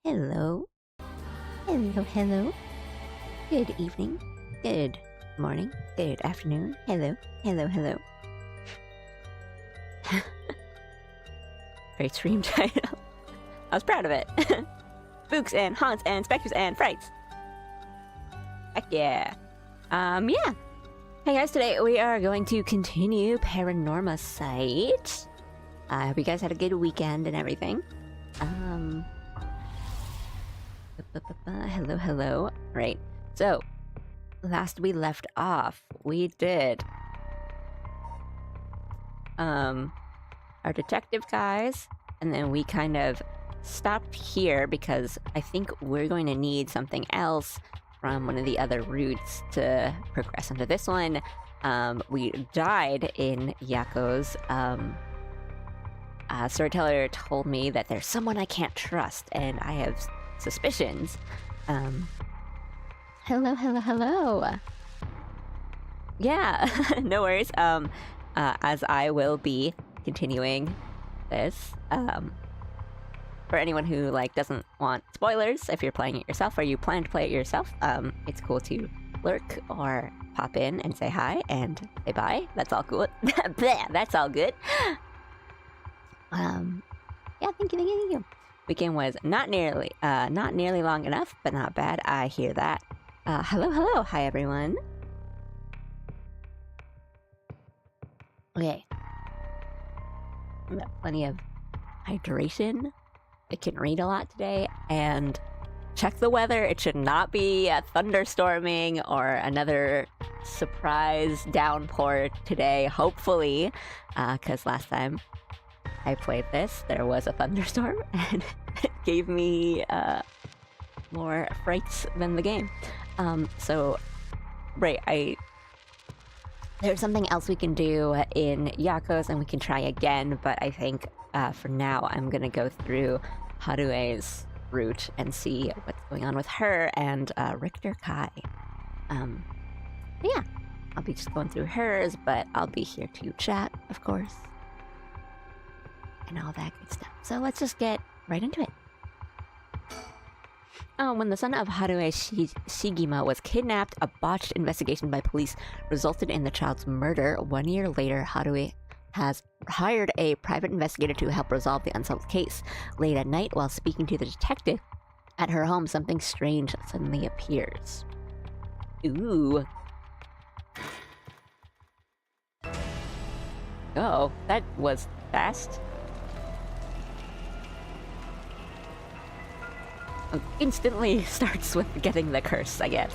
Hello. Hello, hello. Good evening. Good morning. Good afternoon. Hello. Hello, hello. Great stream title. I was proud of it. Spooks and haunts and specters and frights. Heck yeah. Yeah. Hey guys, today we are going to continue Paranormasight. I hope you guys had a good weekend and everything. Hello, hello. Right. So, last we left off, we did our detective guys, and then we kind of stopped here because I think we're going to need something else from one of the other routes to progress into this one. We died in Yako's. Storyteller told me that there's someone I can't trust, and I have suspicions. Hello, hello, hello. Yeah, no worries. As I will be continuing this, for anyone who doesn't want spoilers, if you're playing it yourself or you plan to play it yourself, it's cool to lurk or pop in and say hi and say bye. That's all cool. That's all good. Yeah, thank you. Weekend was not nearly long enough, but not bad. I hear that. Hello. Hi, everyone. Okay. I've got plenty of hydration. I can read a lot today, and check the weather. It should not be thunderstorming or another surprise downpour today, hopefully, because last time I played this, there was a thunderstorm, and it gave me more frights than the game. There's something else we can do in Yako's, and we can try again, but I think for now I'm gonna go through Harue's route and see what's going on with her and Richter Kai. Yeah, I'll be just going through hers, but I'll be here to chat, of course, and all that good stuff. So let's just get right into it. When the son of Haruo Shigima was kidnapped, a botched investigation by police resulted in the child's murder. 1 year later, Haruo has hired a private investigator to help resolve the unsolved case. Late at night, while speaking to the detective at her home, something strange suddenly appears. Ooh. Oh, that was fast. Instantly starts with getting the curse, I guess.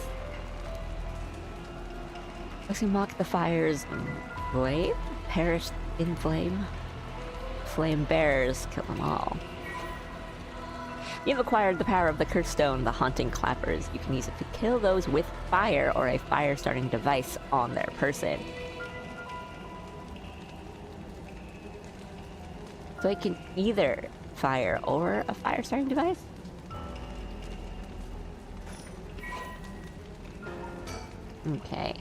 Those who mock the fires blade perished in flame. Flame bearers kill them all. You've acquired the power of the curse stone, the haunting clappers. You can use it to kill those with fire or a fire-starting device on their person. So it can either fire or a fire-starting device? Okay.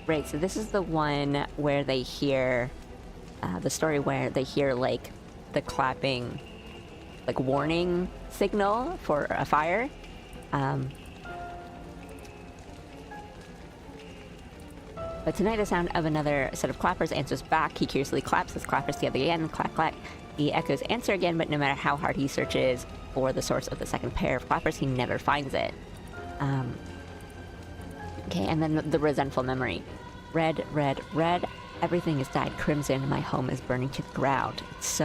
Right, so this is the one where they hear, the story where they hear, the clapping, warning signal for a fire. But tonight the sound of another set of clappers answers back. He curiously claps his clappers together again, clack, clack. He echoes answer again, but no matter how hard he searches for the source of the second pair of clappers, he never finds it. Okay, and then the resentful memory. Red, red, red. Everything is dyed crimson. My home is burning to the ground. It's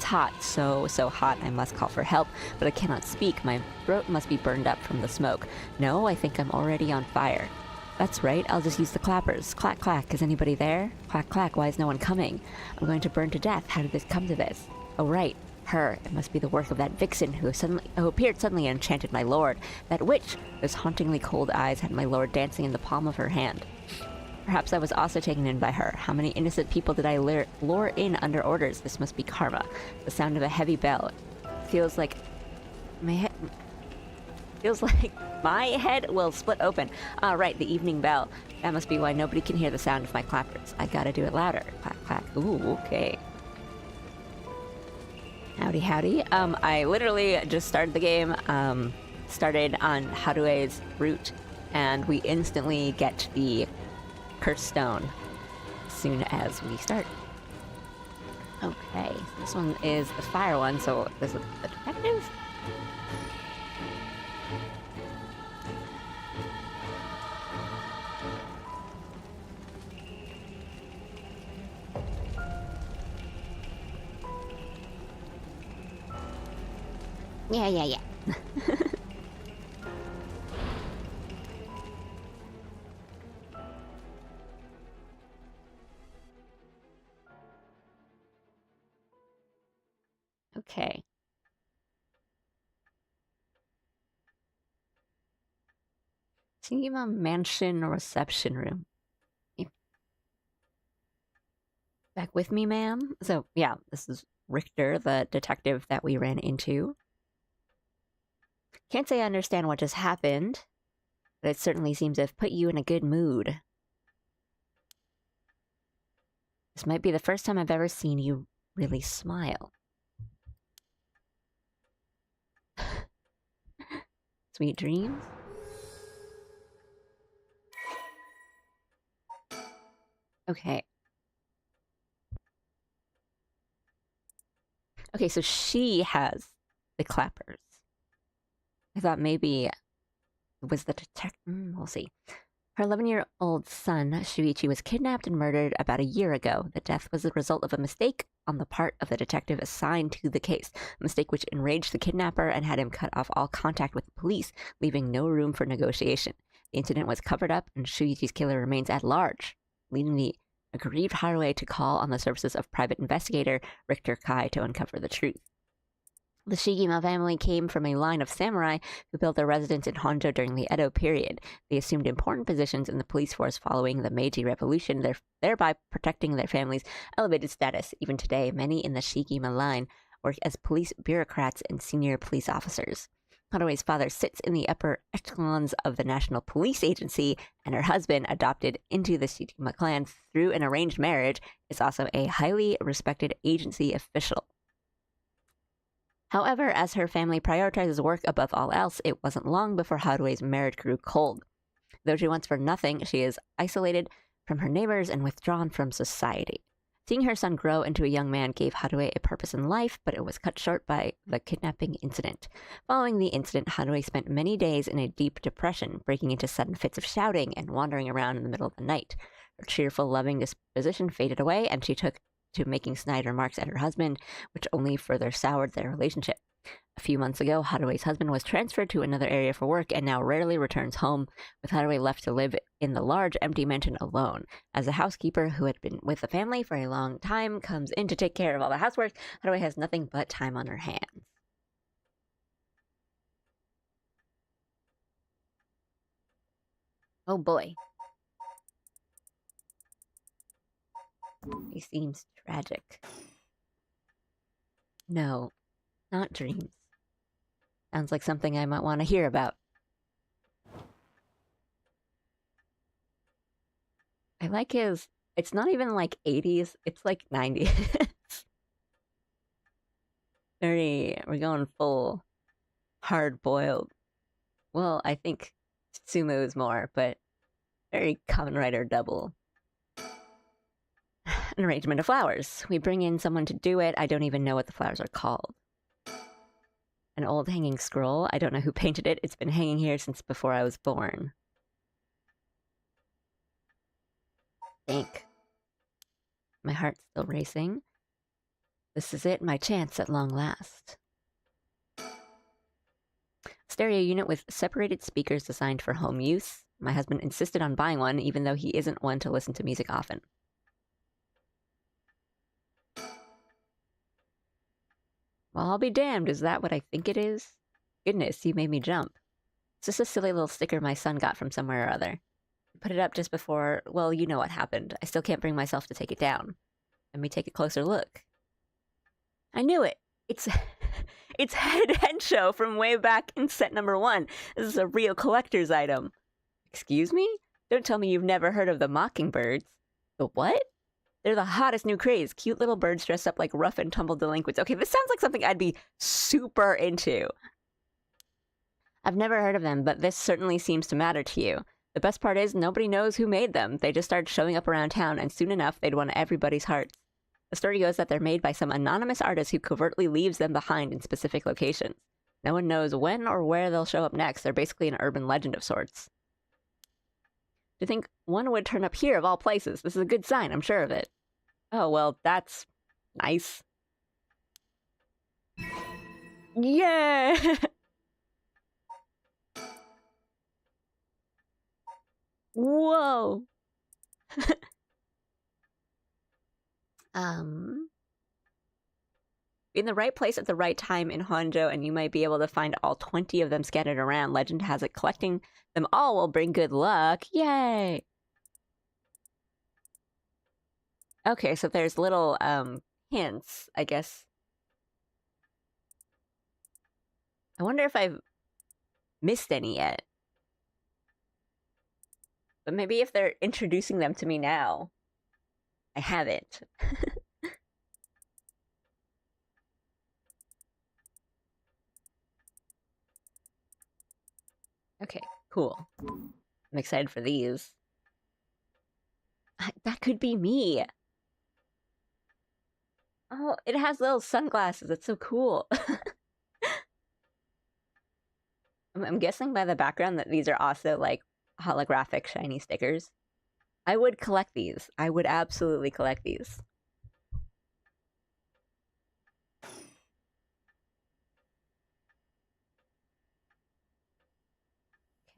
hot. So hot. I must call for help, but I cannot speak. My throat must be burned up from the smoke. No, I think I'm already on fire. That's right. I'll just use the clappers. Clack, clack. Is anybody there? Clack, clack. Why is no one coming? I'm going to burn to death. How did this come to this? Oh, right. Her. It must be the work of that vixen who appeared suddenly and enchanted my lord. That witch. Those hauntingly cold eyes had my lord dancing in the palm of her hand. Perhaps I was also taken in by her. How many innocent people did I lure in under orders? This must be karma. The sound of a heavy bell. Feels like my head will split open. Ah, right, the evening bell. That must be why nobody can hear the sound of my clappers. I gotta do it louder. Clack, clack. Ooh, okay. Howdy, howdy. I literally just started the game, started on Harue's route, and we instantly get the cursed stone as soon as we start. Okay, so this one is the fire one, so this is the detective? Yeah. Okay. Sigma Mansion reception room. Back with me, ma'am? So, yeah, this is Richter, the detective that we ran into. Can't say I understand what just happened, but it certainly seems to have put you in a good mood. This might be the first time I've ever seen you really smile. Sweet dreams? Okay. Okay, so she has the clappers. I thought maybe it was the detective. We'll see. Her 11-year-old son, Shuichi, was kidnapped and murdered about a year ago. The death was the result of a mistake on the part of the detective assigned to the case, a mistake which enraged the kidnapper and had him cut off all contact with the police, leaving no room for negotiation. The incident was covered up, and Shuichi's killer remains at large, leading the aggrieved Harue to call on the services of private investigator Richter Kai to uncover the truth. The Shigima family came from a line of samurai who built their residence in Honjo during the Edo period. They assumed important positions in the police force following the Meiji Revolution, thereby protecting their family's elevated status. Even today, many in the Shigima line work as police bureaucrats and senior police officers. Harue's father sits in the upper echelons of the National Police Agency, and her husband, adopted into the Shigima clan through an arranged marriage, is also a highly respected agency official. However, as her family prioritizes work above all else, it wasn't long before Harue's marriage grew cold. Though she wants for nothing, she is isolated from her neighbors and withdrawn from society. Seeing her son grow into a young man gave Harue a purpose in life, but it was cut short by the kidnapping incident. Following the incident, Harue spent many days in a deep depression, breaking into sudden fits of shouting and wandering around in the middle of the night. Her cheerful, loving disposition faded away, and she took to making snide remarks at her husband, which only further soured their relationship. A few months ago, Harue's husband was transferred to another area for work and now rarely returns home, with Harue left to live in the large, empty mansion alone. As a housekeeper who had been with the family for a long time comes in to take care of all the housework, Harue has nothing but time on her hands. Oh boy. He seems tragic. No, not dreams. Sounds like something I might want to hear about. I like his... It's not even like 80s, it's like 90s. We're going full hard-boiled. Well, I think Sumo is more, but very Kamen Rider double. An arrangement of flowers. We bring in someone to do it. I don't even know what the flowers are called. An old hanging scroll. I don't know who painted it. It's been hanging here since before I was born. Think. My heart's still racing. This is it, my chance at long last. Stereo unit with separated speakers designed for home use. My husband insisted on buying one, even though he isn't one to listen to music often. Well, I'll be damned, is that what I think it is? Goodness, you made me jump. It's just a silly little sticker my son got from somewhere or other. I put it up just before, well, you know what happened. I still can't bring myself to take it down. Let me take a closer look. I knew it! It's Head Hensho from way back in set number 1. This is a real collector's item. Excuse me? Don't tell me you've never heard of the Mockingbirds. The what? They're the hottest new craze. Cute little birds dressed up like rough and tumble delinquents. Okay, this sounds like something I'd be super into. I've never heard of them, but this certainly seems to matter to you. The best part is nobody knows who made them. They just started showing up around town, and soon enough, they'd won everybody's hearts. The story goes that they're made by some anonymous artist who covertly leaves them behind in specific locations. No one knows when or where they'll show up next. They're basically an urban legend of sorts. To think one would turn up here of all places. This is a good sign, I'm sure of it. Oh, well, that's nice. Yeah! Whoa! Be in the right place at the right time in Honjo, and you might be able to find all 20 of them scattered around. Legend has it collecting them all will bring good luck. Yay! Okay, so there's little hints, I guess. I wonder if I've missed any yet. But maybe if they're introducing them to me now, I haven't. Okay, cool. I'm excited for these. That could be me. Oh, it has little sunglasses. It's so cool. I'm guessing by the background that these are also like holographic shiny stickers. I would collect these. I would absolutely collect these.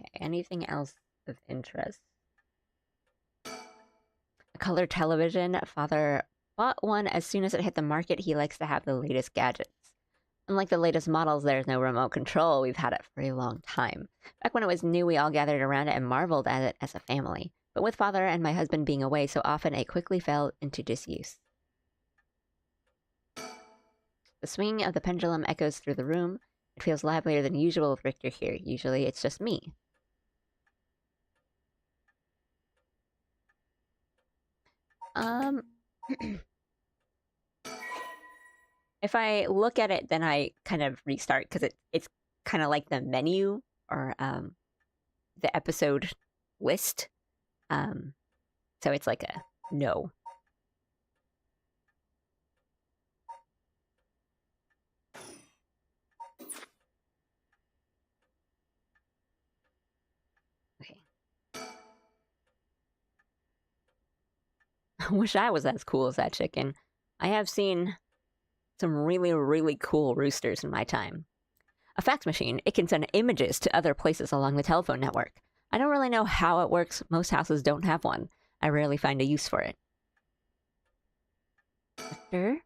Okay, anything else of interest? A color television. Father bought one as soon as it hit the market. He likes to have the latest gadgets. Unlike the latest models, there's no remote control. We've had it for a long time. Back when it was new, we all gathered around it and marveled at it as a family. But with father and my husband being away so often, it quickly fell into disuse. The swing of the pendulum echoes through the room. It feels livelier than usual with Richter here. Usually it's just me. If I look at it, then I kind of restart because it's kind of like the menu or the episode list. So it's like a no. Okay. I wish I was as cool as that chicken. I have seen some really, really cool roosters in my time. A fax machine, it can send images to other places along the telephone network. I don't really know how it works. Most houses don't have one. I rarely find a use for it. Victor?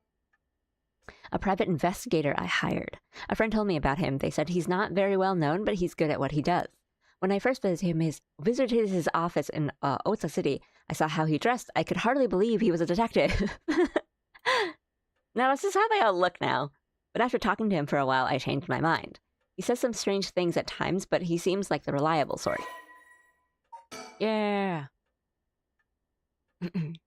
A private investigator I hired. A friend told me about him. They said he's not very well known, but he's good at what he does. When I first visited his office in Ota City, I saw how he dressed. I could hardly believe he was a detective. Now, this is how they all look now. But after talking to him for a while, I changed my mind. He says some strange things at times, but he seems like the reliable sort. Yeah. Zip.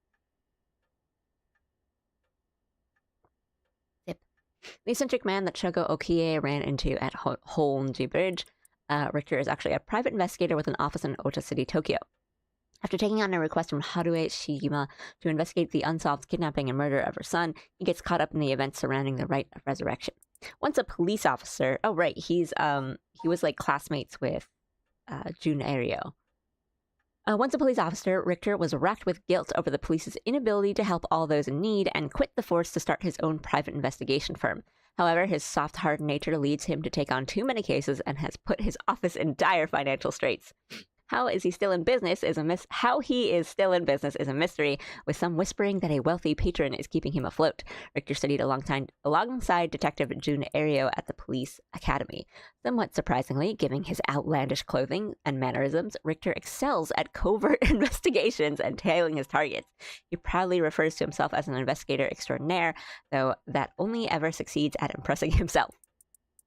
The eccentric man that Shogo Okie ran into at Honji Bridge, Richter, is actually a private investigator with an office in Ota City, Tokyo. After taking on a request from Harue Shigima to investigate the unsolved kidnapping and murder of her son, he gets caught up in the events surrounding the rite of resurrection. Once a police officer... Oh, right, he was, like, classmates with Jun Ario. Once a police officer, Richter was racked with guilt over the police's inability to help all those in need and quit the force to start his own private investigation firm. However, his soft-hearted nature leads him to take on too many cases and has put his office in dire financial straits. How he is still in business is a mystery, with some whispering that a wealthy patron is keeping him afloat. Richter studied alongside Detective Jun Ario at the police academy. Somewhat surprisingly, given his outlandish clothing and mannerisms, Richter excels at covert investigations and tailing his targets. He proudly refers to himself as an investigator extraordinaire, though that only ever succeeds at impressing himself.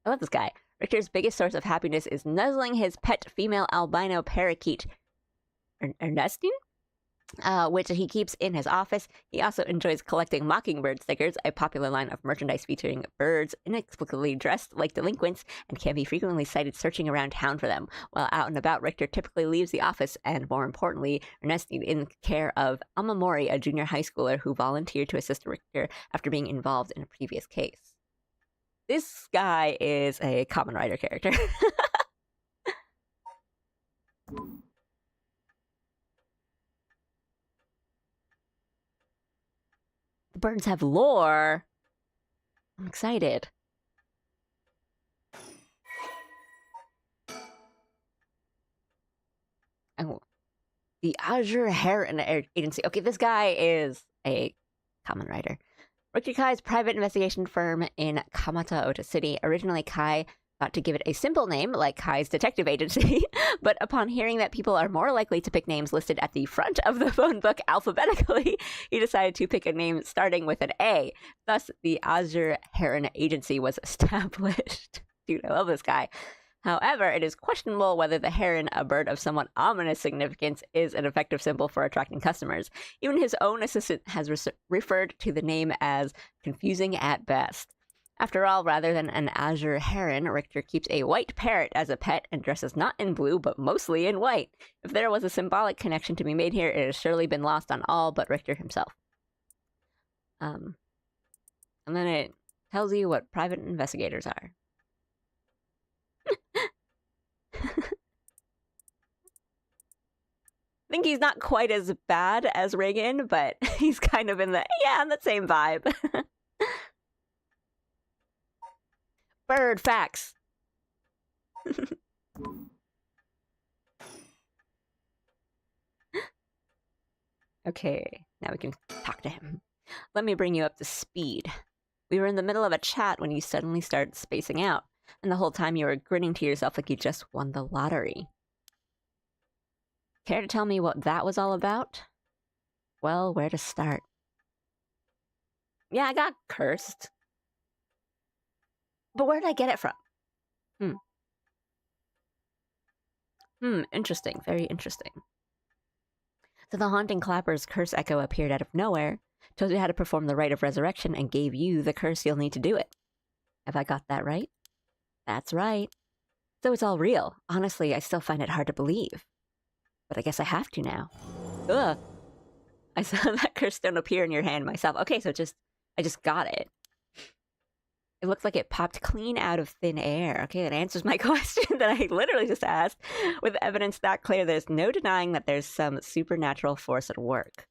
I love this guy. Richter's biggest source of happiness is nuzzling his pet female albino parakeet, Ernestine? which he keeps in his office. He also enjoys collecting mockingbird stickers, a popular line of merchandise featuring birds inexplicably dressed like delinquents and can be frequently sighted searching around town for them. While out and about, Richter typically leaves the office and, more importantly, resting in care of Alma Mori, a junior high schooler who volunteered to assist Richter after being involved in a previous case. This guy is a Kamen Rider character. The birds have lore. I'm excited. Oh, the Azure Heron Agency. Okay, this guy is a Kamen Rider. Richter Kai's private investigation firm in Kamata, Ota City. Originally, Kai thought to give it a simple name, like Kai's detective agency, but upon hearing that people are more likely to pick names listed at the front of the phone book alphabetically, he decided to pick a name starting with an A. Thus, the Azure Heron Agency was established. Dude, I love this guy. However, it is questionable whether the heron, a bird of somewhat ominous significance, is an effective symbol for attracting customers. Even his own assistant has referred to the name as confusing at best. After all, rather than an azure heron, Richter keeps a white parrot as a pet and dresses not in blue, but mostly in white. If there was a symbolic connection to be made here, it has surely been lost on all but Richter himself. And then it tells you what private investigators are. I think he's not quite as bad as Reagan, but he's kind of in the same vibe. Bird facts. Okay, now we can talk to him. Let me bring you up to speed. We were in the middle of a chat when you suddenly started spacing out, and the whole time you were grinning to yourself like you just won the lottery. Care to tell me what that was all about? Well, where to start? Yeah, I got cursed. But where did I get it from? Interesting. Very interesting. So the haunting clapper's curse echo appeared out of nowhere, told you how to perform the rite of resurrection, and gave you the curse you'll need to do it. Have I got that right? That's right. So it's all real. Honestly, I still find it hard to believe. But I guess I have to now. Ugh. I saw that curse stone appear in your hand myself. Okay, so I just got it. It looked like it popped clean out of thin air. Okay, that answers my question that I literally just asked. With evidence that clear, there's no denying that there's some supernatural force at work.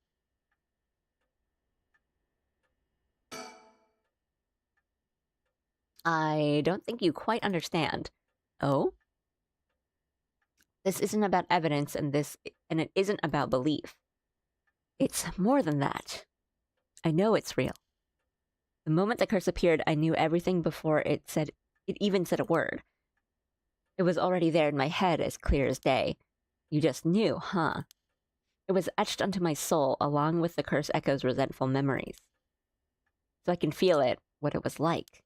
I don't think you quite understand. Oh? This isn't about evidence, and it isn't about belief. It's more than that. I know it's real. The moment the curse appeared, I knew everything before it even said a word. It was already there in my head, as clear as day. You just knew, huh? It was etched onto my soul, along with the curse echo's resentful memories. So I can feel it, what it was like.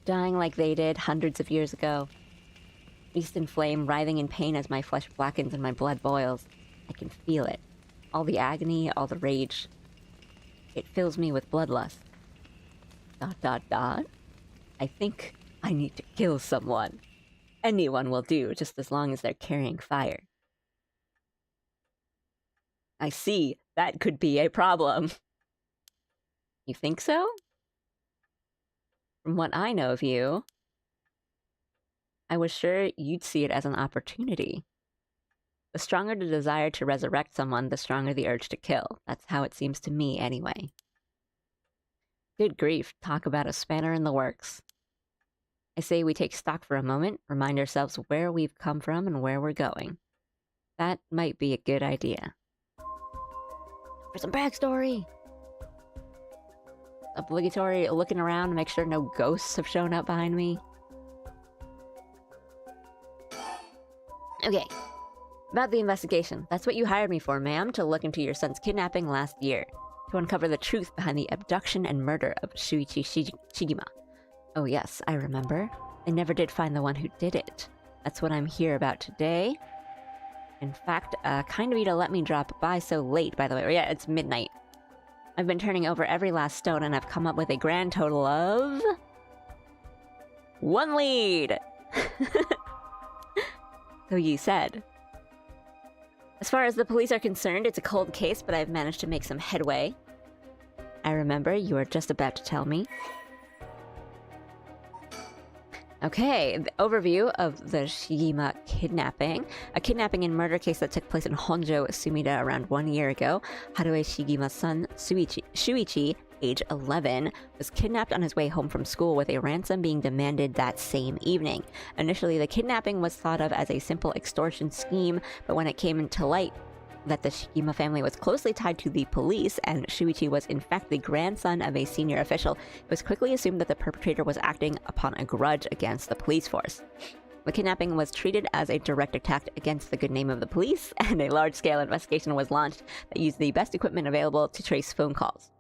Dying like they did hundreds of years ago. Beast in flame, writhing in pain as my flesh blackens and my blood boils. I can feel it. All the agony, all the rage. It fills me with bloodlust. ... I think I need to kill someone. Anyone will do, just as long as they're carrying fire. I see. That could be a problem. You think so? From what I know of you, I was sure you'd see it as an opportunity. The stronger the desire to resurrect someone, the stronger the urge to kill. That's how it seems to me, anyway. Good grief, talk about a spanner in the works. I say we take stock for a moment, remind ourselves where we've come from and where we're going. That might be a good idea. For some backstory! Obligatory looking around to make sure no ghosts have shown up behind me. Okay. About the investigation. That's what you hired me for, ma'am, to look into your son's kidnapping last year. To uncover the truth behind the abduction and murder of Shuichi Shigima. Oh yes, I remember. I never did find the one who did it. That's what I'm here about today. In fact, kind of you to let me drop by so late, by the way. Yeah, it's midnight. I've been turning over every last stone and I've come up with a grand total of... 1 lead! So you said. As far as the police are concerned, it's a cold case, but I've managed to make some headway. I remember you were just about to tell me. Okay, the overview of the Shigima kidnapping. A kidnapping and murder case that took place in Honjo, Sumida around 1 year ago. Haruo Shigima's son, Shuichi, age 11, was kidnapped on his way home from school with a ransom being demanded that same evening. Initially, the kidnapping was thought of as a simple extortion scheme, but when it came into light that the Shigima family was closely tied to the police and Shuichi was in fact the grandson of a senior official, it was quickly assumed that the perpetrator was acting upon a grudge against the police force. The kidnapping was treated as a direct attack against the good name of the police, and a large-scale investigation was launched that used the best equipment available to trace phone calls.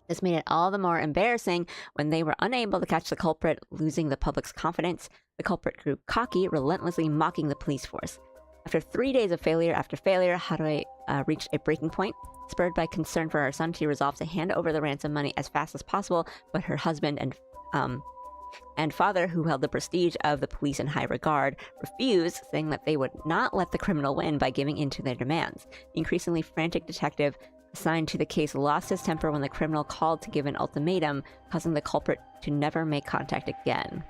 This made it all the more embarrassing when they were unable to catch the culprit, losing the public's confidence. The culprit grew cocky, relentlessly mocking the police force. After 3 days of failure after failure, Haruo reached a breaking point. Spurred by concern for her son, she resolved to hand over the ransom money as fast as possible, but her husband and father, who held the prestige of the police in high regard, refused, saying that they would not let the criminal win by giving in to their demands. The increasingly frantic detective assigned to the case lost his temper when the criminal called to give an ultimatum, causing the culprit to never make contact again.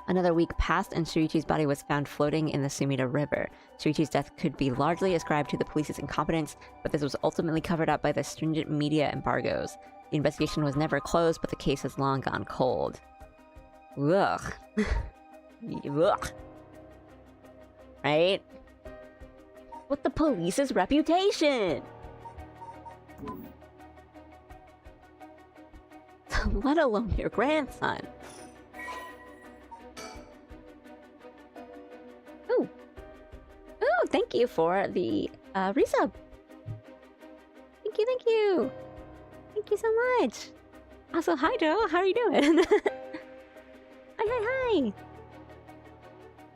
Another week passed and Shuichi's body was found floating in the Sumida River. Shuichi's death could be largely ascribed to the police's incompetence, but this was ultimately covered up by the stringent media embargoes. The investigation was never closed, but the case has long gone cold. Ugh. Ugh. Right? With the police's reputation! Let alone your grandson. Ooh. Ooh, thank you for the resub. Thank you, thank you. Thank you so much. Also, hi Joe, how are you doing? Hi.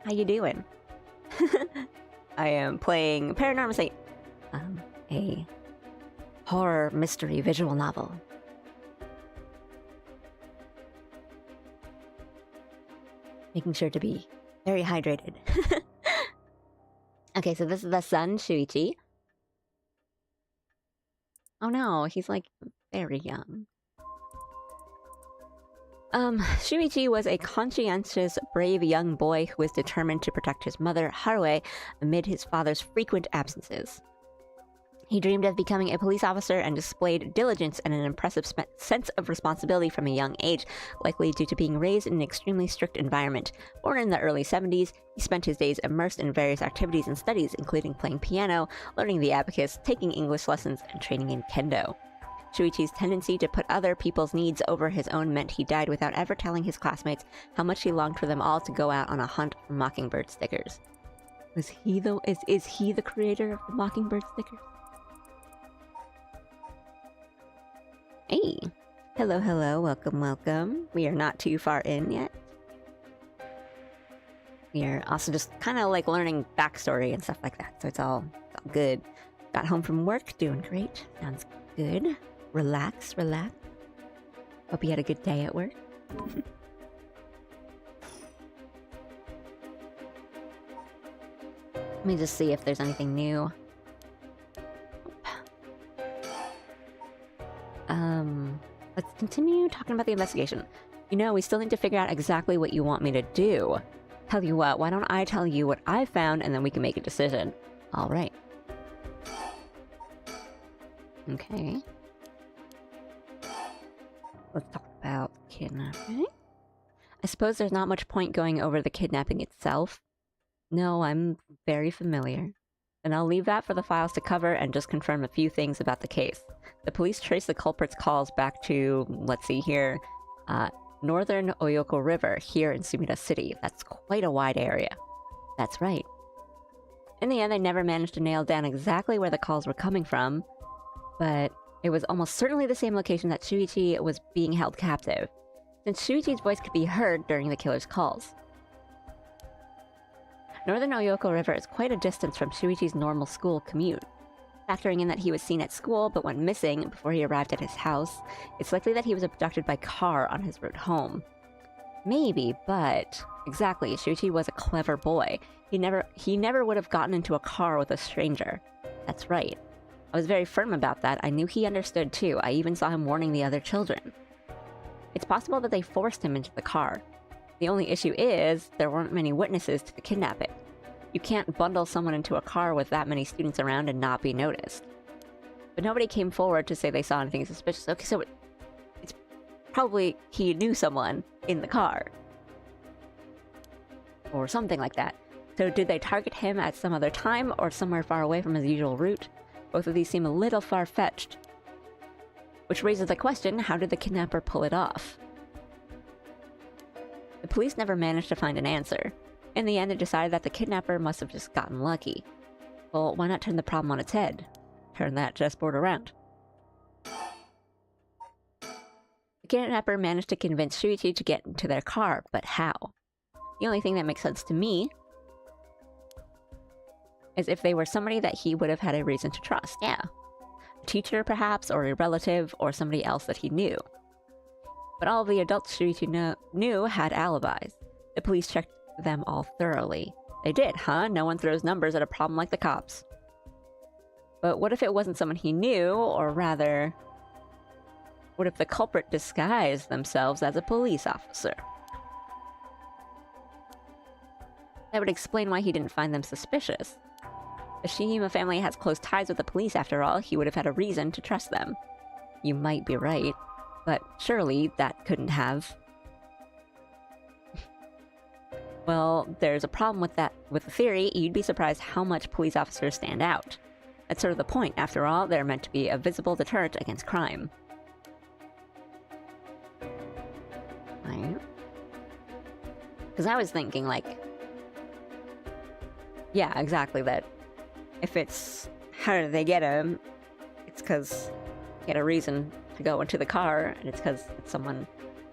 How you doing? I am playing PARANORMASIGHT, a horror mystery visual novel. Making sure to be very hydrated. Okay, so this is the son, Shuichi. Oh no, he's like very young. Shuichi was a conscientious, brave young boy who was determined to protect his mother, Haruo, amid his father's frequent absences. He dreamed of becoming a police officer and displayed diligence and an impressive sense of responsibility from a young age, likely due to being raised in an extremely strict environment. Born in the early 70s, he spent his days immersed in various activities and studies, including playing piano, learning the abacus, taking English lessons, and training in kendo. Shuichi's tendency to put other people's needs over his own meant he died without ever telling his classmates how much he longed for them all to go out on a hunt for Mockingbird stickers. Was he though? Is he the creator of the Mockingbird stickers? Hey! Hello, hello, welcome, welcome. We are not too far in yet. We are also just kind of like learning backstory and stuff like that, so it's all good. Got home from work, doing great. Sounds good. Relax. Hope you had a good day at work. Let me just see if there's anything new. Let's continue talking about the investigation. You know, we still need to figure out exactly what you want me to do. Tell you what, why don't I tell you what I found and then we can make a decision. Alright. Okay. Let's talk about kidnapping. I suppose there's not much point going over the kidnapping itself. No, I'm very familiar. And I'll leave that for the files to cover and just confirm a few things about the case. The police traced the culprit's calls back to, let's see here, northern Oyoko River here in Sumida City. That's quite a wide area. That's right. In the end, they never managed to nail down exactly where the calls were coming from, but it was almost certainly the same location that Shuichi was being held captive, since Shuichi's voice could be heard during the killer's calls. Northern Oyoko River is quite a distance from Shuichi's normal school commute. Factoring in that he was seen at school but went missing before he arrived at his house, it's likely that he was abducted by car on his route home. Maybe, but... Exactly, Shuichi was a clever boy. He never would have gotten into a car with a stranger. That's right. I was very firm about that. I knew he understood too. I even saw him warning the other children. It's possible that they forced him into the car. The only issue is, there weren't many witnesses to the kidnapping. You can't bundle someone into a car with that many students around and not be noticed. But nobody came forward to say they saw anything suspicious. Okay, so it's probably he knew someone in the car. Or something like that. So did they target him at some other time or somewhere far away from his usual route? Both of these seem a little far-fetched. Which raises the question, how did the kidnapper pull it off? The police never managed to find an answer. In the end, they decided that the kidnapper must have just gotten lucky. Well, why not turn the problem on its head? Turn that chessboard around. The kidnapper managed to convince Shuichi to get into their car, but how? The only thing that makes sense to me is if they were somebody that he would have had a reason to trust. Yeah. A teacher, perhaps, or a relative, or somebody else that he knew. But all of the adults Shuichi knew had alibis. The police checked them all thoroughly. They did, huh? No one throws numbers at a problem like the cops. But what if it wasn't someone he knew, or rather... what if the culprit disguised themselves as a police officer? That would explain why he didn't find them suspicious. The Shihima family has close ties with the police after all. He would have had a reason to trust them. You might be right, but surely that couldn't have... Well, there's a problem with the theory. You'd be surprised how much police officers stand out. That's sort of the point. After all, they're meant to be a visible deterrent against crime. Right? Because I was thinking, like... yeah, exactly, that if it's... how did they get him? It's because he had a reason to go into the car, and it's because it's someone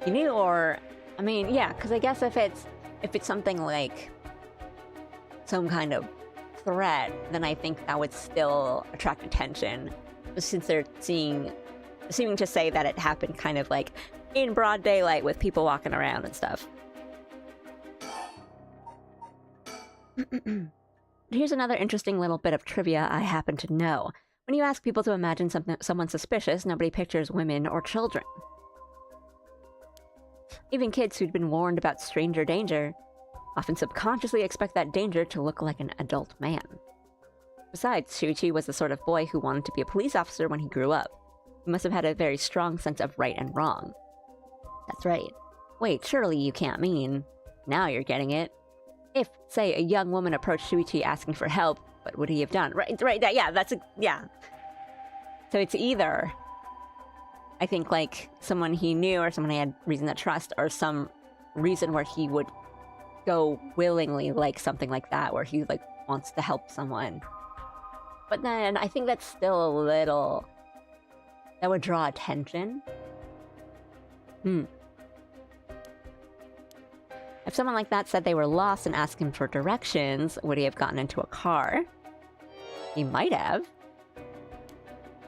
he knew, or... I mean, yeah, because I guess if it's something like some kind of threat, then I think that would still attract attention. Since they're seeming to say that it happened kind of like in broad daylight with people walking around and stuff. Here's another interesting little bit of trivia I happen to know. When you ask people to imagine someone suspicious, nobody pictures women or children. Even kids who'd been warned about stranger danger often subconsciously expect that danger to look like an adult man. Besides, Shuichi was the sort of boy who wanted to be a police officer when he grew up. He must have had a very strong sense of right and wrong. That's right. Wait, surely you can't mean... now you're getting it. If, say, a young woman approached Shuichi asking for help, what would he have done? Right, yeah, yeah. So it's either... I think, like, someone he knew or someone he had reason to trust, or some reason where he would go willingly, like, something like that, where he, like, wants to help someone. But then, I think that's still a little... that would draw attention. If someone like that said they were lost and asked him for directions, would he have gotten into a car? He might have.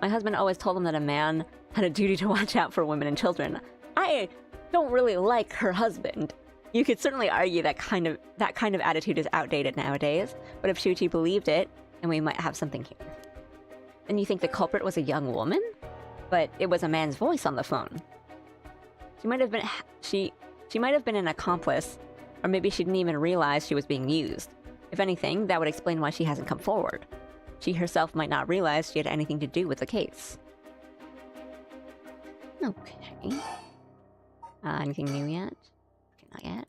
My husband always told him that a man had a duty to watch out for women and children. I don't really like her husband. You could certainly argue that kind of attitude is outdated nowadays, but if Shuichi believed it, then we might have something here. Then you think the culprit was a young woman? But it was a man's voice on the phone. She might have been an accomplice, or maybe she didn't even realize she was being used. If anything, that would explain why she hasn't come forward. She herself might not realize she had anything to do with the case. Okay. Anything new yet? Not yet.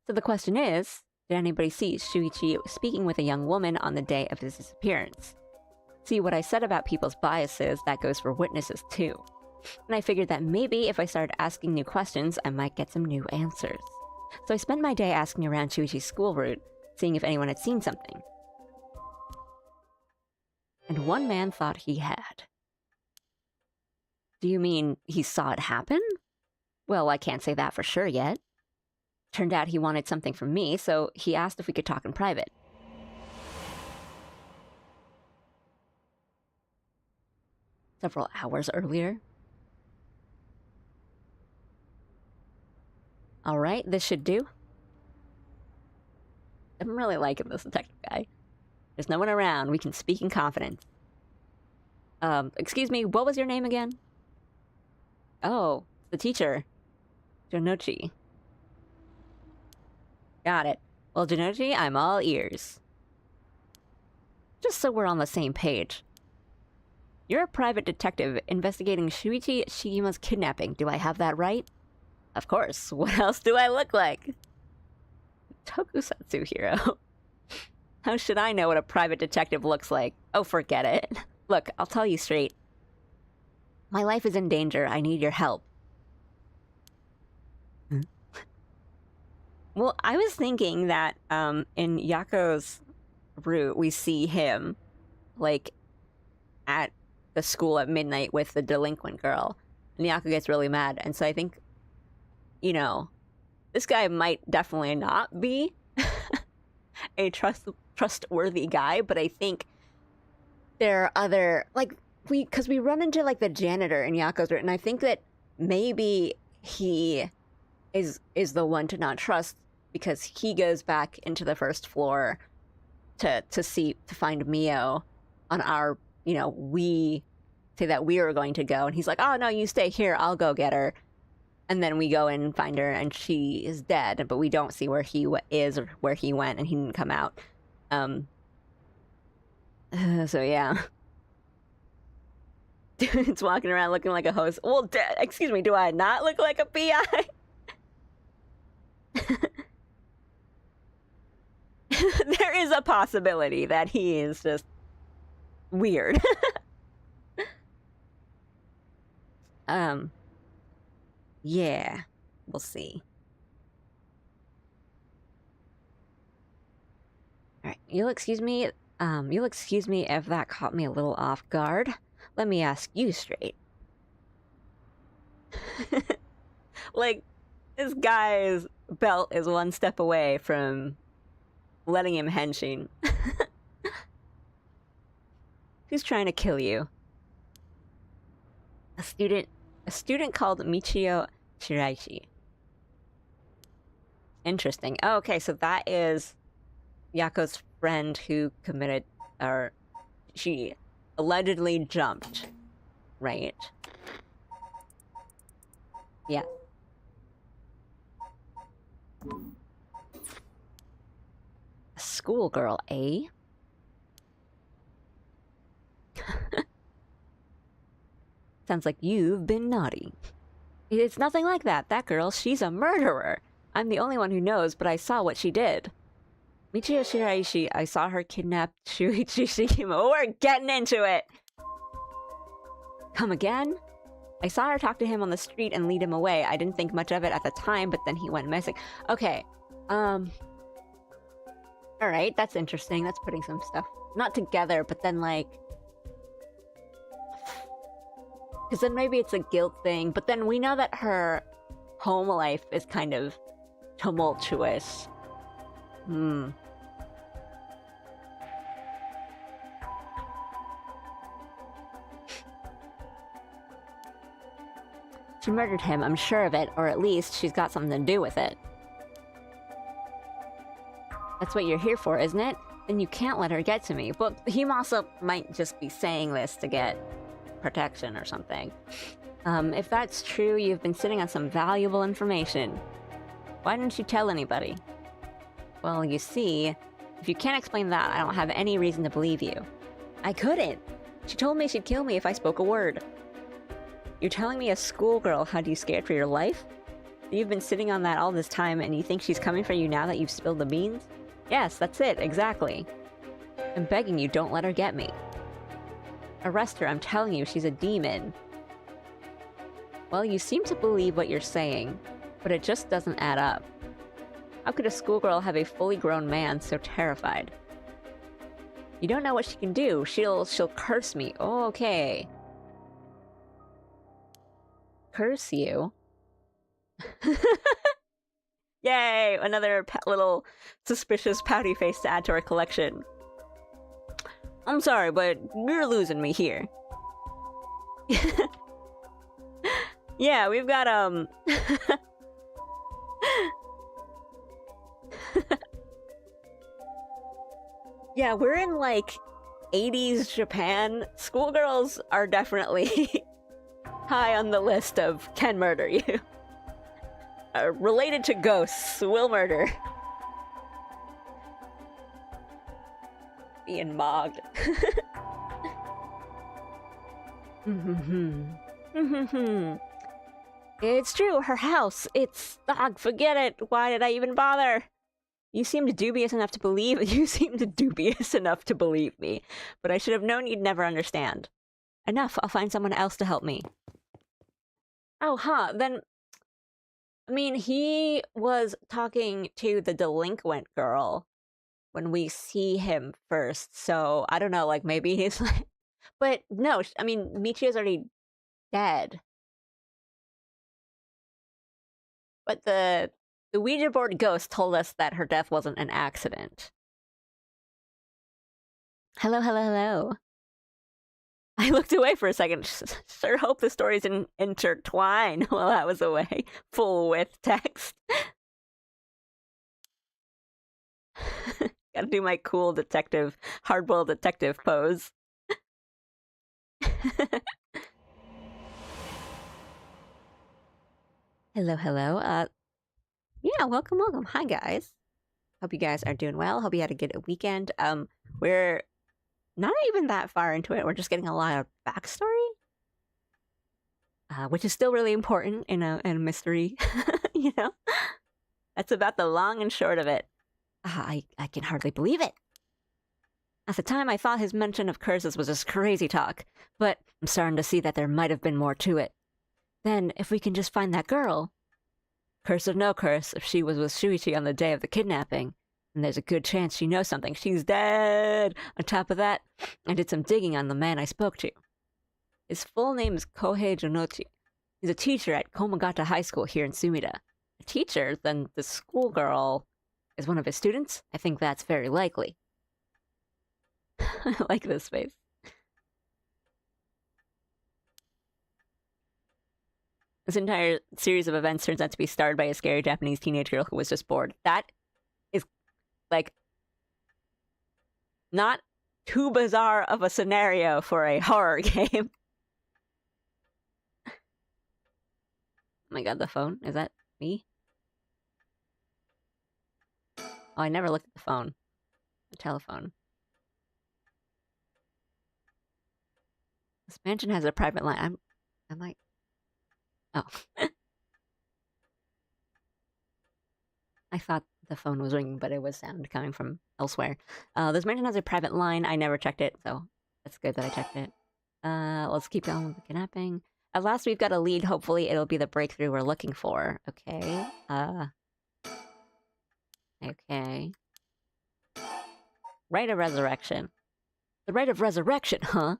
So the question is, did anybody see Shuichi speaking with a young woman on the day of his disappearance? See, what I said about people's biases, that goes for witnesses too. And I figured that maybe if I started asking new questions, I might get some new answers. So I spent my day asking around Shuichi's school route, seeing if anyone had seen something. And one man thought he had. Do you mean he saw it happen? Well, I can't say that for sure yet. Turned out he wanted something from me, so he asked if we could talk in private. Several hours earlier. All right, this should do. I'm really liking this detective guy. There's no one around. We can speak in confidence. Excuse me, what was your name again? Oh, the teacher. Jonochi. Got it. Well, Jonochi, I'm all ears. Just so we're on the same page. You're a private detective investigating Shuichi Shigima's kidnapping. Do I have that right? Of course. What else do I look like? Tokusatsu hero. How should I know what a private detective looks like? Oh, forget it. Look, I'll tell you straight. My life is in danger. I need your help. Well, I was thinking that in Yako's route, we see him, like, at the school at midnight with the delinquent girl. And Yako gets really mad. And so I think, you know, this guy might definitely not be a trustworthy guy, but I think there are other, like, because we run into, like, the janitor in Yako's route, and I think that maybe he is the one to not trust, because he goes back into the first floor to find Mio on our, you know, we say that we were going to go, and he's like, oh no, you stay here, I'll go get her. And then we go in and find her, and she is dead, but we don't see where he is or where he went, and he didn't come out. So yeah. Dude's walking around looking like a host. Well, excuse me, do I not look like a PI? There is a possibility that he is just weird. Yeah, we'll see. Alright, you'll excuse me if that caught me a little off guard. Let me ask you straight. Like, this guy's belt is one step away from letting him henshin. Who's trying to kill you? A student called Michio Shiraishi. Interesting. Oh, okay, so that is Yako's friend who committed, or she allegedly jumped, right? Yeah. A schoolgirl, eh? Sounds like you've been naughty. It's nothing like that. That girl, she's a murderer. I'm the only one who knows, but I saw what she did. Michio Shiraishi, I saw her kidnap Shuichi Shigimo. We're getting into it! Come again? I saw her talk to him on the street and lead him away. I didn't think much of it at the time, but then he went missing. Okay, alright, that's interesting. That's putting some stuff, not together, but then, like... Because then maybe it's a guilt thing, but then we know that her home life is kind of tumultuous. She murdered him, I'm sure of it, or at least she's got something to do with it. That's what you're here for, isn't it? Then you can't let her get to me. But he also might just be saying this to get protection or something. If that's true, you've been sitting on some valuable information. Why didn't you tell anybody? Well, you see, if you can't explain that, I don't have any reason to believe you. I couldn't! She told me she'd kill me if I spoke a word. You're telling me a schoolgirl had you scared for your life? You've been sitting on that all this time and you think she's coming for you now that you've spilled the beans? Yes, that's it, exactly. I'm begging you, don't let her get me. Arrest her, I'm telling you, she's a demon. Well, you seem to believe what you're saying, but it just doesn't add up. How could a schoolgirl have a fully grown man so terrified? You don't know what she can do. She'll curse me. Oh, okay. Curse you? Yay! Another little suspicious pouty face to add to our collection. I'm sorry, but you're losing me here. Yeah, we've got, yeah, we're in, like, 80s Japan. Schoolgirls are definitely high on the list of can murder you. Related to ghosts, will murder. Being mogged. It's true, her house. It's... forget it. Why did I even bother? You seemed dubious enough to believe... You seemed dubious enough to believe me. But I should have known you'd never understand. Enough, I'll find someone else to help me. Oh, huh, then... I mean, he was talking to the delinquent girl when we see him first, so I don't know, like, maybe he's like... But no, I mean, Michio's already dead. But the Ouija board ghost told us that her death wasn't an accident. Hello, hello, hello. I looked away for a second. Sure hope the stories didn't intertwine while I was away. Full width text. Gotta do my cool detective, hardboiled detective pose. Hello, hello. Yeah, welcome, welcome. Hi, guys. Hope you guys are doing well. Hope you had a good weekend. We're not even that far into it. We're just getting a lot of backstory, which is still really important in a mystery. You know, that's about the long and short of it. I can hardly believe it. At the time, I thought his mention of curses was just crazy talk, but I'm starting to see that there might have been more to it. Then, if we can just find that girl... Curse or no curse, if she was with Shuichi on the day of the kidnapping, then there's a good chance she knows something. She's dead! On top of that, I did some digging on the man I spoke to. His full name is Kohei Jonochi. He's a teacher at Komagata High School here in Sumida. A teacher? Then the schoolgirl is one of his students? I think that's very likely. I like this face. This entire series of events turns out to be started by a scary Japanese teenage girl who was just bored. That is, like, not too bizarre of a scenario for a horror game. Oh my god, the phone? Is that me? Oh, I never looked at the phone. The telephone. This mansion has a private line. I'm like... Oh. I thought the phone was ringing, but it was sound coming from elsewhere. This mansion has a private line. I never checked it, so that's good that I checked it. Let's keep going with the kidnapping. At last, we've got a lead. Hopefully, it'll be the breakthrough we're looking for. Okay. Okay. Rite of Resurrection. The Rite of Resurrection, huh?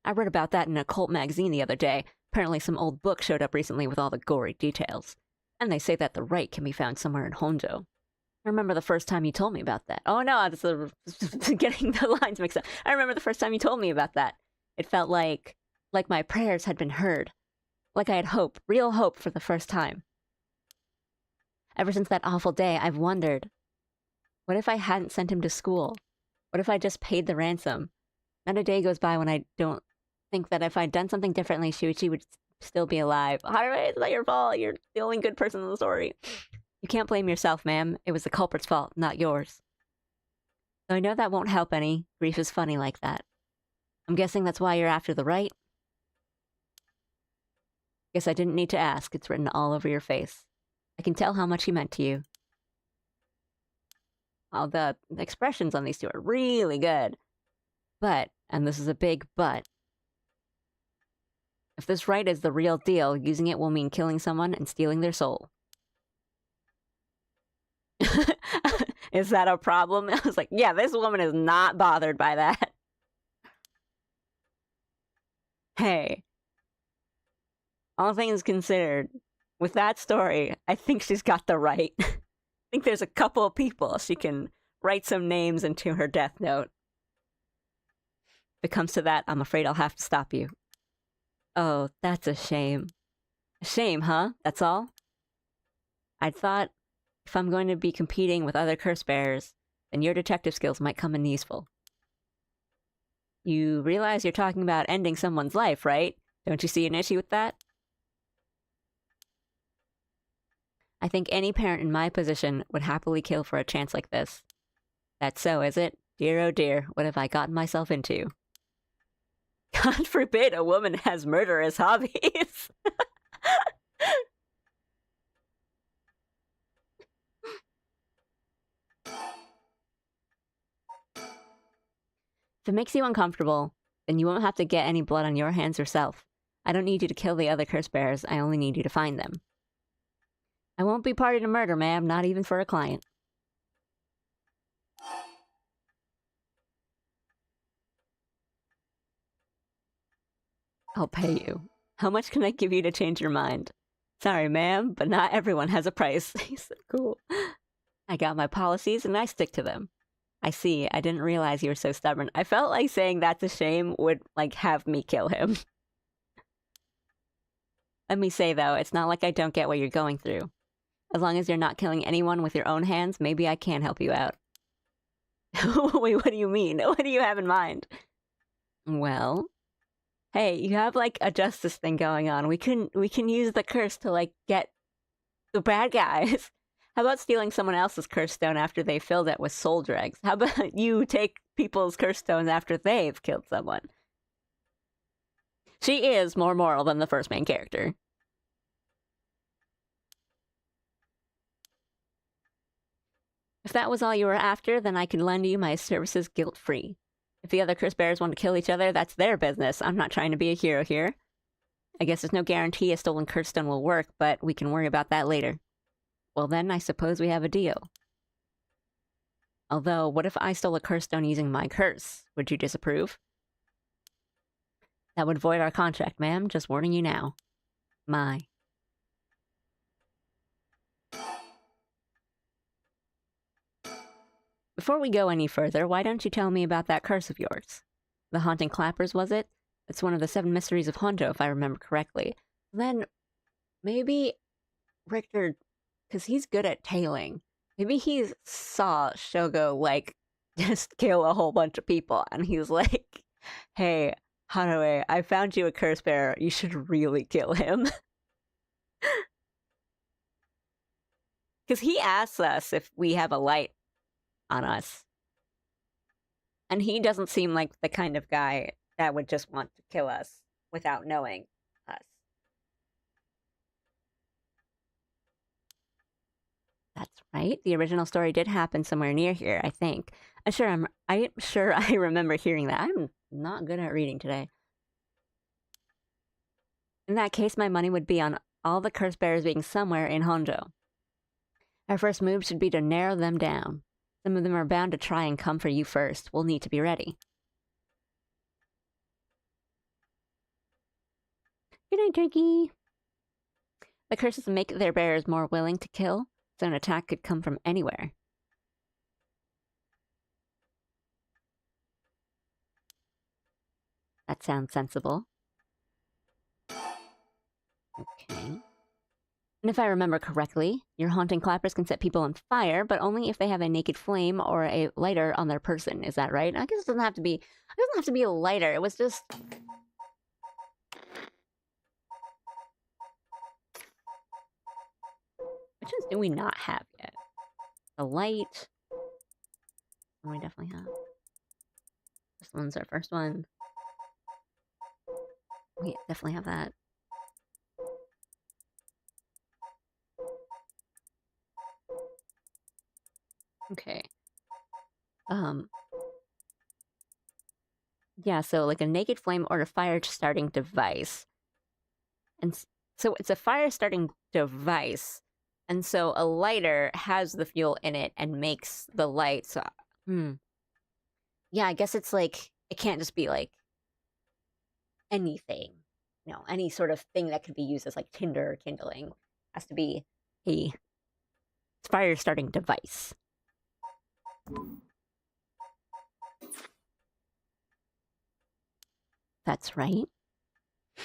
I read about that in a cult magazine the other day. Apparently some old book showed up recently with all the gory details. And they say that the rite can be found somewhere in Honjo. I remember the first time you told me about that. Oh no, this is getting the lines mixed up. I remember the first time you told me about that. It felt like my prayers had been heard. Like I had hope, real hope for the first time. Ever since that awful day, I've wondered, what if I hadn't sent him to school? What if I just paid the ransom? Not a day goes by when I don't think that if I'd done something differently, Shuichi would still be alive. Harvey, it's not your fault. You're the only good person in the story. You can't blame yourself, ma'am. It was the culprit's fault, not yours. Though I know that won't help any. Grief is funny like that. I'm guessing that's why you're after the right? Guess I didn't need to ask. It's written all over your face. I can tell how much he meant to you. Oh, the expressions on these two are really good. But, and this is a big but, if this right is the real deal, using it will mean killing someone and stealing their soul. Is that a problem? I was like, yeah, this woman is not bothered by that. Hey. All things considered, with that story, I think she's got the right. think there's a couple of people she can write some names into her death note. If it comes to that, I'm afraid I'll have to stop you. Oh, that's a shame. A shame, huh? That's all? I'd thought if I'm going to be competing with other curse bearers, then your detective skills might come in useful. You realize you're talking about ending someone's life, right? Don't you see an issue with that? I think any parent in my position would happily kill for a chance like this. That's so, is it? Dear oh dear, what have I gotten myself into? God forbid a woman has murderous hobbies. If it makes you uncomfortable, then you won't have to get any blood on your hands yourself. I don't need you to kill the other curse bearers, I only need you to find them. I won't be party to murder, ma'am, not even for a client. I'll pay you. How much can I give you to change your mind? Sorry, ma'am, but not everyone has a price. He's so cool. I got my policies and I stick to them. I see, I didn't realize you were so stubborn. I felt like saying that's a shame would, like, have me kill him. Let me say, though, it's not like I don't get what you're going through. As long as you're not killing anyone with your own hands, maybe I can help you out. Wait, what do you mean? What do you have in mind? Well, hey, you have, like, a justice thing going on. We can use the curse to, like, get the bad guys. How about stealing someone else's curse stone after they filled it with soul dregs? How about you take people's curse stones after they've killed someone? She is more moral than the first main character. If that was all you were after, then I can lend you my services guilt-free. If the other curse bearers want to kill each other, that's their business. I'm not trying to be a hero here. I guess there's no guarantee a stolen curse stone will work, but we can worry about that later. Well then, I suppose we have a deal. Although, what if I stole a curse stone using my curse? Would you disapprove? That would void our contract, ma'am. Just warning you now. My. Before we go any further, why don't you tell me about that curse of yours? The Haunting Clappers, was it? It's one of the 7 mysteries of Hondo, if I remember correctly. Then, maybe Richter, because he's good at tailing, maybe he saw Shogo, like, just kill a whole bunch of people, and he was like, hey, Hanue, I found you a curse bearer. You should really kill him. Because he asks us if we have a light on us. And he doesn't seem like the kind of guy that would just want to kill us without knowing us. That's right. The original story did happen somewhere near here, I think. I'm sure I remember hearing that. I'm not good at reading today. In that case, my money would be on all the curse bearers being somewhere in Hondo. Our first move should be to narrow them down. Some of them are bound to try and come for you first. We'll need to be ready. Good night, turkey. The curses make their bearers more willing to kill, so an attack could come from anywhere. That sounds sensible. Okay. And if I remember correctly, your haunting clappers can set people on fire, but only if they have a naked flame or a lighter on their person. Is that right? I guess it doesn't have to be a lighter. It was just which ones do we not have yet? The light. Oh, we definitely have. This one's our first one. We definitely have that. Okay. Yeah, so like a naked flame or a fire starting device. And so it's a fire starting device. And so a lighter has the fuel in it and makes the light. So, yeah, I guess it's like, it can't just be like anything. No, any sort of thing that could be used as like tinder or kindling. It has to be a Fire starting device. That's right.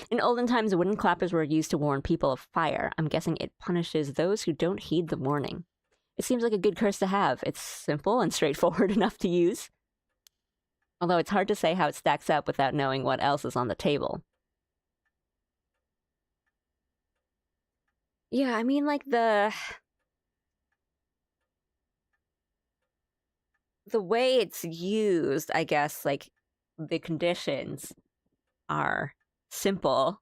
In olden times, wooden clappers were used to warn people of fire. I'm guessing it punishes those who don't heed the warning. It seems like a good curse to have. It's simple and straightforward enough to use. Although it's hard to say how it stacks up without knowing what else is on the table. Yeah, I mean, like, the way it's used, I guess, like, the conditions are simple,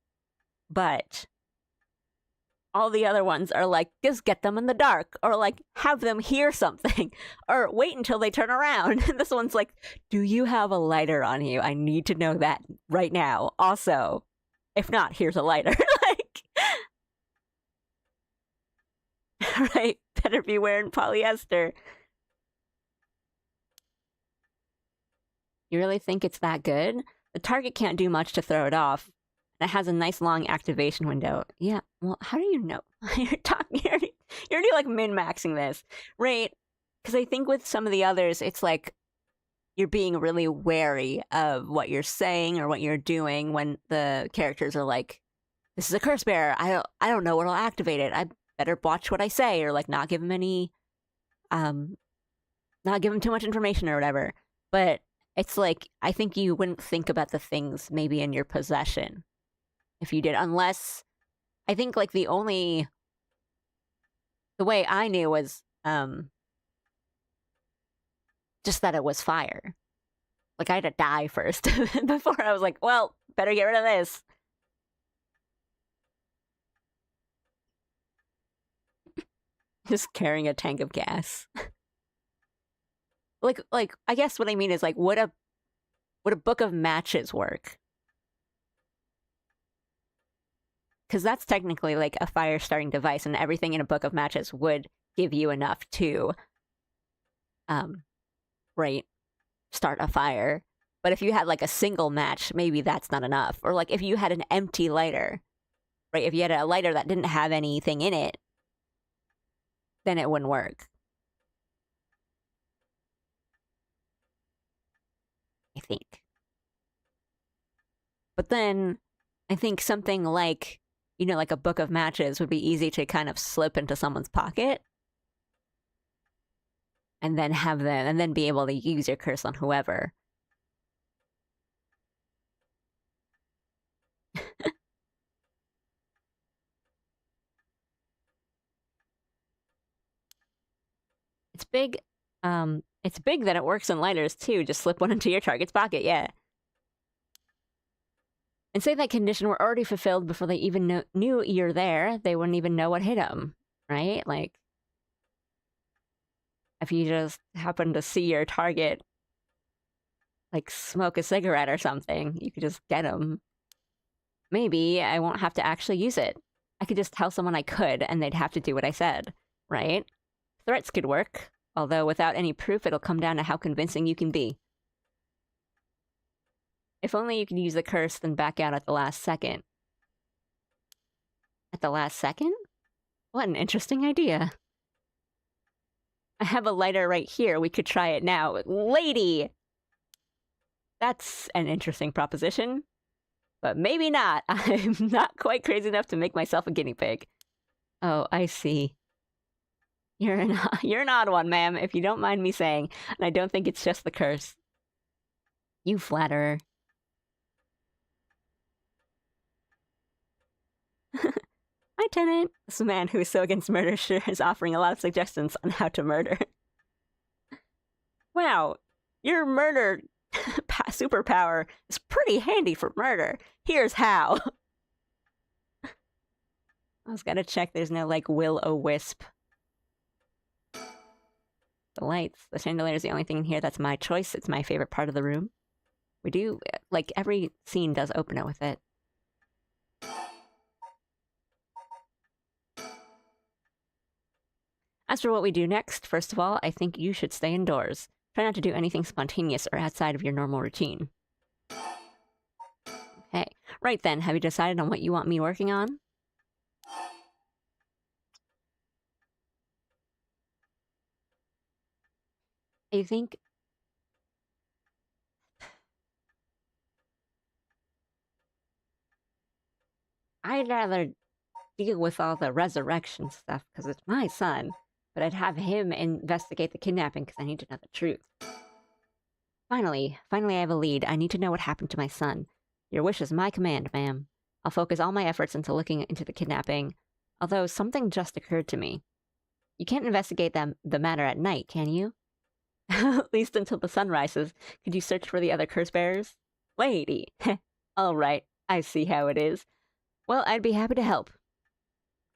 but all the other ones are like, just get them in the dark, or like, have them hear something, or wait until they turn around. This one's like, do you have a lighter on you? I need to know that right now. Also, if not, here's a lighter. Like, right, better be wearing polyester. You really think it's that good? The target can't do much to throw it off. It has a nice long activation window. Yeah, well, how do you know? You're already like min-maxing this, right? Because I think with some of the others, it's like you're being really wary of what you're saying or what you're doing when the characters are like, this is a curse bearer. I don't know what'll activate it. I better watch what I say, or like not give him any, not give him too much information or whatever. But it's like, I think you wouldn't think about the things maybe in your possession if you did, unless, I think like the way I knew was just that it was fire. Like, I had to die first before I was like, well, better get rid of this. Just carrying a tank of gas. like I guess what I mean is like, would a book of matches work? Because that's technically like a fire starting device, and everything in a book of matches would give you enough to right, start a fire. But if you had like a single match, maybe that's not enough. Or like if you had an empty lighter, right? If you had a lighter that didn't have anything in it, then it wouldn't work. I think. But then I think something like, you know, like a book of matches would be easy to kind of slip into someone's pocket. And then have them, and then be able to use your curse on whoever. It's big. It's big that it works in lighters too. Just slip one into your target's pocket, yeah. And say that condition were already fulfilled before they even knew you're there, they wouldn't even know what hit them, right? Like, if you just happen to see your target, like, smoke a cigarette or something, you could just get them. Maybe I won't have to actually use it. I could just tell someone I could, and they'd have to do what I said, right? Threats could work, although without any proof, it'll come down to how convincing you can be. If only you could use the curse, then back out at the last second. At the last second? What an interesting idea. I have a lighter right here. We could try it now. Lady! That's an interesting proposition. But maybe not. I'm not quite crazy enough to make myself a guinea pig. Oh, I see. You're an odd one, ma'am, if you don't mind me saying. And I don't think it's just the curse. You flatterer. Hi, Tenant. This man who is so against murder sure is offering a lot of suggestions on how to murder. Wow, your murder superpower is pretty handy for murder. Here's how. I was gotta check there's no, like, will-o-wisp. The lights. The chandelier is the only thing in here that's my choice. It's my favorite part of the room. We do, like, every scene does open it with it. As for what we do next, first of all, I think you should stay indoors. Try not to do anything spontaneous or outside of your normal routine. Okay. Right then, have you decided on what you want me working on? I think I'd rather deal with all the resurrection stuff because it's my son, but I'd have him investigate the kidnapping because I need to know the truth. Finally, I have a lead. I need to know what happened to my son. Your wish is my command, ma'am. I'll focus all my efforts into looking into the kidnapping, although something just occurred to me. You can't investigate the matter at night, can you? At least until the sun rises. Could you search for the other curse bearers? Lady. All right, I see how it is. Well, I'd be happy to help.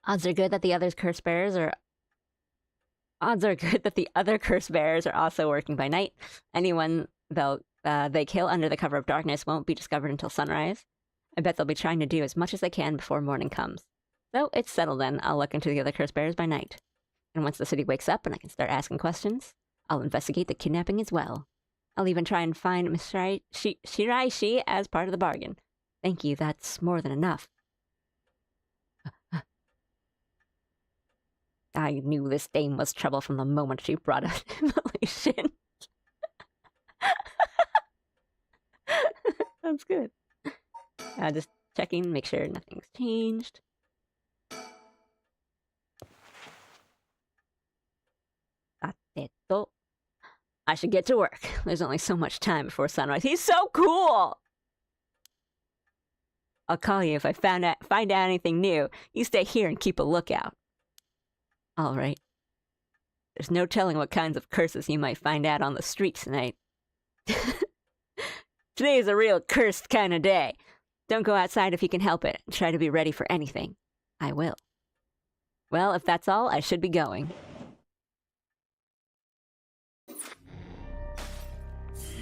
Odds are good that the other curse bearers are also working by night. Anyone they kill under the cover of darkness won't be discovered until sunrise. I bet they'll be trying to do as much as they can before morning comes. So it's settled then. I'll look into the other curse bearers by night. And once the city wakes up and I can start asking questions, I'll investigate the kidnapping as well. I'll even try and find Miss Shiraishi as part of the bargain. Thank you, that's more than enough. I knew this dame was trouble from the moment she brought us immolation. That's good. Just checking, make sure nothing's changed. I should get to work. There's only so much time before sunrise. He's so cool! I'll call you if I find out anything new. You stay here and keep a lookout. All right. There's no telling what kinds of curses you might find out on the street tonight. Today is a real cursed kind of day. Don't go outside if you can help it. Try to be ready for anything. I will. Well, if that's all, I should be going.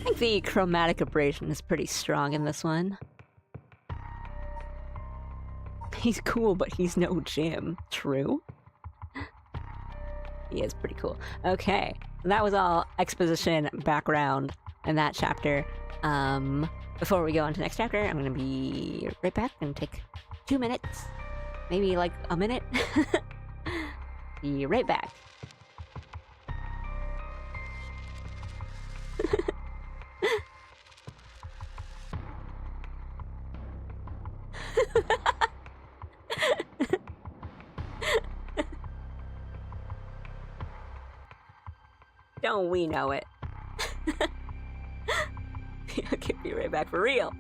I think the chromatic abrasion is pretty strong in this one. He's cool, but he's no Jim. True? He is pretty cool. Okay, that was all exposition background in that chapter. Before we go on to the next chapter, I'm gonna be right back and take 2 minutes. Maybe like a minute. Be right back. Don't we know it? Okay, be right back for real.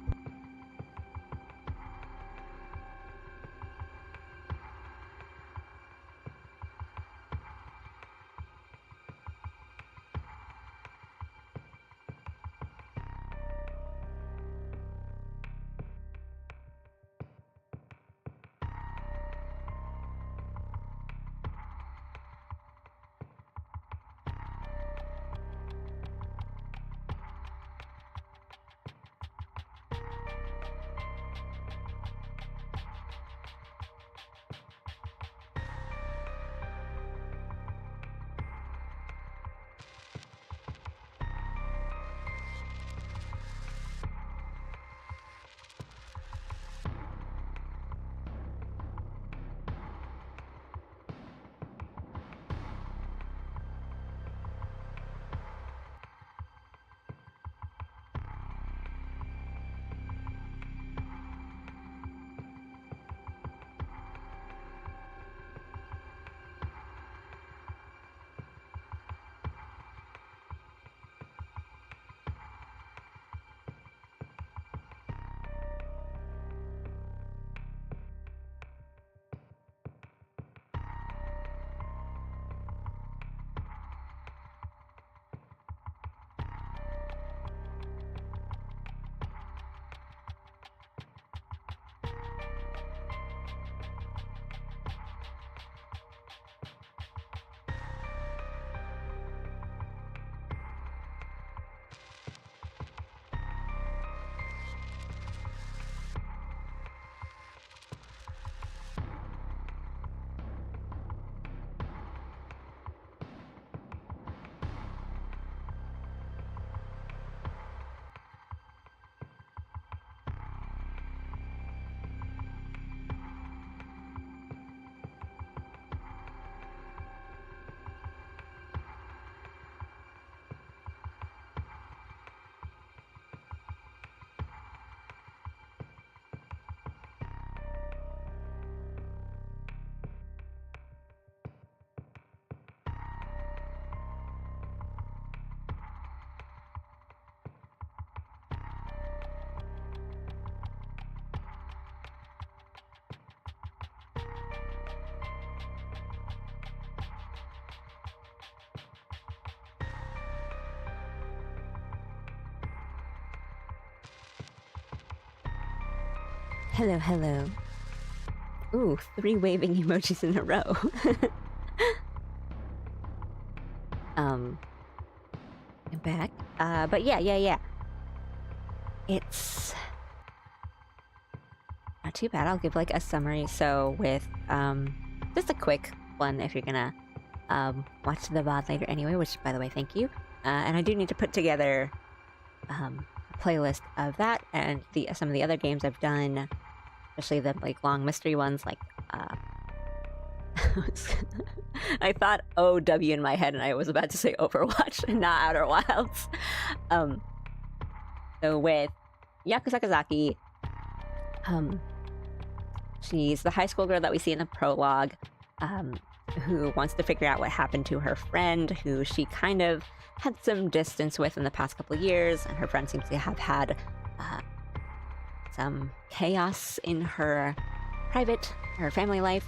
Hello, hello. Ooh, 3 waving emojis in a row. I'm back. But yeah. It's not too bad. I'll give like a summary. So with just a quick one if you're gonna watch the VOD later anyway, which by the way, thank you. And I do need to put together a playlist of that and some of the other games I've done, especially the like long mystery ones like I thought OW in my head and I was about to say Overwatch and not Outer Wilds. So with Yaku Sakazaki, she's the high school girl that we see in the prologue, who wants to figure out what happened to her friend, who she kind of had some distance with in the past couple of years, and her friend seems to have had some chaos in her family life,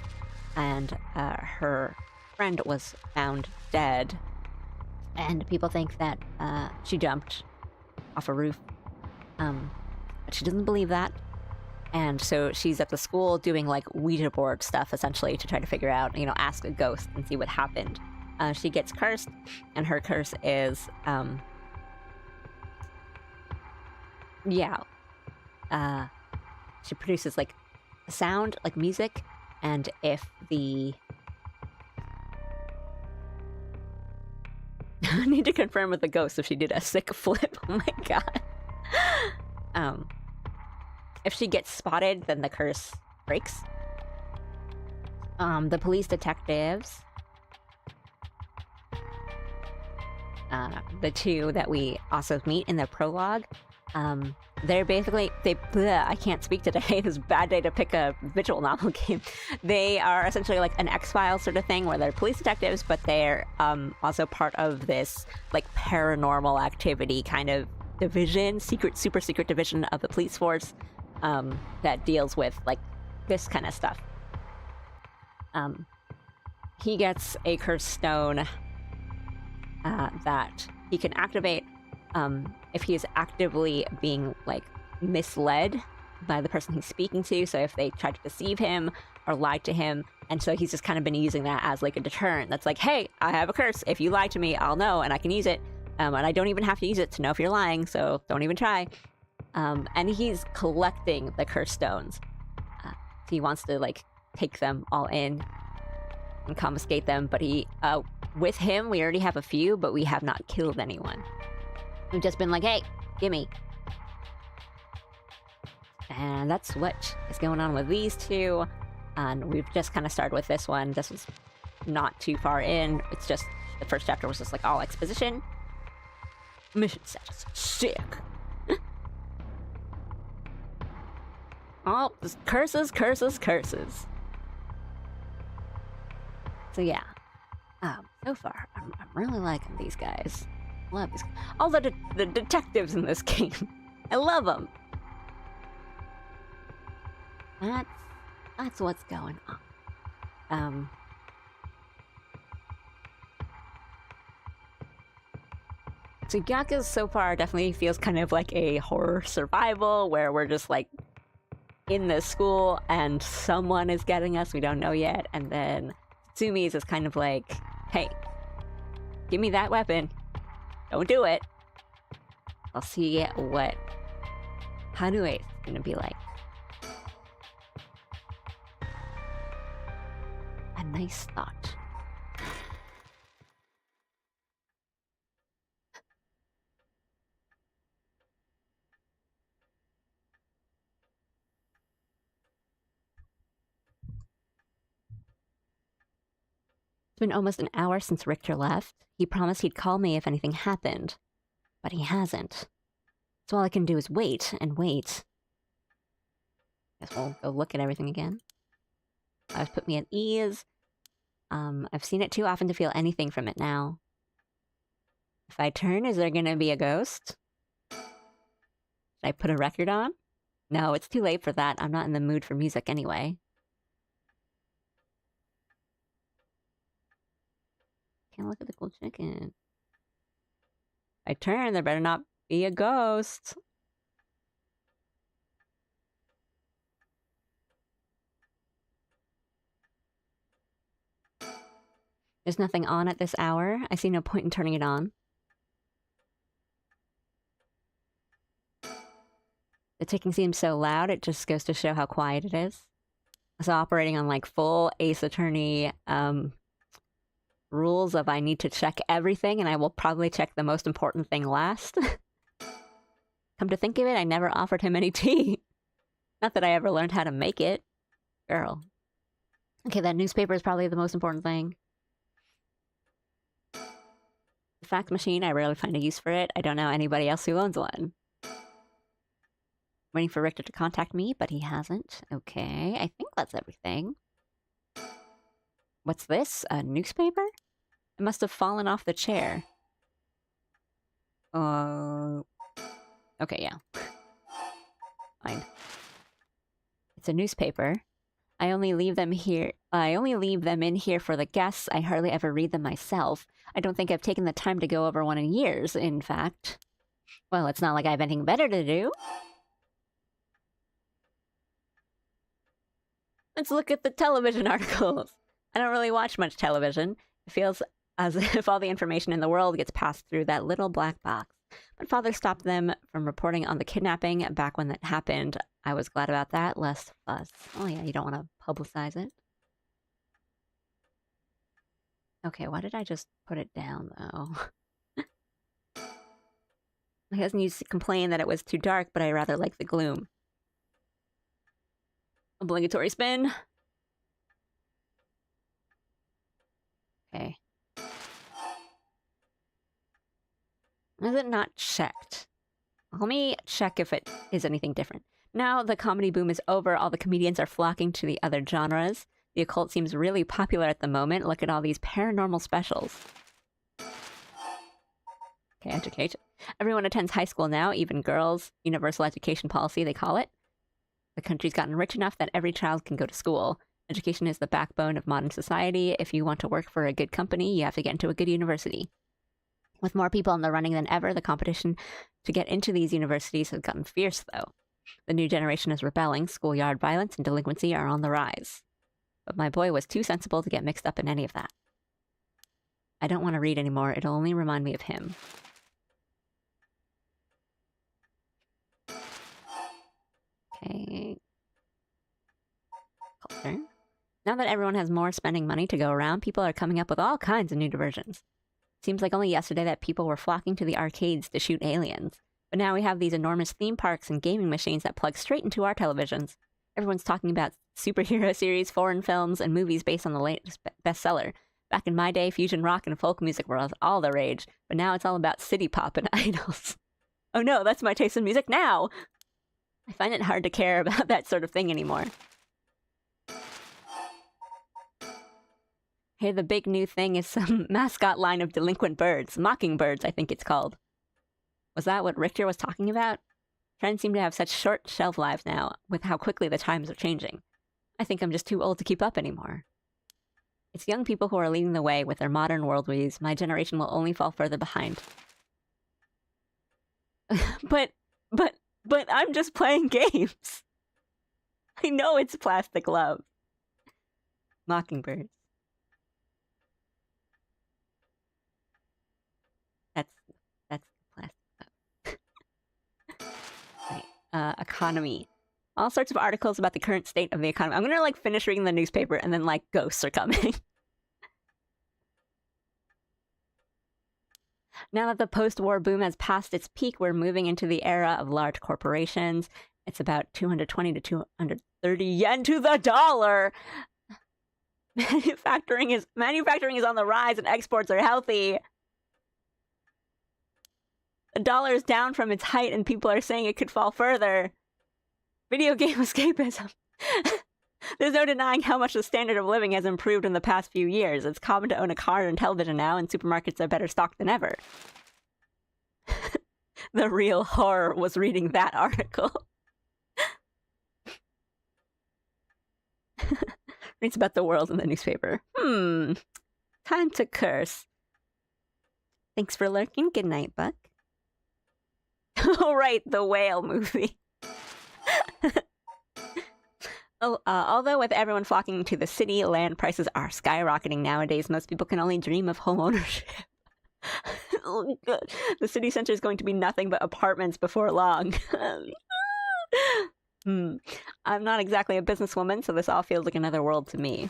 and her friend was found dead, and people think that she jumped off a roof, but she doesn't believe that. And so she's at the school doing like Ouija board stuff essentially to try to figure out, ask a ghost and see what happened. She gets cursed, and her curse is, she produces like a sound, like music, and if the... I need to confirm with the ghost if she did a sick flip. Oh my god. If she gets spotted, then the curse breaks. The police detectives, the two that we also meet in the prologue, they're basically, I can't speak today, this is a bad day to pick a visual novel game. They are essentially like an X-Files sort of thing, where they're police detectives, but they're also part of this like paranormal activity kind of division, super secret division of the police force, that deals with like this kind of stuff. He gets a cursed stone that he can activate if he is actively being like misled by the person he's speaking to. So if they try to deceive him or lie to him, and so he's just kind of been using that as like a deterrent. That's like, hey, I have a curse. If you lie to me, I'll know and I can use it. And I don't even have to use it to know if you're lying, so don't even try. And he's collecting the curse stones. He wants to like take them all in and confiscate them, but with him, we already have a few, but we have not killed anyone. We've just been like, hey, gimme. And that's what is going on with these two. And we've just kind of started with this one. This was not too far in. It's just, the first chapter was just like all exposition. Mission status, sick. Oh, just curses. So yeah, so far, I'm really liking these guys. Love these. All the detectives in this game. I love them. That's what's going on. So Yakuza so far definitely feels kind of like a horror survival, where we're just like in the school and someone is getting us, we don't know yet, and then Tsumi's is kind of like, hey, give me that weapon, don't do it. I'll see what Hanue is gonna be like. A nice thought. It's been almost an hour since Richter left. He promised he'd call me if anything happened, but he hasn't. So all I can do is wait and wait. Guess we'll go look at everything again. I've put me at ease. I've seen it too often to feel anything from it now. If I turn, is there gonna be a ghost? Should I put a record on? No, it's too late for that. I'm not in the mood for music anyway. Can't look at the cool chicken. If I turn, there better not be a ghost. There's nothing on at this hour. I see no point in turning it on. The ticking seems so loud, it just goes to show how quiet it is. So operating on like full Ace Attorney rules of I need to check everything and I will probably check the most important thing last. Come to think of it, I never offered him any tea. Not that I ever learned how to make it. Girl. Okay, that newspaper is probably the most important thing. The fax machine, I rarely find a use for it. I don't know anybody else who owns one. Waiting for Richter to contact me, but he hasn't. Okay, I think that's everything. What's this? A newspaper? It must have fallen off the chair. Okay, yeah. Fine. It's a newspaper. I only leave them in here for the guests. I hardly ever read them myself. I don't think I've taken the time to go over one in years, in fact. Well, it's not like I have anything better to do. Let's look at the television articles. I don't really watch much television. It feels as if all the information in the world gets passed through that little black box. But Father stopped them from reporting on the kidnapping back when that happened. I was glad about that. Less fuss. Oh yeah, you don't want to publicize it. Okay, why did I just put it down, though? My husband used to complain that it was too dark, but I rather like the gloom. Obligatory spin. Okay. Is it not checked? Let me check if it is anything different. Now the comedy boom is over, all the comedians are flocking to the other genres. The occult seems really popular at the moment. Look at all these paranormal specials. Okay, education. Everyone attends high school now, even girls. Universal education policy, they call it. The country's gotten rich enough that every child can go to school. Education is the backbone of modern society. If you want to work for a good company, you have to get into a good university. With more people in the running than ever, the competition to get into these universities has gotten fierce, though. The new generation is rebelling. Schoolyard violence and delinquency are on the rise. But my boy was too sensible to get mixed up in any of that. I don't want to read anymore. It'll only remind me of him. Okay. Culture. Now that everyone has more spending money to go around, people are coming up with all kinds of new diversions. Seems like only yesterday that people were flocking to the arcades to shoot aliens. But now we have these enormous theme parks and gaming machines that plug straight into our televisions. Everyone's talking about superhero series, foreign films, and movies based on the latest bestseller. Back in my day, fusion rock and folk music were all the rage, but now it's all about city pop and idols. Oh no, that's my taste in music now! I find it hard to care about that sort of thing anymore. Here, the big new thing is some mascot line of delinquent birds. Mockingbirds, I think it's called. Was that what Richter was talking about? Trends seem to have such short shelf lives now, with how quickly the times are changing. I think I'm just too old to keep up anymore. It's young people who are leading the way with their modern worldviews. My generation will only fall further behind. But I'm just playing games. I know it's plastic love. Mockingbirds. That's plastic love. Right. Economy. All sorts of articles about the current state of the economy. I'm gonna like finish reading the newspaper and then like ghosts are coming. Now that the post-war boom has passed its peak, we're moving into the era of large corporations. It's about 220 to 230 yen to the dollar. Manufacturing is on the rise and exports are healthy. The dollar is down from its height and people are saying it could fall further. Video game escapism. There's no denying how much the standard of living has improved in the past few years. It's common to own a car and television now, and supermarkets are better stocked than ever. The real horror was reading that article. Reads about the world in the newspaper. Time to curse. Thanks for lurking. Good night, Buck. Oh, right, the whale movie. Although with everyone flocking to the city, land prices are skyrocketing nowadays. Most people can only dream of home ownership. Oh, the city center is going to be nothing but apartments before long. I'm not exactly a businesswoman, so this all feels like another world to me.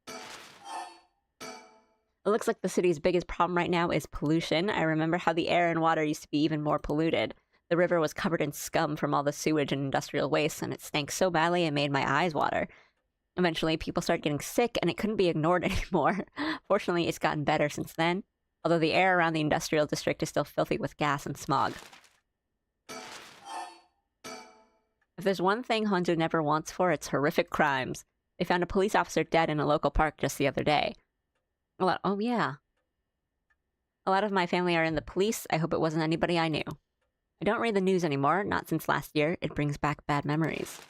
It looks like the city's biggest problem right now is pollution. I remember how the air and water used to be even more polluted. The river was covered in scum from all the sewage and industrial waste, and it stank so badly it made my eyes water. Eventually, people started getting sick, and it couldn't be ignored anymore. Fortunately, it's gotten better since then, although the air around the industrial district is still filthy with gas and smog. If there's one thing Honjo never wants for, it's horrific crimes. They found a police officer dead in a local park just the other day. Oh yeah. A lot of my family are in the police. I hope it wasn't anybody I knew. I don't read the news anymore, not since last year. It brings back bad memories.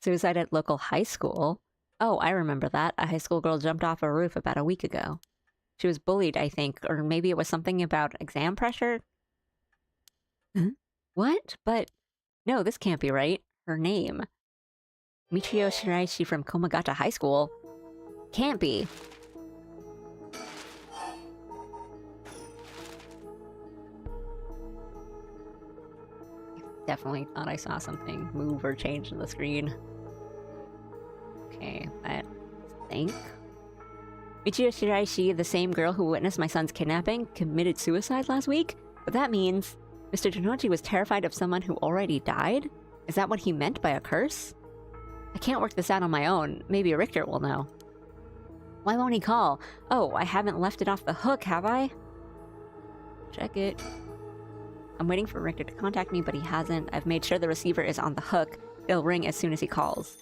Suicide at local high school? Oh, I remember that. A high school girl jumped off a roof about a week ago. She was bullied, I think, or maybe it was something about exam pressure? Huh? What? But no, this can't be right. Her name. Michio Shiraishi from Komagata High School. Can't be. Definitely thought I saw something move or change in the screen. Okay, I think... Michio Shiraishi, the same girl who witnessed my son's kidnapping, committed suicide last week? But that means... Mr. Tonochi was terrified of someone who already died? Is that what he meant by a curse? I can't work this out on my own. Maybe Richter will know. Why won't he call? Oh, I haven't left it off the hook, have I? Check it. I'm waiting for Richter to contact me, but he hasn't. I've made sure the receiver is on the hook. It'll ring as soon as he calls.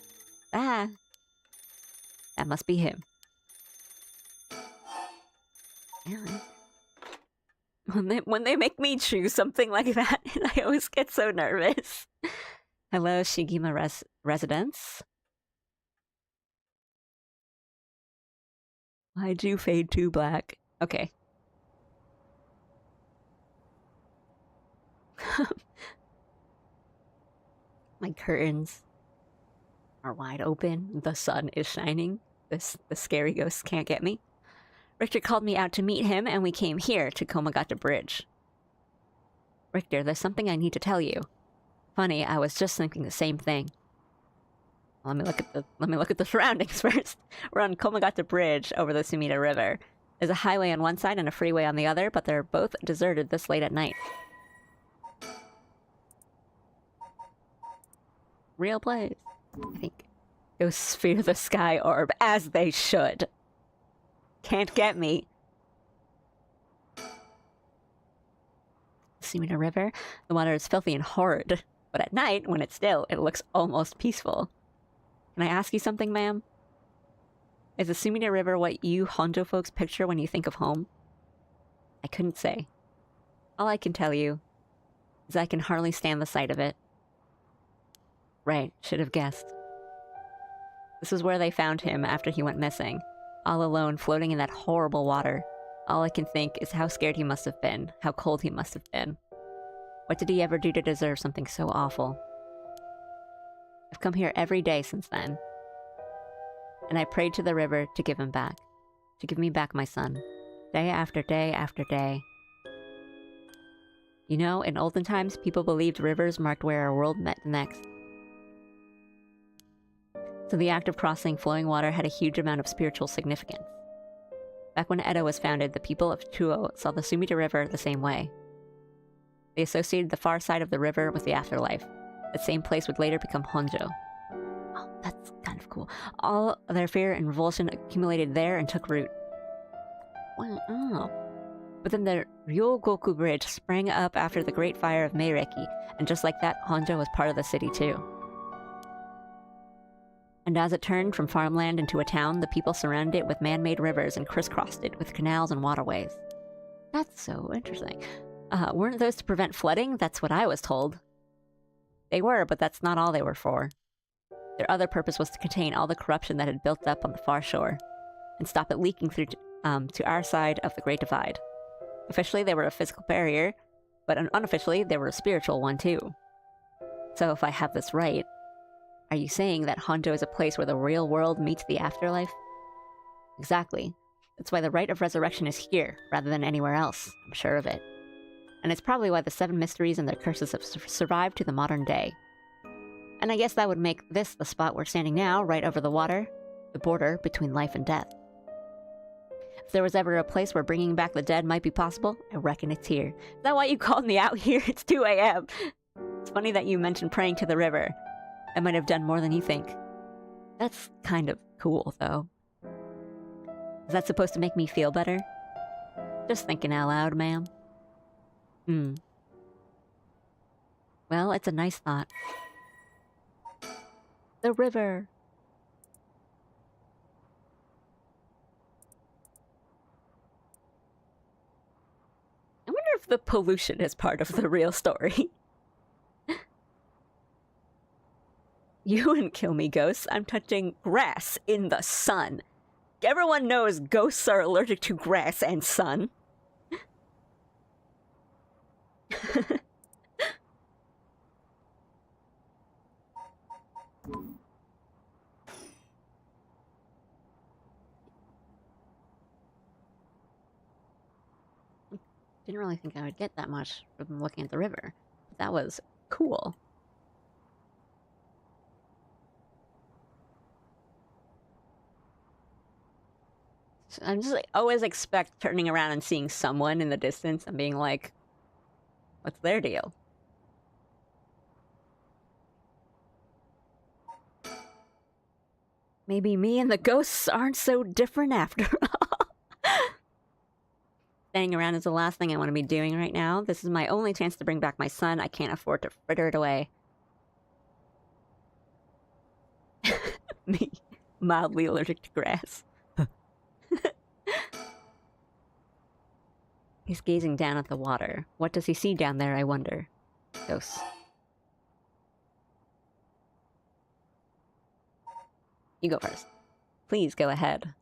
Ah! That must be him. Damn it. When they make me choose something like that, I always get so nervous. Hello, Shigima Residence. Why'd you fade to black? Okay. My curtains are wide open. The sun is shining. The scary ghosts can't get me. Richter called me out to meet him, and we came here to Komagata Bridge. Richter, there's something I need to tell you. Funny, I was just thinking the same thing. Let me look at the surroundings first. We're on Komagata Bridge over the Sumida River. There's a highway on one side and a freeway on the other, but they're both deserted this late at night. Real place. I think. Ghosts fear the sky orb, as they should. Can't get me. Sumida River. The water is filthy and horrid. But at night, when it's still, it looks almost peaceful. Can I ask you something, ma'am? Is the Sumida River what you Honjo folks picture when you think of home? I couldn't say. All I can tell you is I can hardly stand the sight of it. Right, should have guessed. This is where they found him after he went missing. All alone, floating in that horrible water. All I can think is how scared he must have been, how cold he must have been. What did he ever do to deserve something so awful? I've come here every day since then. And I prayed to the river to give him back. To give me back my son. Day after day after day. You know, in olden times, people believed rivers marked where our world met next. So the act of crossing flowing water had a huge amount of spiritual significance. Back when Edo was founded, the people of Chuo saw the Sumida River the same way. They associated the far side of the river with the afterlife. The same place would later become Honjo. Oh, that's kind of cool. All their fear and revulsion accumulated there and took root. Wow. But then the Ryogoku Bridge sprang up after the Great Fire of Meireki, and just like that, Honjo was part of the city too. And as it turned from farmland into a town, the people surrounded it with man-made rivers and crisscrossed it with canals and waterways. That's so interesting. Weren't those to prevent flooding? That's what I was told. They were, but that's not all they were for. Their other purpose was to contain all the corruption that had built up on the far shore, and stop it leaking through to our side of the Great Divide. Officially, they were a physical barrier, but unofficially, they were a spiritual one too. So if I have this right, are you saying that Hondo is a place where the real world meets the afterlife? Exactly. That's why the rite of resurrection is here, rather than anywhere else. I'm sure of it. And it's probably why the 7 mysteries and their curses have survived to the modern day. And I guess that would make this the spot we're standing now, right over the water, the border between life and death. If there was ever a place where bringing back the dead might be possible, I reckon it's here. Is that why you called me out here? It's 2 a.m. It's funny that you mentioned praying to the river. I might have done more than you think. That's kind of cool, though. Is that supposed to make me feel better? Just thinking out loud, ma'am. Well, it's a nice thought. The river. I wonder if the pollution is part of the real story. You wouldn't kill me, ghosts. I'm touching grass in the sun. Everyone knows ghosts are allergic to grass and sun. Didn't really think I would get that much from looking at the river. That was cool. So I'm just like, always expect turning around and seeing someone in the distance and being like, what's their deal? Maybe me and the ghosts aren't so different after all. Standing around is the last thing I want to be doing right now. This is my only chance to bring back my son. I can't afford to fritter it away. Me, mildly allergic to grass. He's gazing down at the water. What does he see down there, I wonder? Ghosts. You go first. Please go ahead.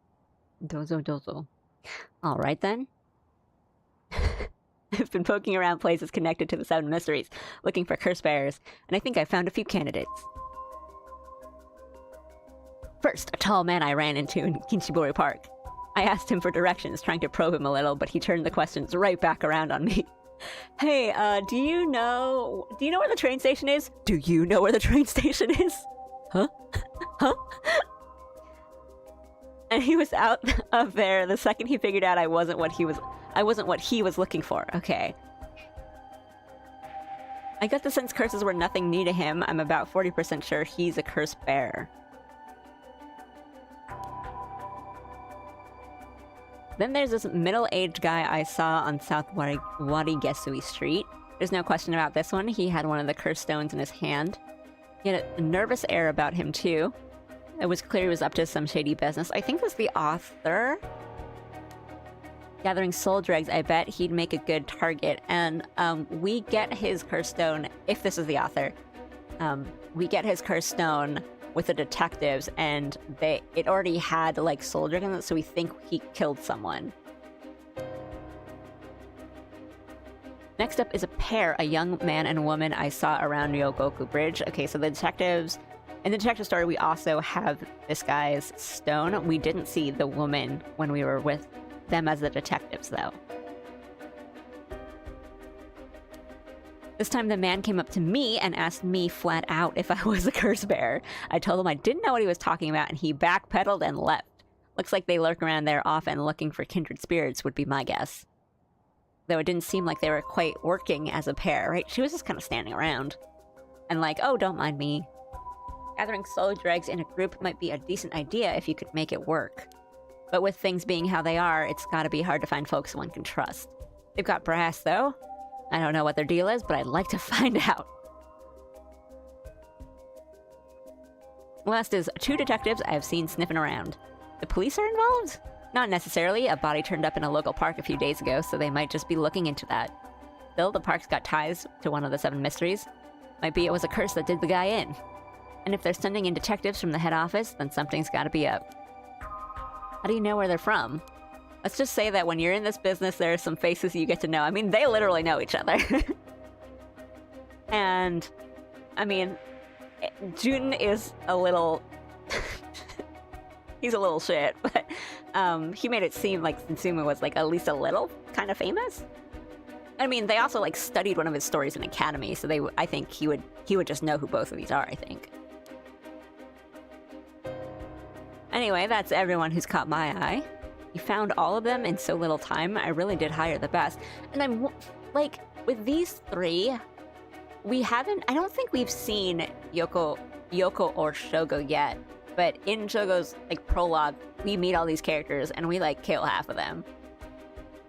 Dozo dozo. Alright then. I've been poking around places connected to the 7 mysteries, looking for curse bearers, and I think I found a few candidates. First, a tall man I ran into in Kinshibori Park. I asked him for directions, trying to probe him a little, but he turned the questions right back around on me. Hey, do you know where the train station is? Do you know where the train station is? Huh? Huh? And he was out of there the second he figured out I wasn't what he was looking for. Okay. I got the sense curses were nothing new to him. I'm about 40% sure he's a curse bearer. Then there's this middle-aged guy I saw on South Warigesui Street. There's no question about this one. He had one of the curse stones in his hand. He had a nervous air about him, too. It was clear he was up to some shady business. I think it was the author. Gathering soul dregs, I bet he'd make a good target. And we get his curse stone, if this is the author, we get his curse stone with the detectives, and it already had like soul drag in it, so we think he killed someone. Next up is a pair, a young man and woman I saw around Ryogoku Bridge. Okay, so the detectives... In the detective story, we also have this guy's stone. We didn't see the woman when we were with them as the detectives, though. This time the man came up to me and asked me flat out if I was a curse bearer. I told him I didn't know what he was talking about, and he backpedaled and left. Looks like they lurk around there often looking for kindred spirits, would be my guess. Though it didn't seem like they were quite working as a pair, right? She was just kind of standing around. And like, oh, don't mind me. Gathering soul dregs in a group might be a decent idea if you could make it work. But with things being how they are, it's gotta be hard to find folks one can trust. They've got brass, though. I don't know what their deal is, but I'd like to find out. Last is 2 detectives I've seen sniffing around. The police are involved? Not necessarily. A body turned up in a local park a few days ago, so they might just be looking into that. Still, the park's got ties to one of the 7 mysteries. Might be it was a curse that did the guy in. And if they're sending in detectives from the head office, then something's gotta be up. How do you know where they're from? Let's just say that when you're in this business, there are some faces you get to know. I mean, they literally know each other. And I mean, Jun is a little... he's a little shit, but he made it seem like Satsuma was like at least a little kind of famous. I mean, they also like studied one of his stories in Academy, so I think he would just know who both of these are, I think. Anyway, that's everyone who's caught my eye. You found all of them in so little time. I really did hire the best. And I'm like, with these three, I don't think we've seen Yoko or Shogo yet. But in Shogo's like prologue, we meet all these characters and we like kill half of them.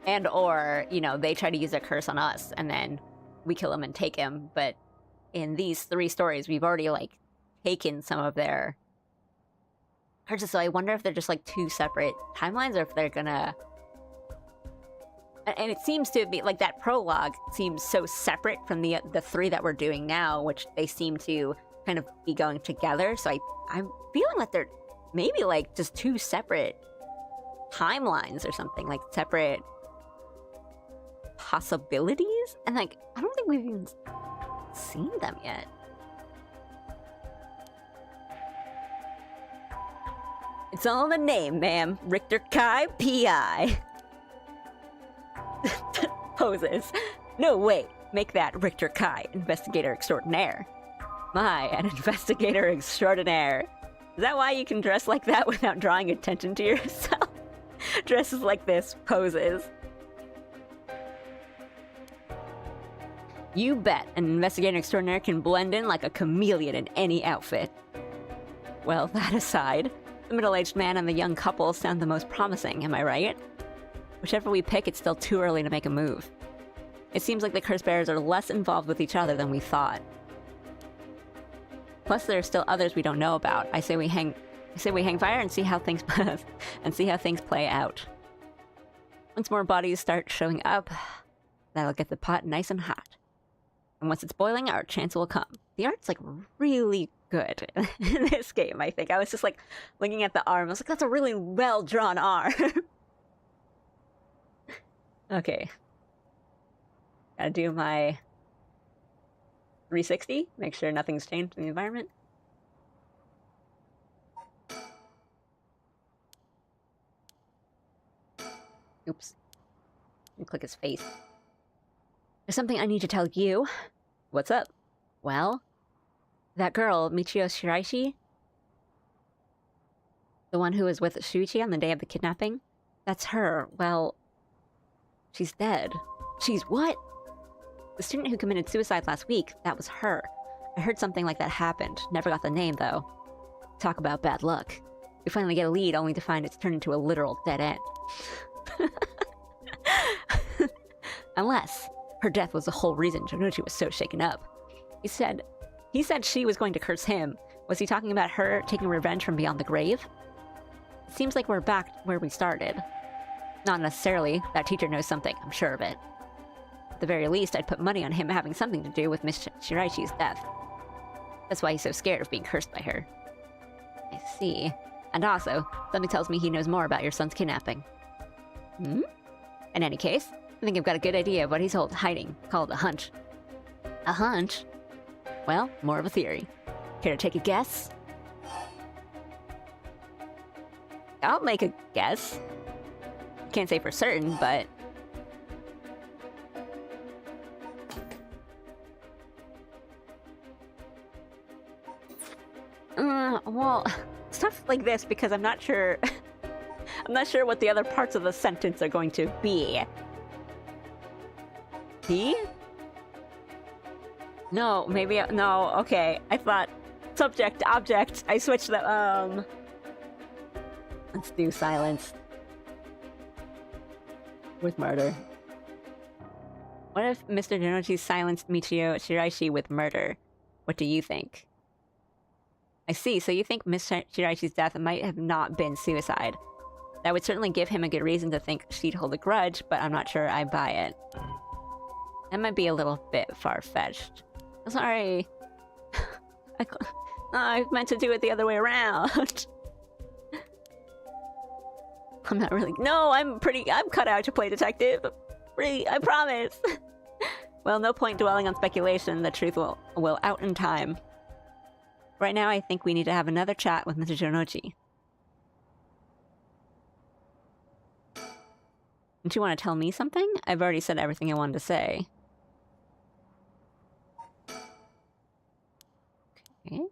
And or, you know, they try to use their curse on us and then we kill them and take him. But in these three stories, we've already like taken some of their curses. So I wonder if they're just like two separate timelines or if they're gonna... And it seems to be like that prologue seems so separate from the three that we're doing now, which they seem to kind of be going together. So I'm feeling that they're maybe like just two separate timelines or something, like separate possibilities. And like, I don't think we've even seen them yet. It's all in the name, ma'am. Richter Kai, P.I. Poses. No, wait. Make that Richter Kai, investigator extraordinaire. My, an investigator extraordinaire. Is that why you can dress like that without drawing attention to yourself? Dresses like this, poses. You bet an investigator extraordinaire can blend in like a chameleon in any outfit. Well, that aside, the middle-aged man and the young couple sound the most promising, am I right? Whichever we pick, it's still too early to make a move. It seems like the curse bearers are less involved with each other than we thought. Plus, there are still others we don't know about. I say we hang fire and see how things play out. Once more bodies start showing up, that'll get the pot nice and hot. And once it's boiling, our chance will come. The art's like really good in this game, I think. I was just like looking at the arm. I was like, that's a really well drawn arm. Okay. Gotta do my 360. Make sure nothing's changed in the environment. Oops. Let me click his face. There's something I need to tell you. What's up? Well, that girl, Michio Shiraishi, the one who was with Shuichi on the day of the kidnapping, that's her. Well, she's dead. She's what? The student who committed suicide last week, that was her. I heard something like that happened. Never got the name, though. Talk about bad luck. We finally get a lead, only to find it's turned into a literal dead end. Unless her death was the whole reason Jonichi was so shaken up. He said she was going to curse him. Was he talking about her taking revenge from beyond the grave? It seems like we're back where we started. Not necessarily. That teacher knows something, I'm sure of it. At the very least, I'd put money on him having something to do with Miss Shiraichi's death. That's why he's so scared of being cursed by her. I see. And also, something tells me he knows more about your son's kidnapping. Hmm? In any case, I think I've got a good idea of what he's hiding. Call it a hunch. A hunch? Well, more of a theory. Care to take a guess? I'll make a guess. Can't say for certain, but... well, stuff like this because I'm not sure... I'm not sure what the other parts of the sentence are going to be. He? No, maybe... No, okay. I thought... Subject, object. I switched the... Let's do silence. With murder. What if Mr. Jonichi silenced Michio Shiraishi with murder? What do you think? I see, so you think Miss Shiraishi's death might have not been suicide. That would certainly give him a good reason to think she'd hold a grudge, but I'm not sure I buy it. That might be a little bit far-fetched. Sorry. I meant to do it the other way around. I'm not really... No, I'm cut out to play detective. Really, I promise. Well, no point dwelling on speculation. The truth will out in time. Right now, I think we need to have another chat with Mr. Jonochi. Don't you want to tell me something? I've already said everything I wanted to say. Okay.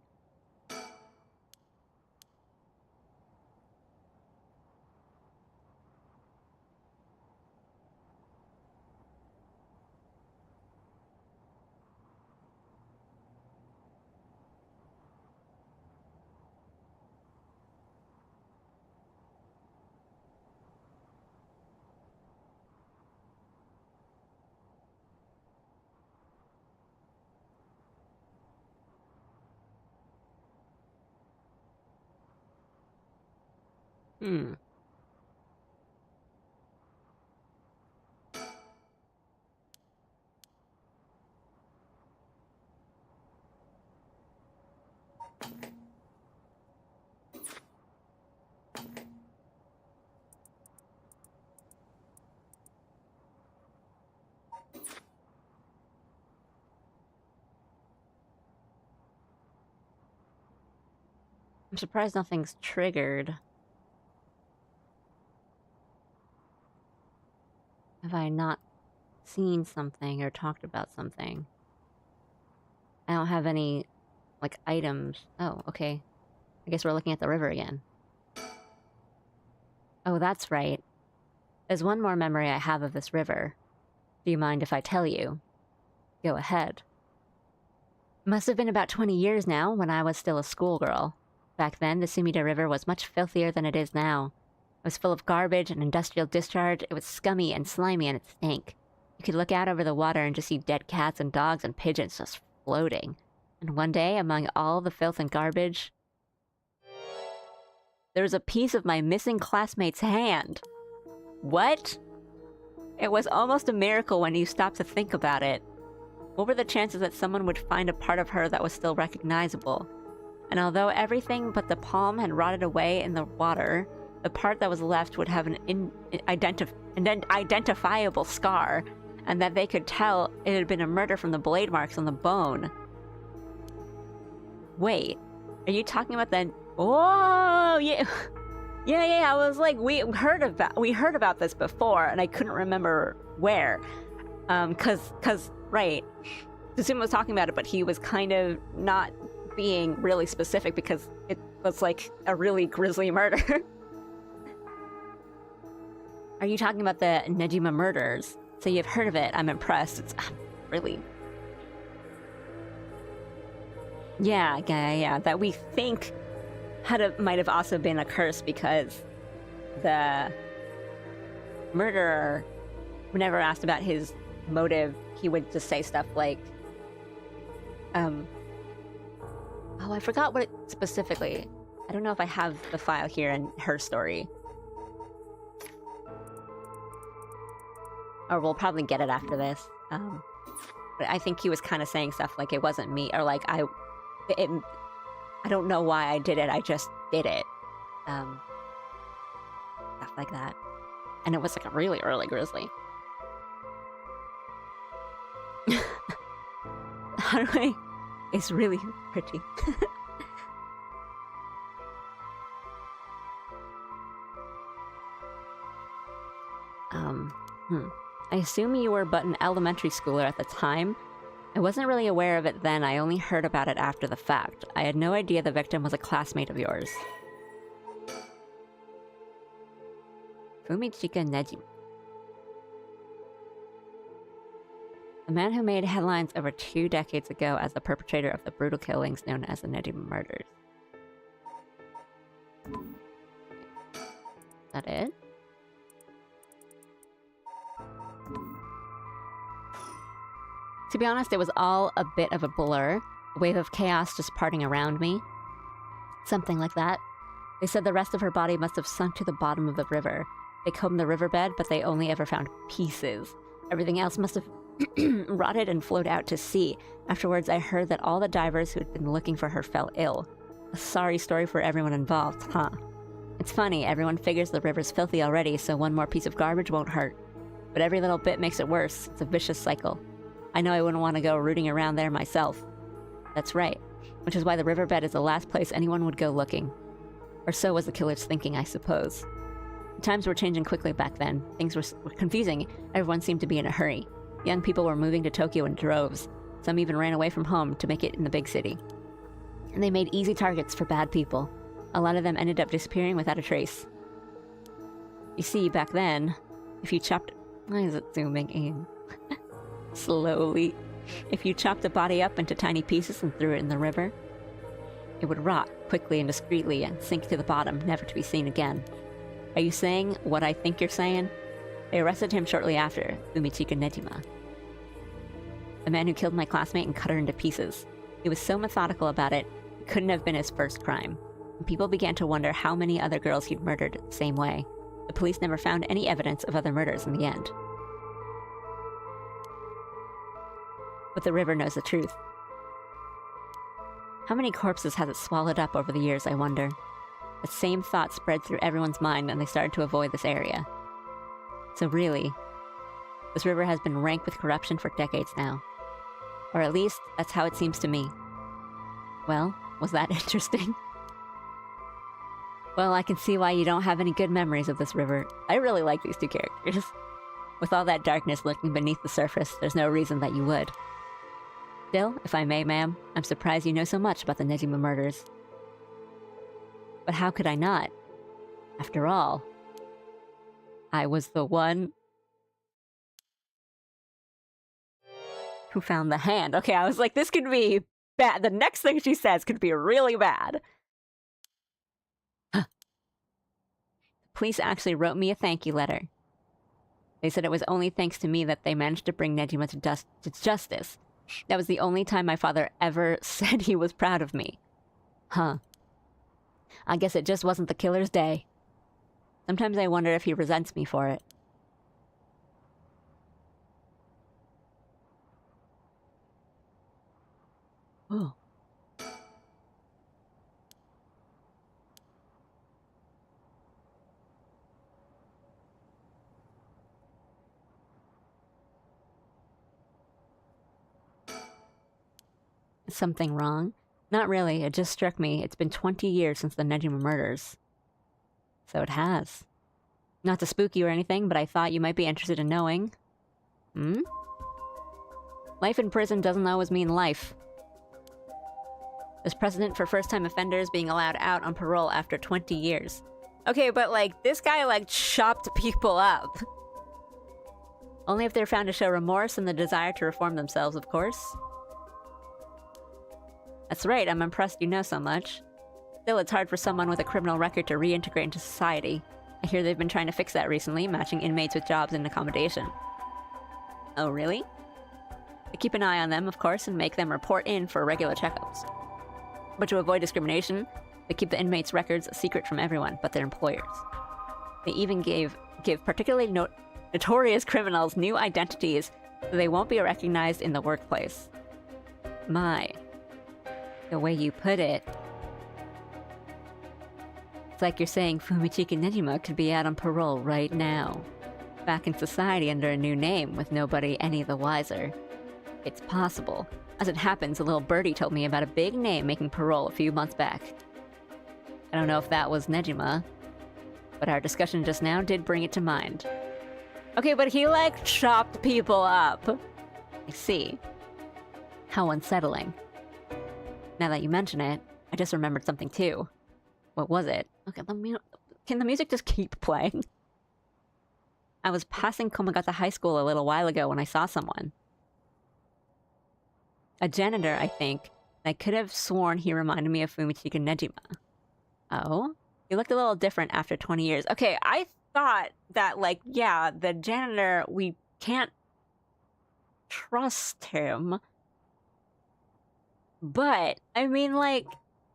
Hmm. I'm surprised nothing's triggered. Have I not seen something or talked about something? I don't have any, like, items. Oh, okay. I guess we're looking at the river again. Oh, that's right. There's one more memory I have of this river. Do you mind if I tell you? Go ahead. Must have been about 20 years now, when I was still a schoolgirl. Back then, the Sumida River was much filthier than it is now. It was full of garbage and industrial discharge. It was scummy and slimy and it stank. You could look out over the water and just see dead cats and dogs and pigeons just floating. And one day, among all the filth and garbage, there was a piece of my missing classmate's hand. What? It was almost a miracle when you stopped to think about it. What were the chances that someone would find a part of her that was still recognizable? And although everything but the palm had rotted away in the water, the part that was left would have an identifiable scar, and that they could tell it had been a murder from the blade marks on the bone. Wait, are you talking about that? Oh, yeah. Yeah, I was like, we heard about this before, and I couldn't remember where. Right. Tsuma was talking about it, but he was kind of not being really specific because it was like a really grisly murder. Are you talking about the Nejima murders? So you've heard of it. I'm impressed. It's really... Yeah, that we think might have also been a curse because the murderer, whenever asked about his motive, he would just say stuff like, oh, I forgot what it specifically. I don't know if I have the file here in her story. Or we'll probably get it after this. But I think he was kind of saying stuff like it wasn't me, or like I don't know why I did it, I just did it. Stuff like that. And it was like a really early grizzly. How do I... It's really pretty. I assume you were but an elementary schooler at the time. I wasn't really aware of it then, I only heard about it after the fact. I had no idea the victim was a classmate of yours. Fumichika Nejima. The man who made headlines over 2 decades ago as the perpetrator of the brutal killings known as the Nejima murders. Is that it? To be honest, it was all a bit of a blur. A wave of chaos just parting around me. Something like that. They said the rest of her body must have sunk to the bottom of the river. They combed the riverbed, but they only ever found pieces. Everything else must have rotted and flowed out to sea. Afterwards, I heard that all the divers who had been looking for her fell ill. A sorry story for everyone involved, huh? It's funny, everyone figures the river's filthy already, so one more piece of garbage won't hurt. But every little bit makes it worse. It's a vicious cycle. I know I wouldn't want to go rooting around there myself. That's right. Which is why the riverbed is the last place anyone would go looking. Or so was the killer's thinking, I suppose. Times were changing quickly back then. Things were confusing. Everyone seemed to be in a hurry. Young people were moving to Tokyo in droves. Some even ran away from home to make it in the big city. And they made easy targets for bad people. A lot of them ended up disappearing without a trace. You see, back then, if you chopped... Why is it zooming in? Slowly. If you chopped a body up into tiny pieces and threw it in the river, it would rot quickly and discreetly and sink to the bottom, never to be seen again. Are you saying what I think you're saying? They arrested him shortly after, Fumichika Nejima. The man who killed my classmate and cut her into pieces. He was so methodical about it, it couldn't have been his first crime. And people began to wonder how many other girls he'd murdered the same way. The police never found any evidence of other murders in the end. But the river knows the truth. How many corpses has it swallowed up over the years, I wonder? The same thought spread through everyone's mind and they started to avoid this area. So really, this river has been rank with corruption for decades now. Or at least, that's how it seems to me. Well, was that interesting? Well, I can see why you don't have any good memories of this river. I really like these two characters. With all that darkness lurking beneath the surface, there's no reason that you would. Still, if I may, ma'am, I'm surprised you know so much about the Nejima murders. But how could I not? After all, I was the one who found the hand. Okay, I was like, this could be bad. The next thing she says could be really bad. Police actually wrote me a thank you letter. They said it was only thanks to me that they managed to bring Nejima to justice. That was the only time my father ever said he was proud of me. Huh. I guess it just wasn't the killer's day. Sometimes I wonder if he resents me for it. Oh. Is something wrong? Not really, it just struck me. It's been 20 years since the Nejima murders. So it has. Not to spook you or anything, but I thought you might be interested in knowing. Hmm? Life in prison doesn't always mean life. There's precedent for first-time offenders being allowed out on parole after 20 years. Okay, but like, this guy like chopped people up. Only if they're found to show remorse and the desire to reform themselves, of course. That's right, I'm impressed you know so much. Still, it's hard for someone with a criminal record to reintegrate into society. I hear they've been trying to fix that recently, matching inmates with jobs and accommodation. Oh, really? I keep an eye on them, of course, and make them report in for regular checkups. But to avoid discrimination, they keep the inmates' records a secret from everyone but their employers. They even give particularly notorious criminals new identities so they won't be recognized in the workplace. My, the way you put it. It's like you're saying Fumichika Nejima could be out on parole right now. Back in society under a new name with nobody any the wiser. It's possible. As it happens, a little birdie told me about a big name making parole a few months back. I don't know if that was Nejima, but our discussion just now did bring it to mind. Okay, but he like chopped people up. I see. How unsettling. Now that you mention it, I just remembered something too. What was it? Okay, can the music just keep playing? I was passing Komagata High School a little while ago when I saw someone. A janitor, I think. I could have sworn he reminded me of Fumichika Nejima. Oh? He looked a little different after 20 years. Okay, I thought that, like, yeah, the janitor, we can't trust him. But, I mean, like,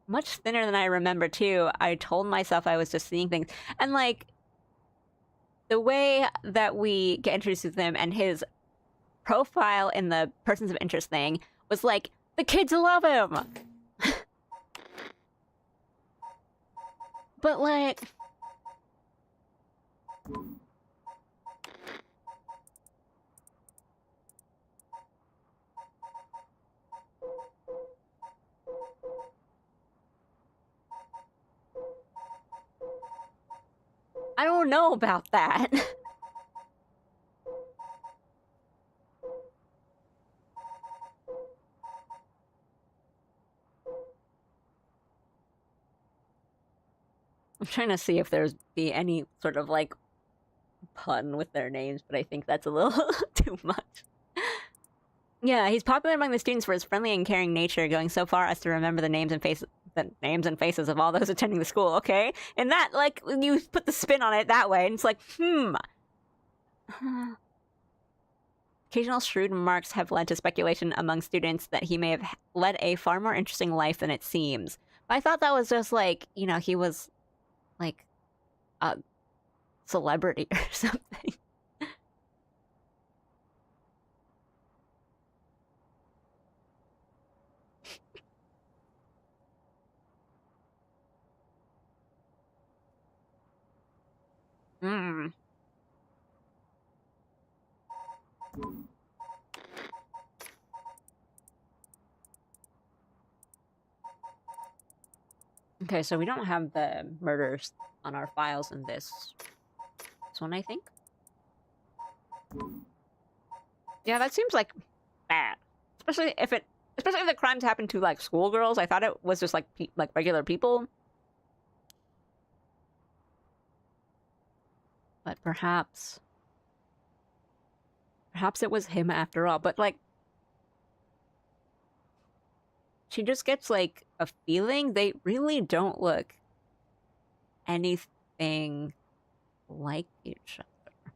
much thinner than I remember, too. I told myself I was just seeing things. And, like, the way that we get introduced to them and his profile in the persons of interest thing was like, the kids love him! But, like... I don't know about that. I'm trying to see if there's be any sort of like pun with their names, but I think that's a little too much. Yeah, he's popular among the students for his friendly and caring nature, going so far as to remember the names and faces of all those attending the school. Okay, and that, like, you put the spin on it that way, and it's like, Occasional shrewd remarks have led to speculation among students that he may have led a far more interesting life than it seems. But I thought that was just like, you know, he was like a celebrity or something. Okay, so we don't have the murders on our files in this one, I think. Yeah, that seems like bad, especially if the crimes happened to like schoolgirls. I thought it was just like regular people, but perhaps it was him after all. But like, she just gets like a feeling they really don't look anything like each other.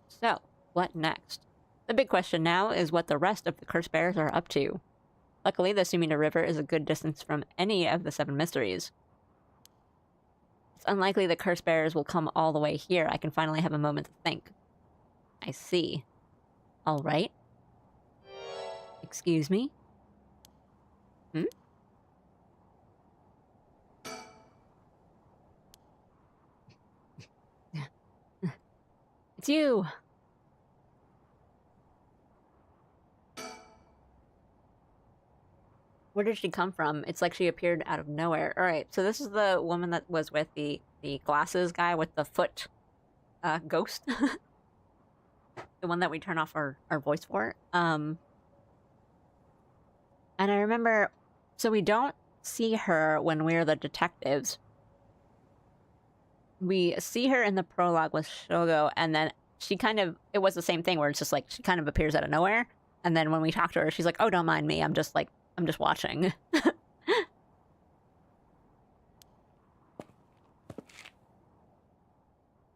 So, what next? The big question now is what the rest of the Curse Bears are up to. Luckily, the Sumida River is a good distance from any of the 7 mysteries. It's unlikely the Curse Bears will come all the way here. I can finally have a moment to think. I see. All right. Excuse me? It's you! Where did she come from? It's like she appeared out of nowhere. Alright, so this is the woman that was with the glasses guy with the foot ghost. The one that we turn off our voice for. And I remember, so we don't see her when we're the detectives. We see her in the prologue with Shogo, and then she kind of, it was the same thing where it's just like, she kind of appears out of nowhere. And then when we talk to her, she's like, oh, don't mind me. I'm just watching.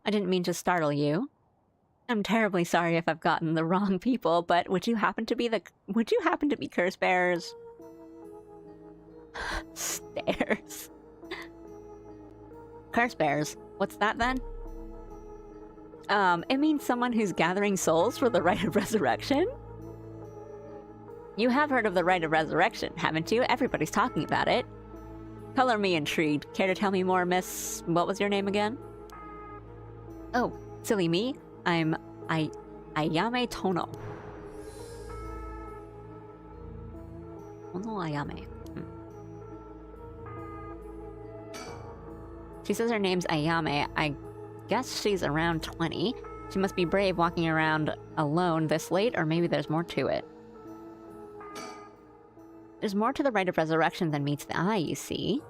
I didn't mean to startle you. I'm terribly sorry if I've gotten the wrong people, but would you happen to be Curse Bears? Stairs. Curse Bears. What's that then? It means someone who's gathering souls for the rite of resurrection? You have heard of the rite of resurrection, haven't you? Everybody's talking about it. Color me intrigued. Care to tell me more, miss? What was your name again? Oh, silly me. I'm Ayame Tono. Tono Ayame. She says her name's Ayame. I guess she's around 20. She must be brave walking around alone this late, or maybe there's more to it. There's more to the rite of resurrection than meets the eye, you see.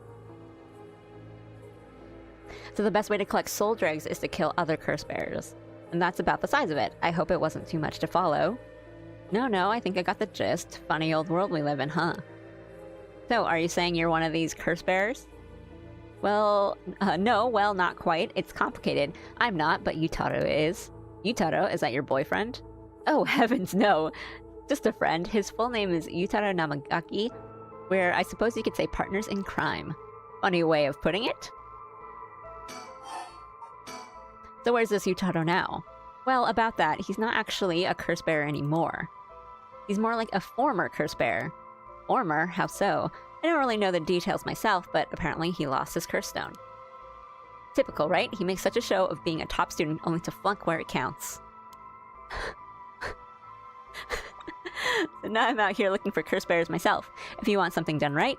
So the best way to collect soul dregs is to kill other curse bearers. And that's about the size of it. I hope it wasn't too much to follow. No, I think I got the gist. Funny old world we live in, huh? So, are you saying you're one of these curse bearers? Well, no, well, not quite. It's complicated. I'm not, but Yutaro is. Yutaro, is that your boyfriend? Oh, heavens, no. Just a friend. His full name is Yutaro Namagaki, where I suppose you could say partners in crime. Funny way of putting it. So where's this Yutaro now? Well, about that, he's not actually a curse bearer anymore. He's more like a former curse bearer. Former? How so? I don't really know the details myself, but apparently he lost his curse stone. Typical, right? He makes such a show of being a top student only to flunk where it counts. So now I'm out here looking for curse bearers myself. If you want something done right...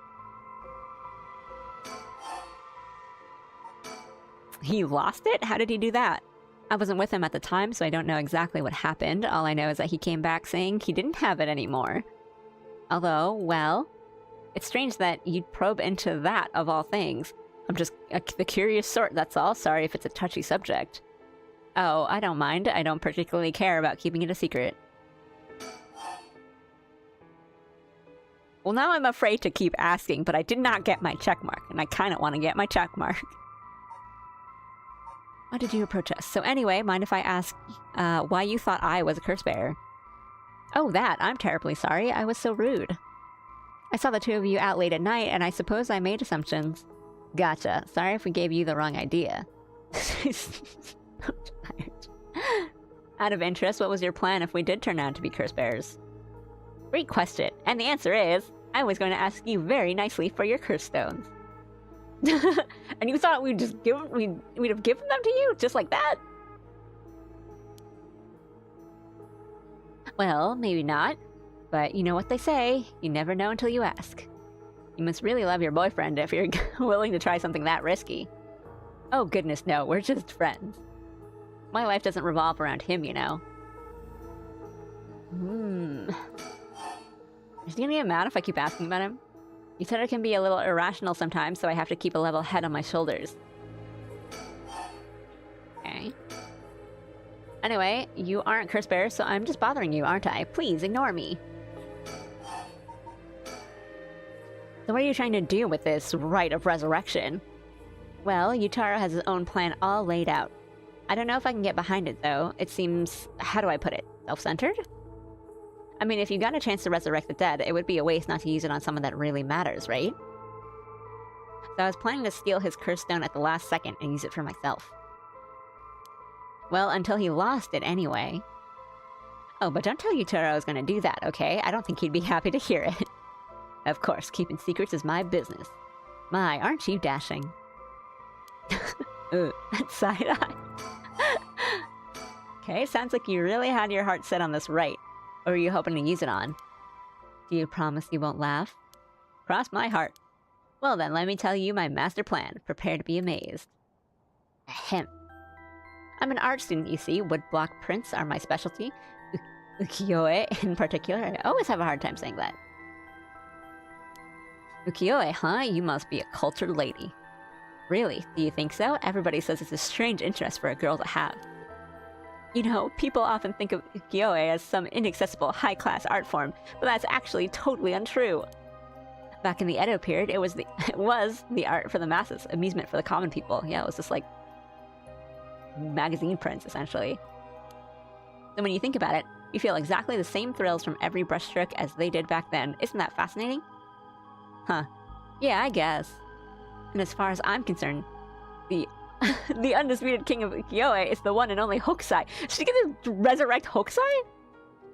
He lost it? How did he do that? I wasn't with him at the time, so I don't know exactly what happened. All I know is that he came back saying he didn't have it anymore. Although, well... It's strange that you'd probe into that, of all things. I'm just the curious sort, that's all. Sorry if it's a touchy subject. Oh, I don't mind. I don't particularly care about keeping it a secret. Well, now I'm afraid to keep asking, but I did not get my checkmark, and I kind of want to get my checkmark. Why did you approach us? So anyway, mind if I ask why you thought I was a curse bearer? Oh, that. I'm terribly sorry. I was so rude. I saw the two of you out late at night, and I suppose I made assumptions. Gotcha. Sorry if we gave you the wrong idea. I'm tired. Out of interest, what was your plan if we did turn out to be curse bearers? Great question. And the answer is, I was going to ask you very nicely for your curse stones. And you thought we'd have given them to you just like that? Well, maybe not. But you know what they say, you never know until you ask. You must really love your boyfriend if you're willing to try something that risky. Oh goodness no, we're just friends. My life doesn't revolve around him, you know. Is he gonna get mad if I keep asking about him? You said I can be a little irrational sometimes, so I have to keep a level head on my shoulders. Okay. Anyway, you aren't curse bearer, so I'm just bothering you, aren't I? Please, ignore me. So what are you trying to do with this rite of resurrection? Well, Yutaro has his own plan all laid out. I don't know if I can get behind it, though. It seems... how do I put it? Self-centered? I mean, if you got a chance to resurrect the dead, it would be a waste not to use it on someone that really matters, right? So I was planning to steal his curse stone at the last second and use it for myself. Well, until he lost it anyway. Oh, but don't tell Yutaro I was gonna do that, okay? I don't think he'd be happy to hear it. Of course, keeping secrets is my business. My, aren't you dashing? Ooh, that side eye. Okay, sounds like you really had your heart set on this right. What were you hoping to use it on? Do you promise you won't laugh? Cross my heart. Well then, let me tell you my master plan. Prepare to be amazed. Ahem. I'm an art student, you see. Woodblock prints are my specialty. Ukiyo-e in particular. I always have a hard time saying that. Ukiyo-e, huh? You must be a cultured lady. Really? Do you think so? Everybody says it's a strange interest for a girl to have. You know, people often think of ukiyo-e as some inaccessible high-class art form, but that's actually totally untrue. Back in the Edo period, it was the art for the masses, amusement for the common people. Yeah, it was just like magazine prints, essentially. And when you think about it, you feel exactly the same thrills from every brushstroke as they did back then. Isn't that fascinating? Huh. Yeah, I guess. And as far as I'm concerned, the undisputed king of ukiyo-e is the one and only Hokusai. Should you get to resurrect Hokusai?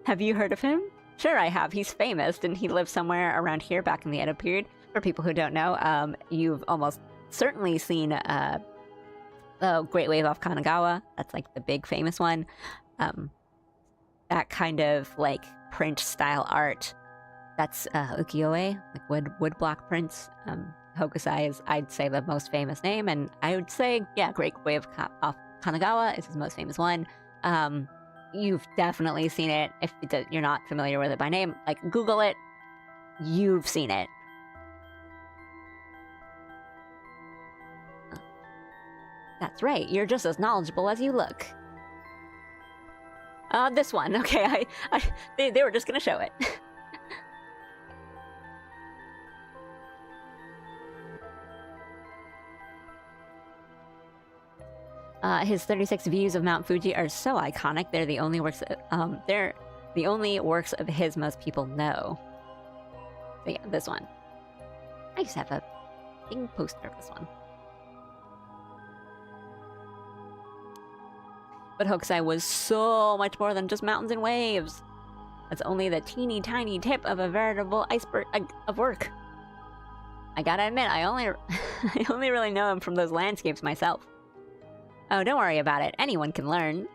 Have you heard of him? Sure I have. He's famous. Didn't he live somewhere around here back in the Edo period? For people who don't know, you've almost certainly seen the Great Wave off Kanagawa. That's like the big famous one. That kind of like print style art. That's ukiyo-e, like woodblock prints. Hokusai is, I'd say, the most famous name, and I would say, yeah, Great Wave off Kanagawa is his most famous one. You've definitely seen it. If you're not familiar with it by name, like, Google it. You've seen it. That's right, you're just as knowledgeable as you look. This one. Okay, they were just gonna show it. His 36 views of Mount Fuji are so iconic. They're the only works. They're the only works of his most people know. So yeah, this one. I used to have a big poster of this one. But Hokusai was so much more than just mountains and waves. That's only the teeny tiny tip of a veritable iceberg of work. I gotta admit, I only really know him from those landscapes myself. Oh, don't worry about it. Anyone can learn.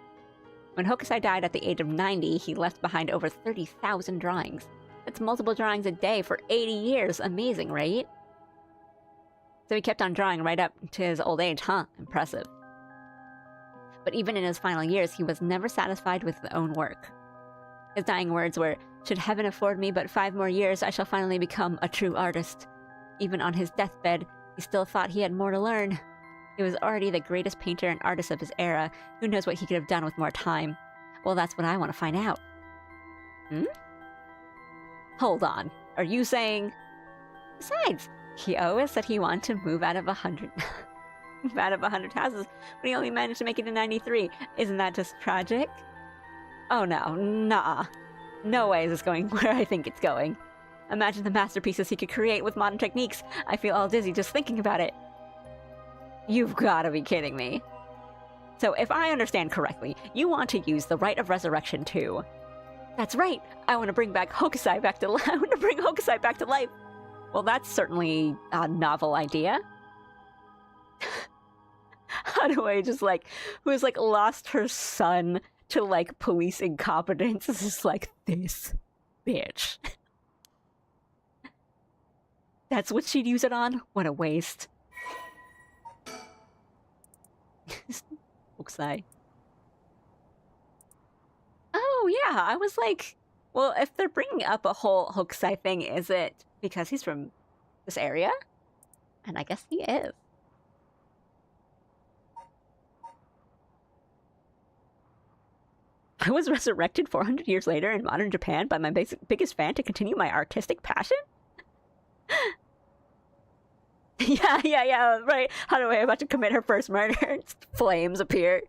When Hokusai died at the age of 90, he left behind over 30,000 drawings. That's multiple drawings a day for 80 years. Amazing, right? So he kept on drawing right up to his old age, huh? Impressive. But even in his final years, he was never satisfied with his own work. His dying words were, "Should heaven afford me but 5 more years, I shall finally become a true artist." Even on his deathbed, he still thought he had more to learn. He was already the greatest painter and artist of his era. Who knows what he could have done with more time? Well, that's what I want to find out. Hmm? Hold on. Are you saying... Besides, he always said he wanted to move out of 100... move out of 100 houses, but he only managed to make it to 93. Isn't that just tragic? Oh no, nah. No way is this going where I think it's going. Imagine the masterpieces he could create with modern techniques. I feel all dizzy just thinking about it. You've gotta be kidding me. So if I understand correctly, you want to use the Rite of Resurrection too. That's right! I want to bring back Hokusai back to life. I want to bring Hokusai back to life! Well, that's certainly a novel idea. Haruhi just like, who's like lost her son to like police incompetence, is just like, this bitch. That's what she'd use it on? What a waste. Hokusai. Oh yeah, I was like, well, if they're bringing up a whole Hokusai thing, is it because he's from this area? And I guess he is. I was resurrected 400 years later in modern Japan by my biggest fan to continue my artistic passion? yeah, right. Haruhi about to commit her first murder. Flames appear.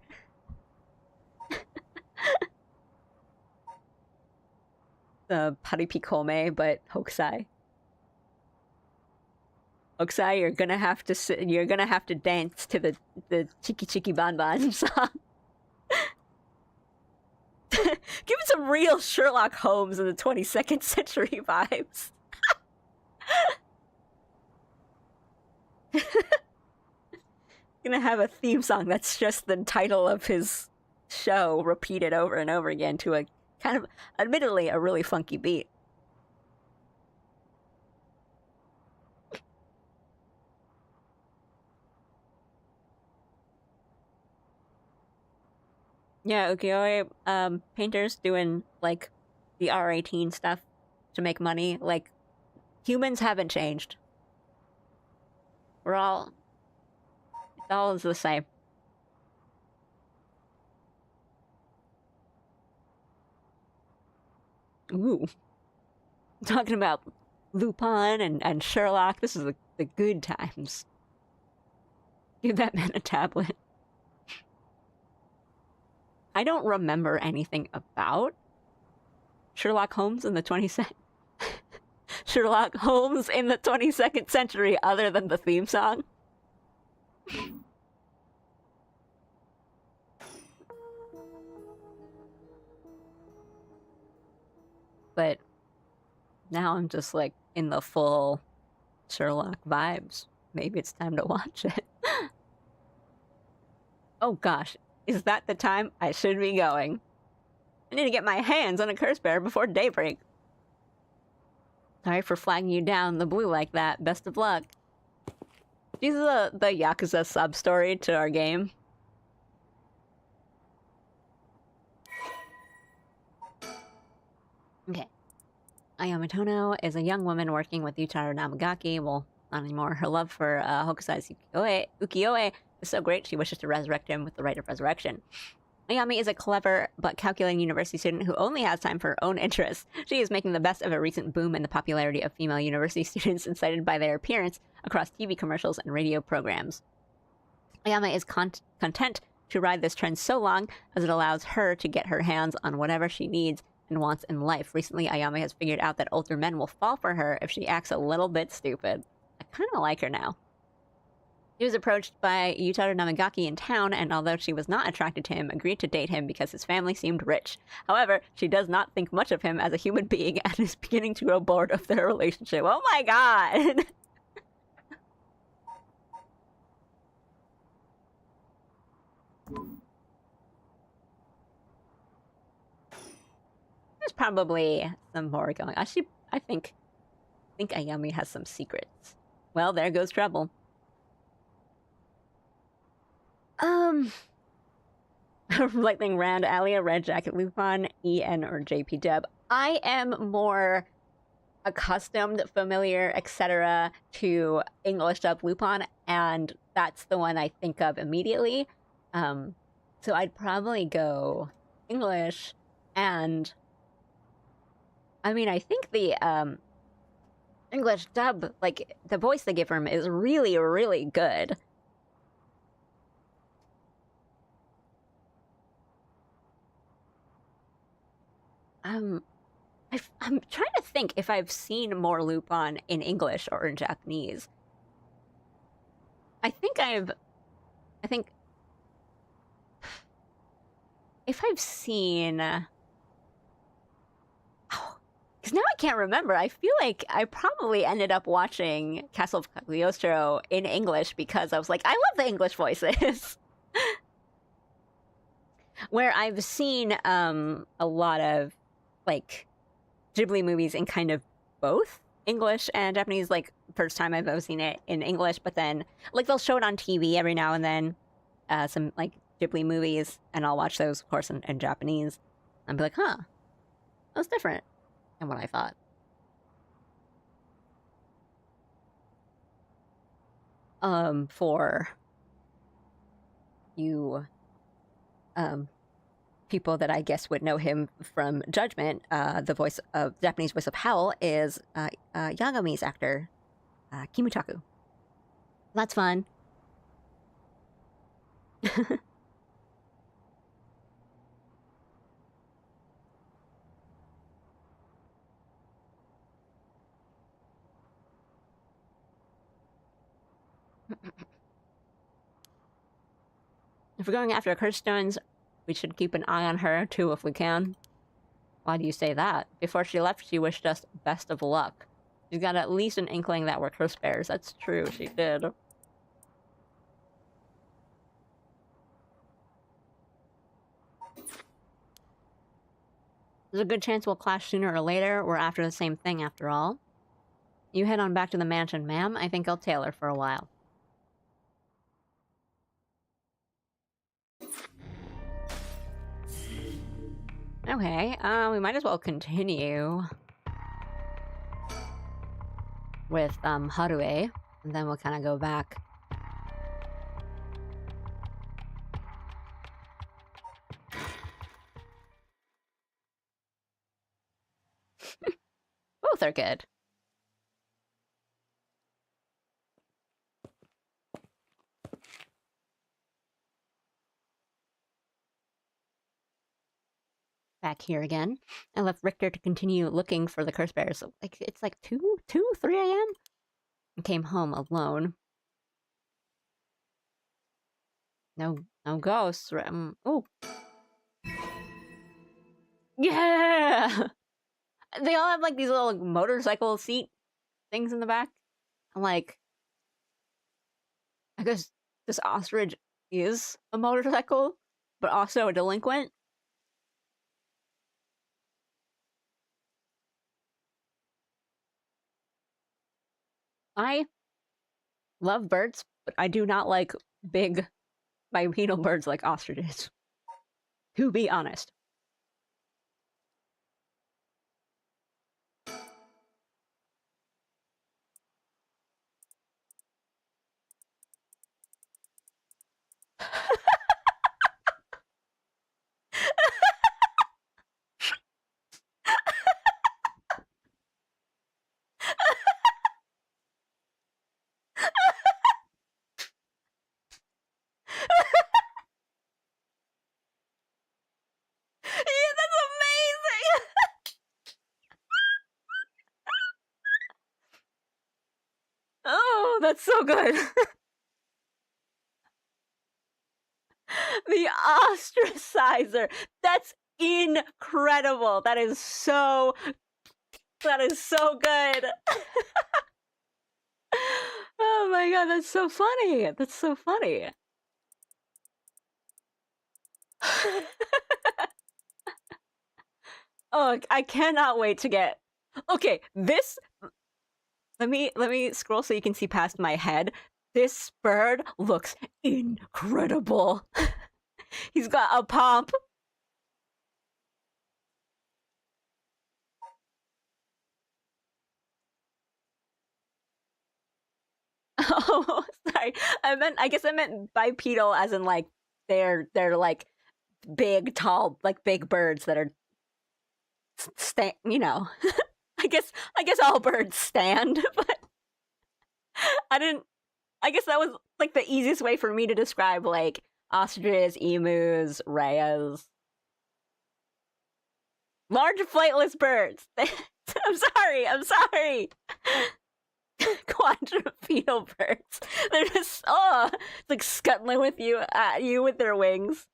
The Paripikome, but Hokusai. Hokusai, you're gonna have to dance to the Chiki Chiki Ban Ban song. Give it some real Sherlock Holmes in the 22nd century vibes. Gonna have a theme song that's just the title of his show repeated over and over again to a kind of, admittedly, a really funky beat. Yeah, ukiyo-e painters doing like the R18 stuff to make money. Like, humans haven't changed. It's all the same. Ooh. Talking about Lupin and Sherlock, this is the good times. Give that man a tablet. I don't remember anything about Sherlock Holmes in the 22nd Sherlock Holmes in the 22nd century other than the theme song. But now I'm just like in the full Sherlock vibes. Maybe it's time to watch it. Oh gosh, is that the time I should be going? I need to get my hands on a curse bear before daybreak. Sorry for flagging you down the blue like that. Best of luck. This is the Yakuza sub-story to our game. Okay. Ayame Tono is a young woman working with Yutaro Namagaki. Well, not anymore. Her love for Hokusai's ukiyo-e is so great she wishes to resurrect him with the Rite of Resurrection. Ayame is a clever but calculating university student who only has time for her own interests. She is making the best of a recent boom in the popularity of female university students, incited by their appearance across TV commercials and radio programs. Ayame is content to ride this trend so long as it allows her to get her hands on whatever she needs and wants in life. Recently, Ayame has figured out that older men will fall for her if she acts a little bit stupid. I kind of like her now. She was approached by Yutaro Namagaki in town, and although she was not attracted to him, agreed to date him because his family seemed rich. However, she does not think much of him as a human being and is beginning to grow bored of their relationship. Oh my god! probably some more going. Actually, I think Ayami has some secrets. Well, there goes trouble. Lightning round, Alia, Red Jacket, Lupin, EN, or JP Dub. I am more accustomed, familiar, etc. to English dub Lupin, and that's the one I think of immediately. So I'd probably go English, and I mean, I think the English dub, like the voice they give him, is really, really good. I'm trying to think if I've seen more Lupin in English or in Japanese. I think if I've seen, oh, because now I can't remember. I feel like I probably ended up watching Castle of Cagliostro in English because I was like, I love the English voices. Where I've seen a lot of like Ghibli movies in kind of both English and Japanese. Like first time I've ever seen it in English, but then like they'll show it on TV every now and then, some like Ghibli movies, and I'll watch those of course in Japanese and be like, huh, that's different than what I thought. For you people that I guess would know him from Judgment, the voice of Japanese voice of Hell is Yagami's actor, Kimutaku. That's fun. If we're going after curse stones, we should keep an eye on her too if we can. Why do you say that? Before she left, she wished us best of luck. She's got at least an inkling that we're curse bearers. That's true, she did. There's a good chance we'll clash sooner or later. We're after the same thing after all. You head on back to the mansion, ma'am. I think I'll tail her for a while. Okay, we might as well continue with Harue, and then we'll kind of go back. Both are good. Back here again. I left Richter to continue looking for the curse bearers. So, like, it's like 3 a.m. and came home alone. No ghosts. Oh. Yeah! They all have like these little motorcycle seat things in the back. I'm like, I guess this ostrich is a motorcycle, but also a delinquent. I love birds, but I do not like big bipedal birds like ostriches. To be honest. Yeah, that's amazing! Oh, that's so good. The ostracizer. That's incredible. That is so good. Oh my god, that's so funny. That's so funny. Oh, I cannot wait to get. Okay, this. Let me scroll so you can see past my head. This bird looks incredible. He's got a pomp. Oh, sorry. I guess I meant bipedal as in like they're like big, tall, like big birds that are you know. I guess all birds stand, but I didn't I guess that was like the easiest way for me to describe like ostriches, emus, rayas. Large flightless birds. I'm sorry. Quadrupedal birds. They're just it's like scuttling with you at you with their wings.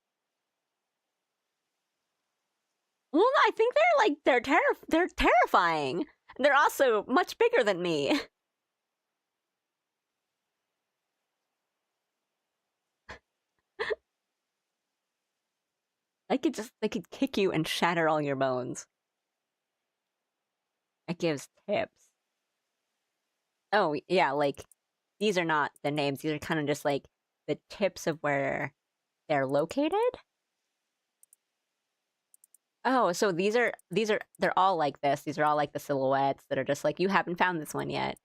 Well, I think they're terrifying. They're also much bigger than me. They could kick you and shatter all your bones. It gives tips. Oh yeah, like these are not the names. These are kind of just like the tips of where they're located. Oh, so these are they're all like this. These are all like the silhouettes that are just like you haven't found this one yet.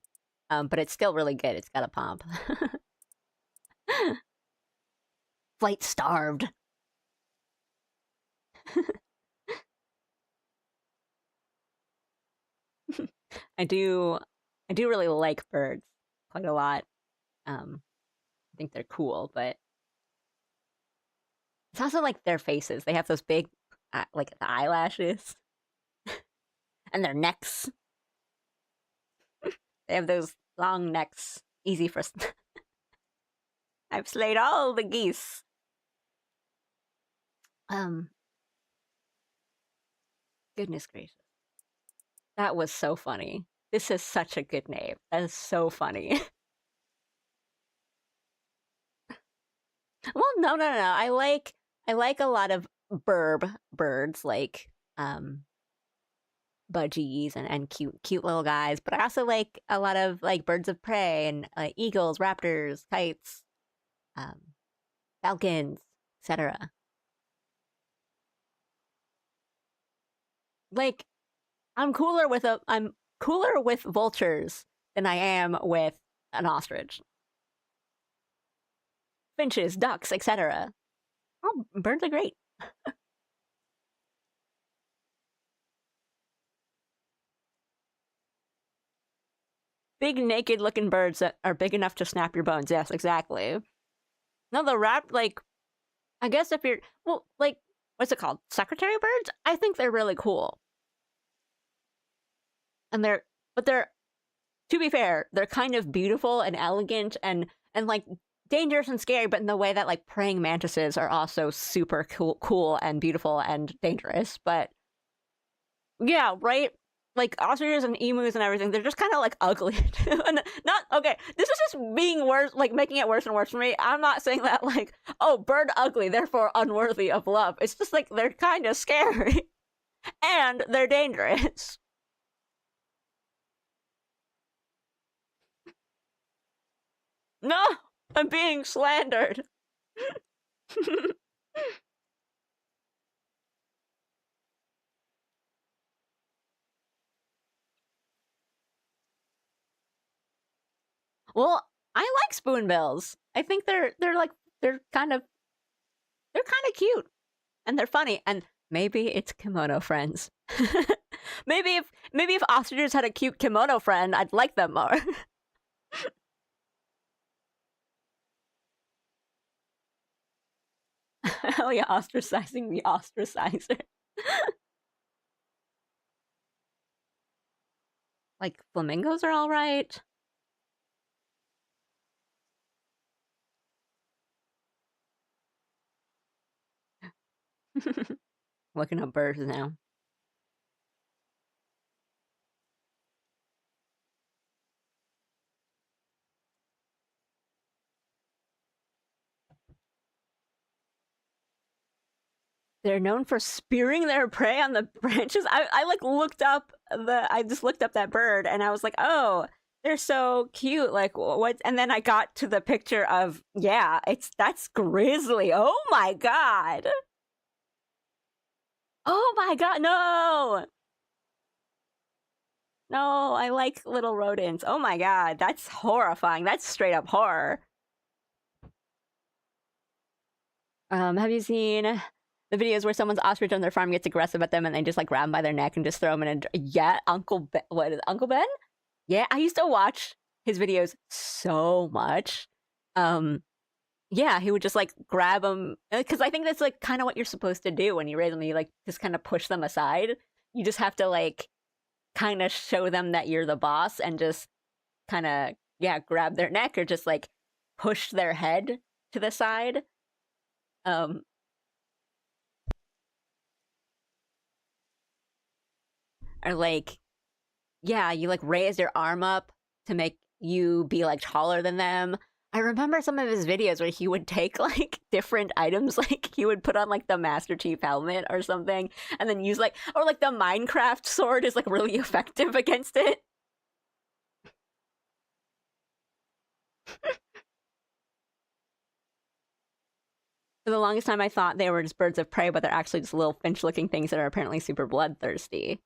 But it's still really good. It's got a pomp. Flight starved. I do I do really like birds quite a lot. I think they're cool, but it's also like their faces. They have those big like the eyelashes and their necks. They have those long necks. Easy for I've slayed all the geese. Um Goodness gracious. That was so funny. This is such a good name. That is so funny. Well, no. I like a lot of birds like budgies and cute little guys, but I also like a lot of like birds of prey and eagles, raptors, kites, um, falcons, etc. Like I'm cooler with vultures than I am with an ostrich. Finches, ducks, etc. Oh, birds are great. Big naked looking birds that are big enough to snap your bones. Yes, exactly. No, the like I guess if you're well, like what's it called? Secretary birds? I think they're really cool. And they're to be fair, they're kind of beautiful and elegant and like dangerous and scary, but in the way that like praying mantises are also super cool and beautiful and dangerous. But yeah, right? Like ostriches and emus and everything, they're just kind of like ugly. And not okay. This is just being worse, like making it worse and worse for me. I'm not saying that like, oh, bird ugly, therefore unworthy of love. It's just like they're kind of scary and they're dangerous. No, I'm being slandered. Well, I like spoonbills. I think they're kind of they're kind of cute and they're funny and maybe it's kimono friends. Maybe if ostriches had a cute kimono friend, I'd like them more. Hell yeah, ostracizing the ostracizer. Like flamingos are all right. Looking up birds now. They're known for spearing their prey on the branches. I like looked up I just looked up that bird and I was like, oh, they're so cute. Like what? And then I got to the picture of, yeah, that's grizzly. Oh my god. Oh my god, no. No, I like little rodents. Oh my god, that's horrifying. That's straight up horror. Have you seen the videos where someone's ostrich on their farm gets aggressive at them and they just like grab them by their neck and just throw them in a... Yeah, what is it, Uncle Ben? Yeah, I used to watch his videos so much. Yeah, he would just like grab them because I think that's like kind of what you're supposed to do when you raise them. You like just kind of push them aside. You just have to like kind of show them that you're the boss and just kind of, yeah, grab their neck or just like push their head to the side. Or like, yeah, you like raise your arm up to make you be like taller than them. I remember some of his videos where he would take like different items, like he would put on like the Master Chief helmet or something, and then use like, or like the Minecraft sword is like really effective against it. For the longest time, I thought they were just birds of prey, but they're actually just little finch-looking things that are apparently super bloodthirsty.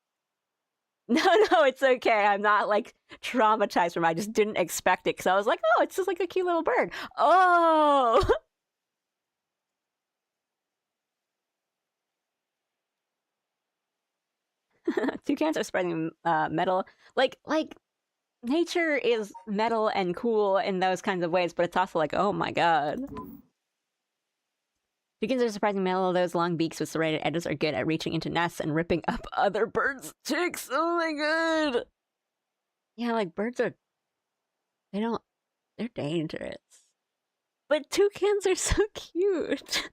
No, no, it's okay. I'm not like traumatized from it. I just didn't expect it because I was like, oh, it's just like a cute little bird. Oh. Toucans are spreading metal. Like nature is metal and cool in those kinds of ways, but it's also like, oh my god. Toucans are surprising metal. Those long beaks with serrated edges are good at reaching into nests and ripping up other birds' chicks. Oh my god. Yeah, like birds are... they're dangerous. But toucans are so cute.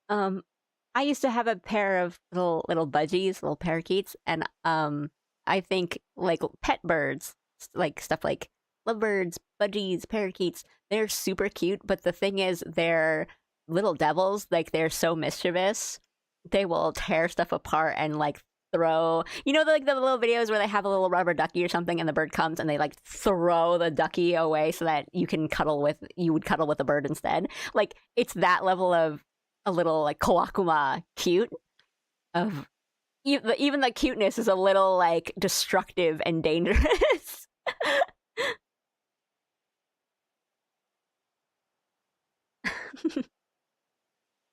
I used to have a pair of little budgies, little parakeets, and I think like pet birds, like stuff like lovebirds, budgies, parakeets, they're super cute, but the thing is they're little devils, like they're so mischievous. They will tear stuff apart and like throw, you know, like the little videos where they have a little rubber ducky or something and the bird comes and they like throw the ducky away so that you would cuddle with the bird instead. Like it's that level of a little like Kawakuma cute. Of even the cuteness is a little like destructive and dangerous.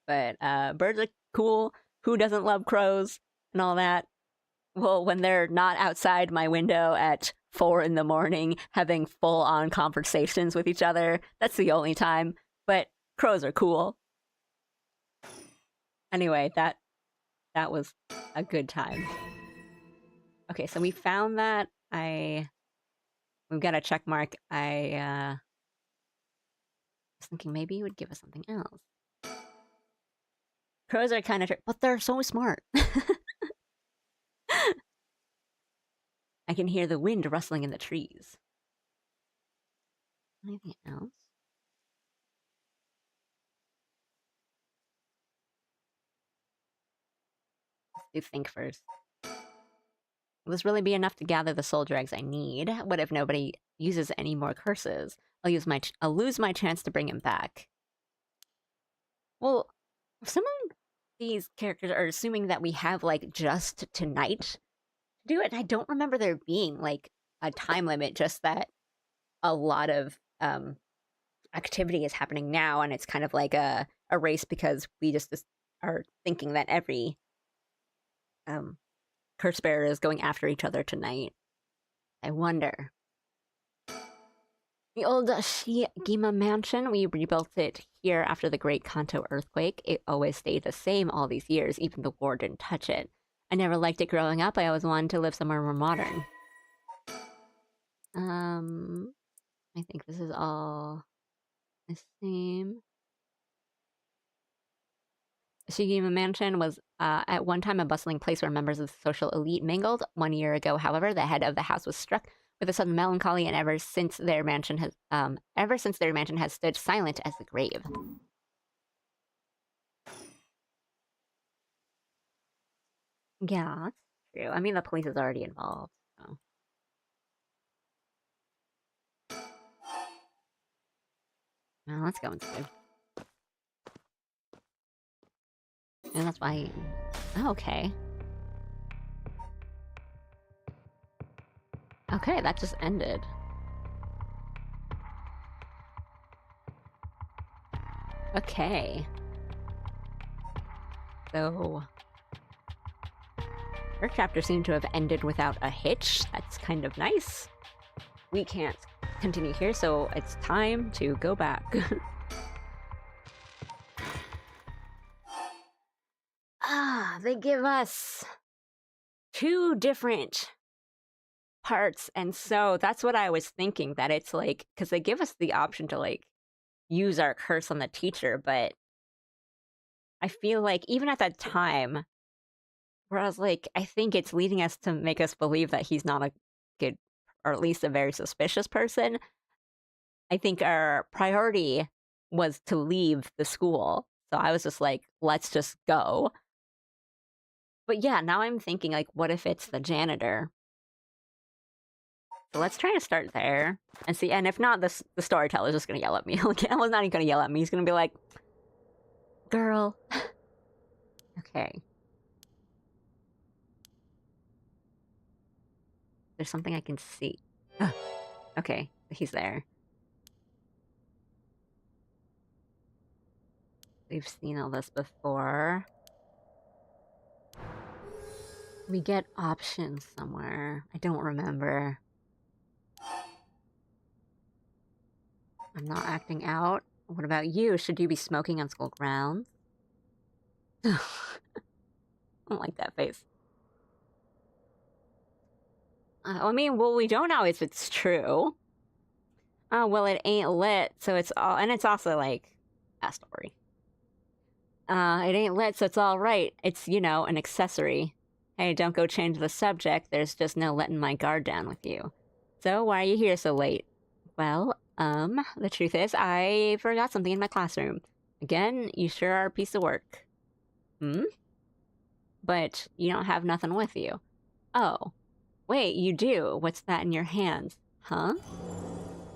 But birds are cool. Who doesn't love crows and all that? Well, when they're not outside my window at 4 in the morning having full-on conversations with each other, that's the only time. But crows are cool. Anyway, that was a good time. Okay, so we found that. We've got a check mark. I was thinking maybe he would give us something else. Crows are kind of... but they're so smart. I can hear the wind rustling in the trees. Anything else? Let's do think first. Will this really be enough to gather the soldier eggs I need? What if nobody uses any more curses? I'll lose my chance to bring him back. Well, some of these characters are assuming that we have like just tonight to do it. I don't remember there being like a time limit, just that a lot of activity is happening now, and it's kind of like a race because we just are thinking that every curse bearer is going after each other tonight. I wonder. The old Shigima mansion, we rebuilt it here after the Great Kanto earthquake. It always stayed the same all these years, even the war didn't touch it. I never liked it growing up. I always wanted to live somewhere more modern. I think this is all the same. Shigima Mansion was at one time a bustling place where members of the social elite mingled. 1 year ago, however, the head of the house was struck with a sudden melancholy, and ever since their mansion has stood silent as the grave. Yeah, that's true. I mean, the police is already involved, so. Well, let's go inside. And that's why... Oh, okay. Okay, that just ended. Okay. So... Her chapter seemed to have ended without a hitch. That's kind of nice. We can't continue here, so it's time to go back. They give us 2 different parts, and so that's what I was thinking, that it's like, because they give us the option to like use our curse on the teacher, but I feel like even at that time where I was like, I think it's leading us to make us believe that he's not a good, or at least a very suspicious person. I think our priority was to leave the school, so I was just like, let's just go. But yeah, now I'm thinking, like, what if it's the janitor? So let's try to start there and see. And if not, the storyteller's just gonna yell at me. Like, Emma's not even gonna yell at me. He's gonna be like, girl. Okay. There's something I can see. Okay, he's there. We've seen all this before. We get options somewhere. I don't remember. I'm not acting out. What about you? Should you be smoking on school grounds? I don't like that face. I mean, well, we don't know if it's true. Oh, well, it ain't lit, so it's all... And it's also, like, a story. It ain't lit, so it's all right. It's, you know, an accessory. Hey, don't go change the subject. There's just no letting my guard down with you. So, why are you here so late? Well, the truth is, I forgot something in my classroom. Again, you sure are a piece of work. Hmm? But you don't have nothing with you. Oh. Wait, you do. What's that in your hands? Huh?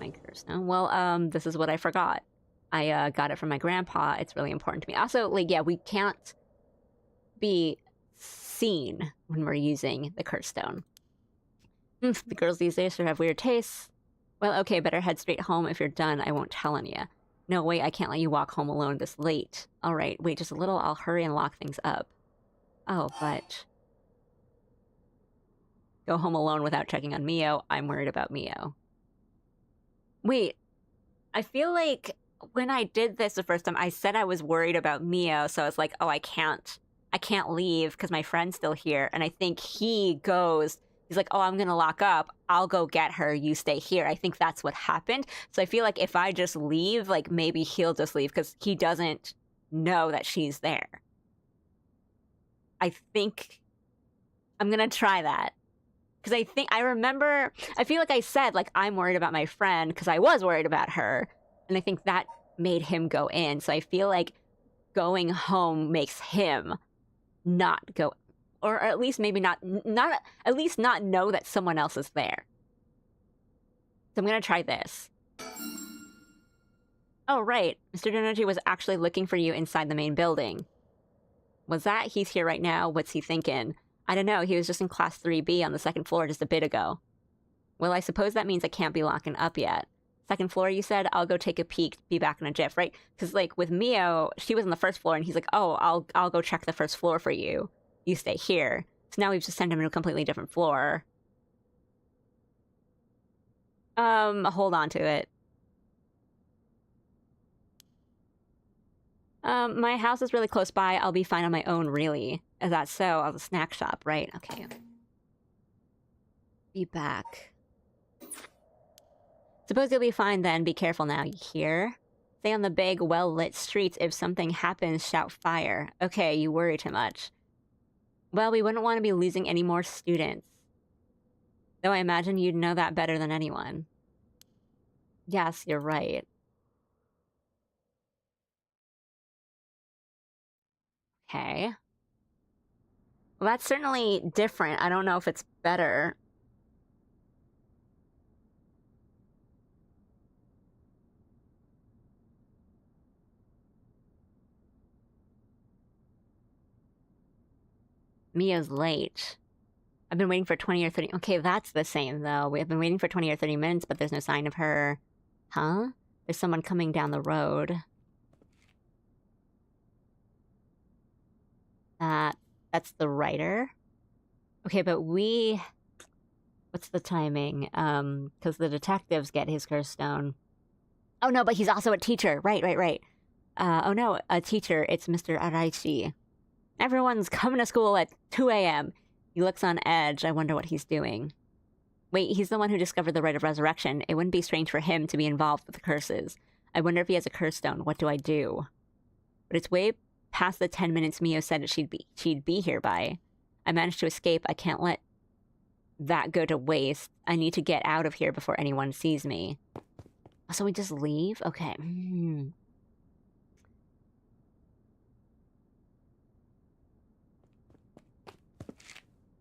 My curse. No? Well, this is what I forgot. I, got it from my grandpa. It's really important to me. Also, like, yeah, we can't be seen when we're using the curse stone. The girls these days sure have weird tastes. Well, okay, better head straight home. If you're done, I won't tell on you. No, wait, I can't let you walk home alone this late. All right, wait just a little. I'll hurry and lock things up. Oh, but... Go home alone without checking on Mio. I'm worried about Mio. Wait, I feel like when I did this the first time, I said I was worried about Mio, so I was like, oh, I can't leave because my friend's still here. And I think he goes, he's like, oh, I'm gonna lock up. I'll go get her. You stay here. I think that's what happened. So I feel like if I just leave, like maybe he'll just leave because he doesn't know that she's there. I think I'm gonna try that. Because I feel like I said, like, I'm worried about my friend because I was worried about her. And I think that made him go in. So I feel like going home makes him not go, or at least maybe not at least not know that someone else is there. So I'm going to try this. Oh, right. Mr. Donergy was actually looking for you inside the main building. Was that? He's here right now. What's he thinking? I don't know, he was just in class 3B on the 2nd floor just a bit ago. Well, I suppose that means I can't be locking up yet. 2nd floor, you said? I'll go take a peek, be back in a jiff, right? Because, like, with Mio, she was on the 1st floor, and he's like, oh, I'll go check the 1st floor for you. You stay here. So now we've just sent him to a completely different floor. Hold on to it. My house is really close by. I'll be fine on my own, really. Is that so? I'll snack shop, right? Okay. Be back. Suppose you'll be fine then. Be careful now, you hear? Stay on the big, well-lit streets. If something happens, shout fire. Okay, you worry too much. Well, we wouldn't want to be losing any more students. Though I imagine you'd know that better than anyone. Yes, you're right. Okay. Well, that's certainly different. I don't know if it's better. Mia's late. I've been waiting for 20 or 30... Okay, that's the same, though. We have been waiting for 20 or 30 minutes, but there's no sign of her. Huh? There's someone coming down the road. That's the writer. Okay, but we... What's the timing? Because the detectives get his curse stone. Oh, no, but he's also a teacher. Right. Oh, no, a teacher. It's Mr. Araichi. Everyone's coming to school at 2 a.m. He looks on edge. I wonder what he's doing. Wait, he's the one who discovered the rite of resurrection. It wouldn't be strange for him to be involved with the curses. I wonder if he has a curse stone. What do I do? But it's way past the 10 minutes Mio said she'd be here by. I managed to escape. I can't let that go to waste. I need to get out of here before anyone sees me. So we just leave? Okay.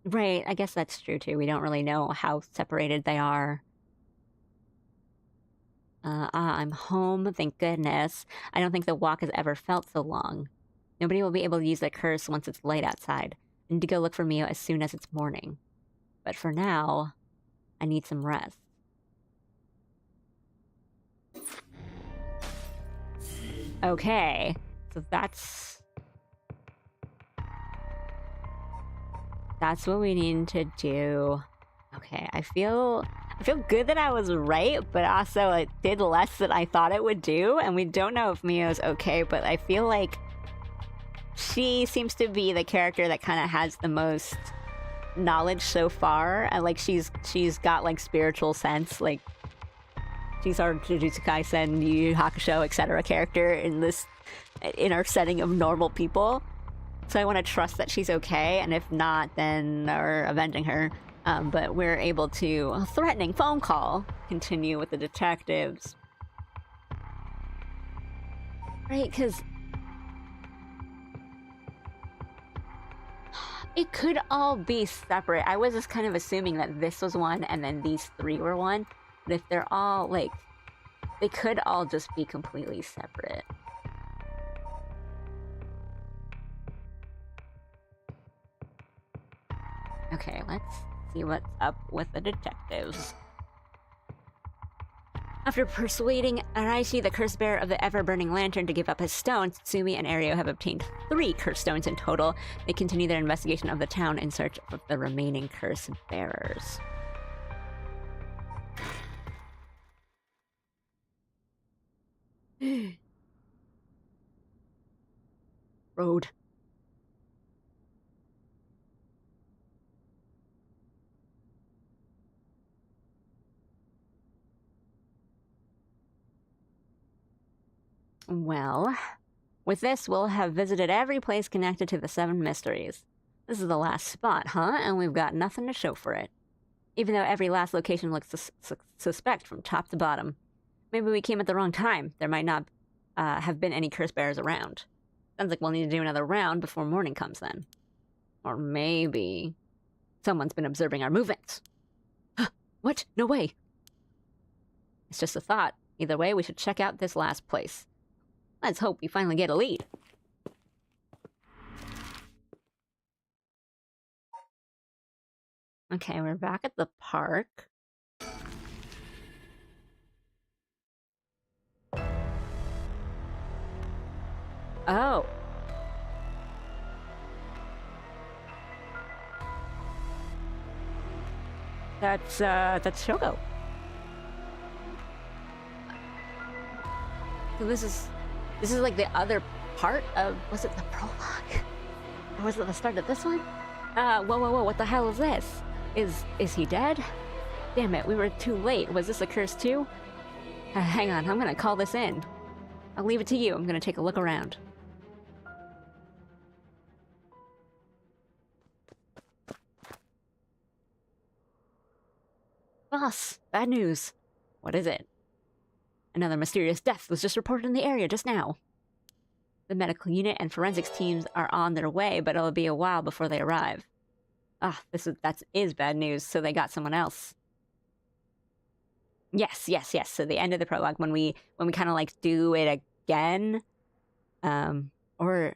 Right, I guess that's true too. We don't really know how separated they are. I'm home, thank goodness. I don't think the walk has ever felt so long. Nobody will be able to use the curse once it's light outside. I need to go look for Mio as soon as it's morning. But for now, I need some rest. Okay, so that's what we need to do. Okay, I feel good that I was right, but also it did less than I thought it would do, and we don't know if Mio's okay, but I feel like she seems to be the character that kind of has the most knowledge so far, and like she's got like spiritual sense, like she's our Jujutsu Kaisen, Yu Yu Hakusho, etc. character in our setting of normal people. So I want to trust that she's okay, and if not, then we're avenging her. But we're able to, a threatening phone call, continue with the detectives. Right, because it could all be separate. I was just kind of assuming that this was one and then these three were one. But if they're all, like, they could all just be completely separate. Okay, let's see what's up with the detectives. After persuading Araishi, the curse bearer of the ever-burning lantern, to give up his stone, Tsumi and Ario have obtained 3 curse stones in total. They continue their investigation of the town in search of the remaining curse bearers. Road. Well, with this, we'll have visited every place connected to the 7 mysteries. This is the last spot, huh? And we've got nothing to show for it. Even though every last location looks suspect from top to bottom. Maybe we came at the wrong time. There might not have been any curse bearers around. Sounds like we'll need to do another round before morning comes then. Or maybe someone's been observing our movements. What? No way. It's just a thought. Either way, we should check out this last place. Let's hope we finally get a lead. Okay, we're back at the park. Oh. That's Shogo. So this is like the other part of, was it the prologue? Or was it the start of this one? Whoa, what the hell is this? Is he dead? Damn it, we were too late. Was this a curse too? Hang on, I'm gonna call this in. I'll leave it to you. I'm gonna take a look around. Boss, bad news. What is it? Another mysterious death was just reported in the area just now. The medical unit and forensics teams are on their way, but it'll be a while before they arrive. Ah, that is bad news, so they got someone else. Yes. So the end of the prologue, when we kind of like do it again, or...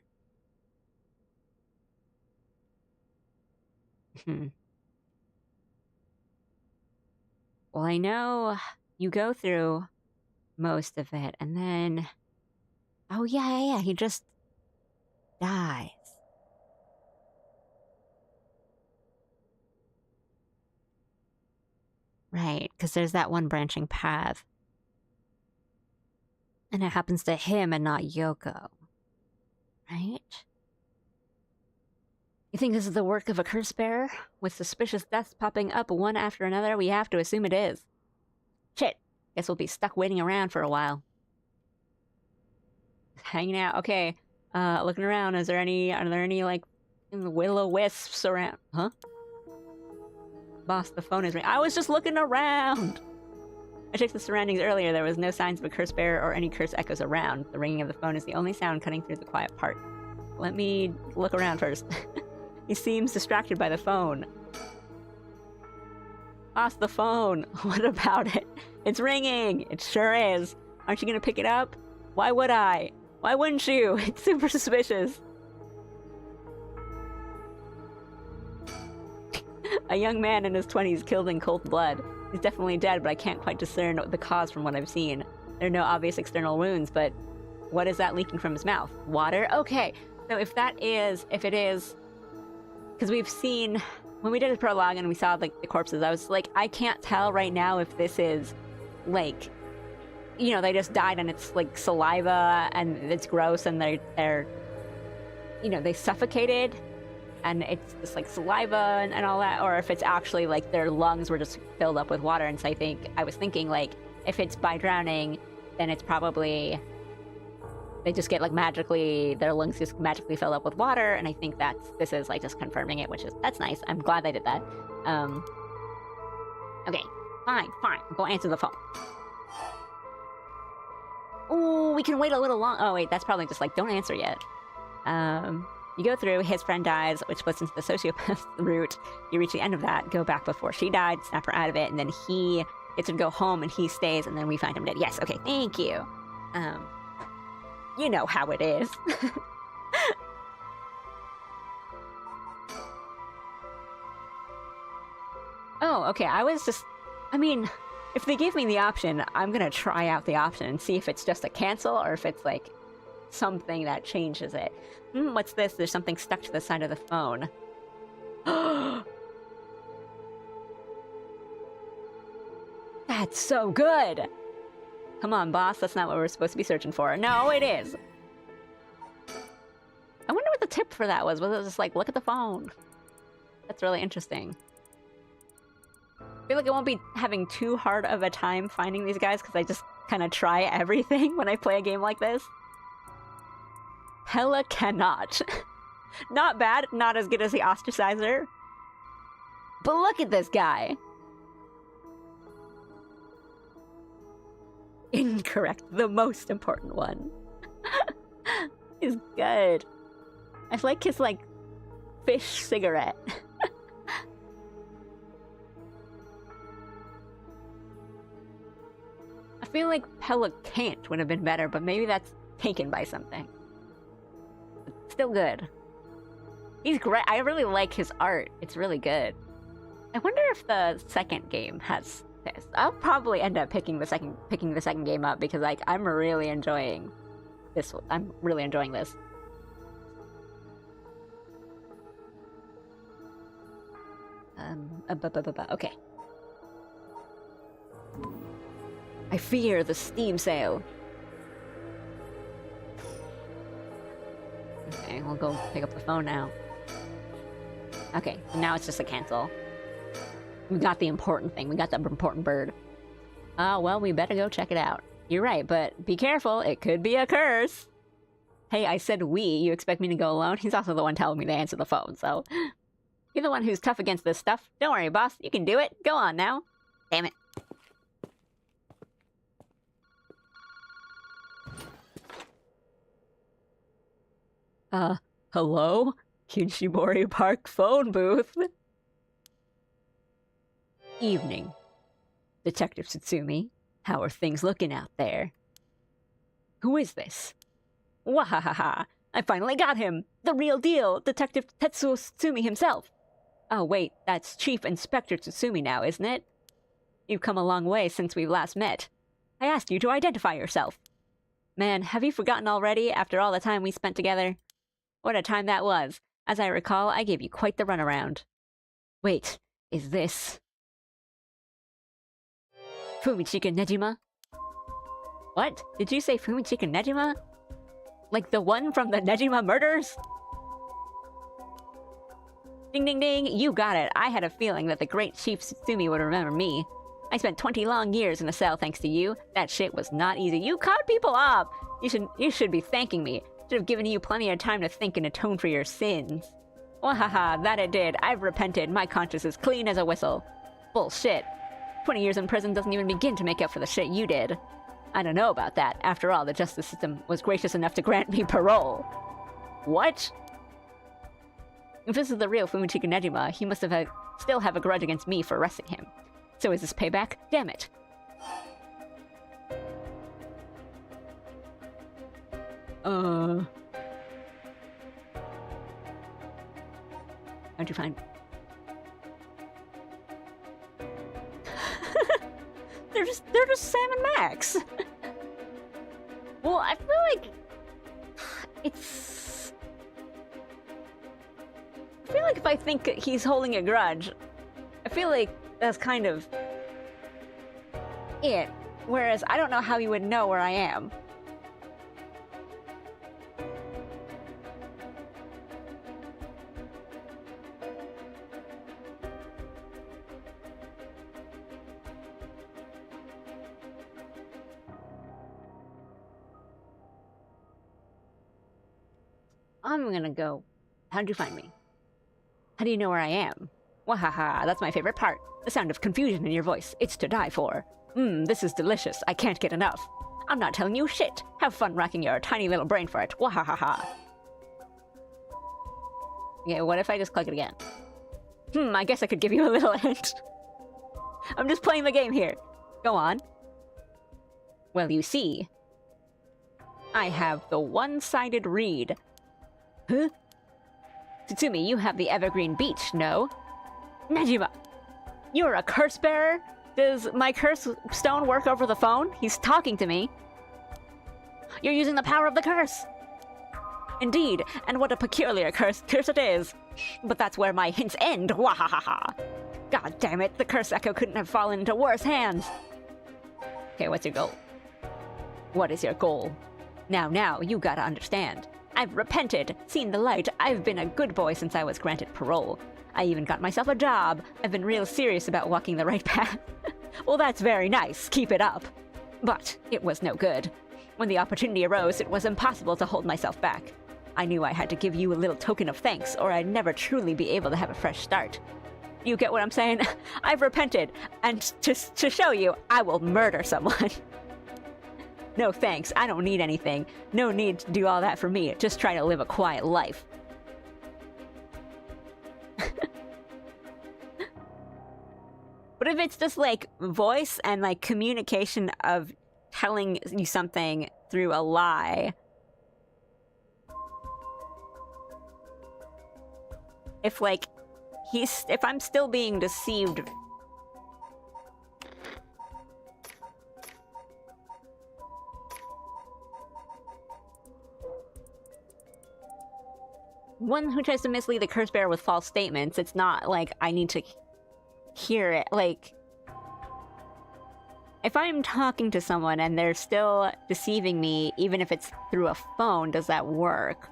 Well, I know you go through most of it, and then... Oh, yeah, he just dies. Right, because there's that one branching path. And it happens to him and not Yoko. Right? You think this is the work of a curse bearer? With suspicious deaths popping up one after another, we have to assume it is. Shit, guess we'll be stuck waiting around for a while. Hanging out, okay. Looking around, are there any, like, will-o-wisps around? Huh? Boss, the phone is ringing. I was just looking around! I checked the surroundings earlier. There was no signs of a curse bearer or any curse echoes around. The ringing of the phone is the only sound cutting through the quiet part. Let me look around first. He seems distracted by the phone. Boss, the phone! What about it? It's ringing! It sure is! Aren't you gonna pick it up? Why would I? Why wouldn't you? It's super suspicious. A young man in his 20s killed in cold blood. He's definitely dead, but I can't quite discern the cause from what I've seen. There are no obvious external wounds, but what is that leaking from his mouth? Water? Okay, so if it is... Because we've seen... When we did the prologue and we saw, like, the corpses, I was like, I can't tell right now if this is, like... You know, they just died and it's, like, saliva and it's gross and they're... You know, they suffocated and it's just, like, saliva and all that, or if it's actually, like, their lungs were just filled up with water. And so I was thinking, like, if it's by drowning, then it's probably... They just get, like, their lungs just magically fill up with water, and I think this is, like, just confirming it, that's nice. I'm glad they did that. Okay, fine. Go answer the phone. Ooh, we can wait a little long. Oh, wait, that's probably just, like, don't answer yet. You go through, his friend dies, which splits into the sociopath route. You reach the end of that, go back before she died, snap her out of it, and then he gets to go home, and he stays, and then we find him dead. Yes, okay, thank you. You know how it is. Oh, okay, I mean, if they give me the option, I'm gonna try out the option and see if it's just a cancel or if it's, like, something that changes it. What's this? There's something stuck to the side of the phone. That's so good! Come on, boss, that's not what we're supposed to be searching for. No, it is! I wonder what the tip for that was. Was it just like, look at the phone? That's really interesting. I feel like I won't be having too hard of a time finding these guys because I just kind of try everything when I play a game like this. Hella cannot. Not bad, not as good as the Ostracizer. But look at this guy! Incorrect. The most important one. Is good. I like his, like, fish cigarette. I feel like Pelicant would have been better, but maybe that's taken by something. Still good. He's great. I really like his art. It's really good. I wonder if the second game has this. I'll probably end up picking the second game up because, like, I'm really enjoying this. I'm really enjoying this. Okay. I fear the Steam sale. Okay, we'll go pick up the phone now. Okay, now it's just a cancel. We got the important thing. We got the important bird. Well, we better go check it out. You're right, but be careful. It could be a curse. Hey, I said we. You expect me to go alone? He's also the one telling me to answer the phone, so... You're the one who's tough against this stuff. Don't worry, boss. You can do it. Go on now. Damn it. Hello? Kinshimori Park phone booth? Evening. Detective Tsutsumi, how are things looking out there? Who is this? Wahahaha! I finally got him! The real deal! Detective Tetsuo Tsutsumi himself! Oh wait, that's Chief Inspector Tsutsumi now, isn't it? You've come a long way since we last met. I asked you to identify yourself. Man, have you forgotten already after all the time we spent together? What a time that was. As I recall, I gave you quite the runaround. Wait, is this... Fumichika Nejima? What? Did you say Fumichika Nejima? Like the one from the Nejima murders? Ding ding ding, you got it. I had a feeling that the great Chief Tsutsumi would remember me. I spent 20 long years in a cell thanks to you. That shit was not easy. You caught people up! You should be thanking me. Should have given you plenty of time to think and atone for your sins. Wahaha, that it did. I've repented. My conscience is clean as a whistle. Bullshit. 20 years in prison doesn't even begin to make up for the shit you did. I don't know about that. After all, the justice system was gracious enough to grant me parole. What? If this is the real Fumichika Nejima, he must have still have a grudge against me for arresting him. So is this payback? Damn it. How'd you find... they're just Sam and Max. Well, I feel like it's... I feel like if I think he's holding a grudge, I feel like that's kind of it. Whereas I don't know how he would know where I am. I'm gonna go. How'd you find me? How do you know where I am? Wahaha, that's my favorite part. The sound of confusion in your voice. It's to die for. This is delicious. I can't get enough. I'm not telling you shit. Have fun racking your tiny little brain for it. Wahahaha. Okay, what if I just click it again? I guess I could give you a little hint. I'm just playing the game here. Go on. Well, you see, I have the one-sided read. Huh? Tsutsumi, you have the Evergreen Beach, no? Nejima! You're a curse bearer? Does my curse stone work over the phone? He's talking to me. You're using the power of the curse! Indeed, and what a peculiar curse it is. But that's where my hints end, wahahaha! God damn it, the curse echo couldn't have fallen into worse hands! Okay, what's your goal? What is your goal? Now, you gotta understand. I've repented, seen the light, I've been a good boy since I was granted parole. I even got myself a job. I've been real serious about walking the right path. Well, that's very nice, keep it up. But it was no good. When the opportunity arose, it was impossible to hold myself back. I knew I had to give you a little token of thanks, or I'd never truly be able to have a fresh start. You get what I'm saying? I've repented, and to show you, I will murder someone. No thanks, I don't need anything. No need to do all that for me, just try to live a quiet life. But if it's just like voice and like communication of telling you something through a lie, if I'm still being deceived, one who tries to mislead the curse bearer with false statements, it's not like I need to hear it. Like, if I'm talking to someone and they're still deceiving me, even if it's through a phone, does that work?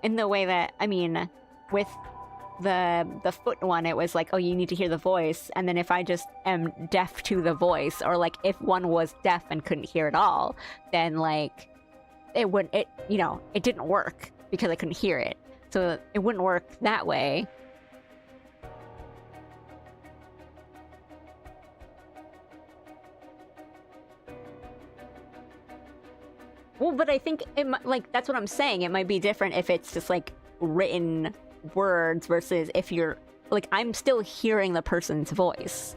In the way that, I mean, with the foot one, it was like, oh, you need to hear the voice, and then if I just am deaf to the voice, or like if one was deaf and couldn't hear at all, then like it didn't work because I couldn't hear it. So it wouldn't work that way. Well, but I think it like that's what I'm saying. It might be different if it's just like written words versus if you're like I'm still hearing the person's voice.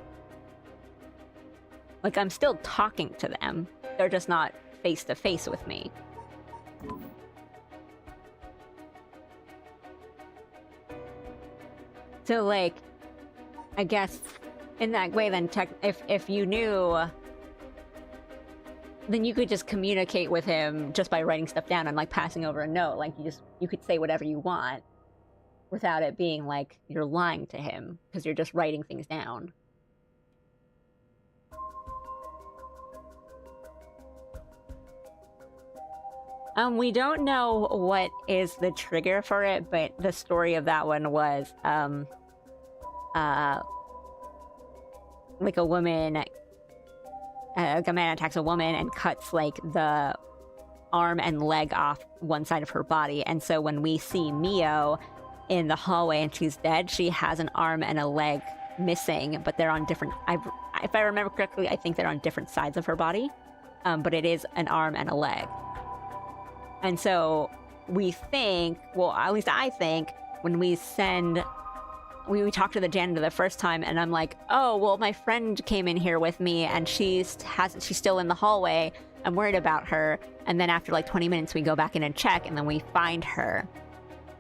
Like I'm still talking to them. They're just not face to face with me. So like I guess in that way then if you knew, then you could just communicate with him just by writing stuff down and like passing over a note. Like you could say whatever you want without it being like you're lying to him because you're just writing things down. We don't know what is the trigger for it, but the story of that one was like a woman, like a man attacks a woman and cuts like the arm and leg off one side of her body. And so when we see Mio in the hallway and she's dead, she has an arm and a leg missing, but they're on different, if I remember correctly, I think they're on different sides of her body, but it is an arm and a leg. And so we think, well, at least I think, when we talked to the janitor the first time, and I'm like, oh, well, my friend came in here with me, and she's still in the hallway. I'm worried about her. And then after like 20 minutes, we go back in and check, and then we find her.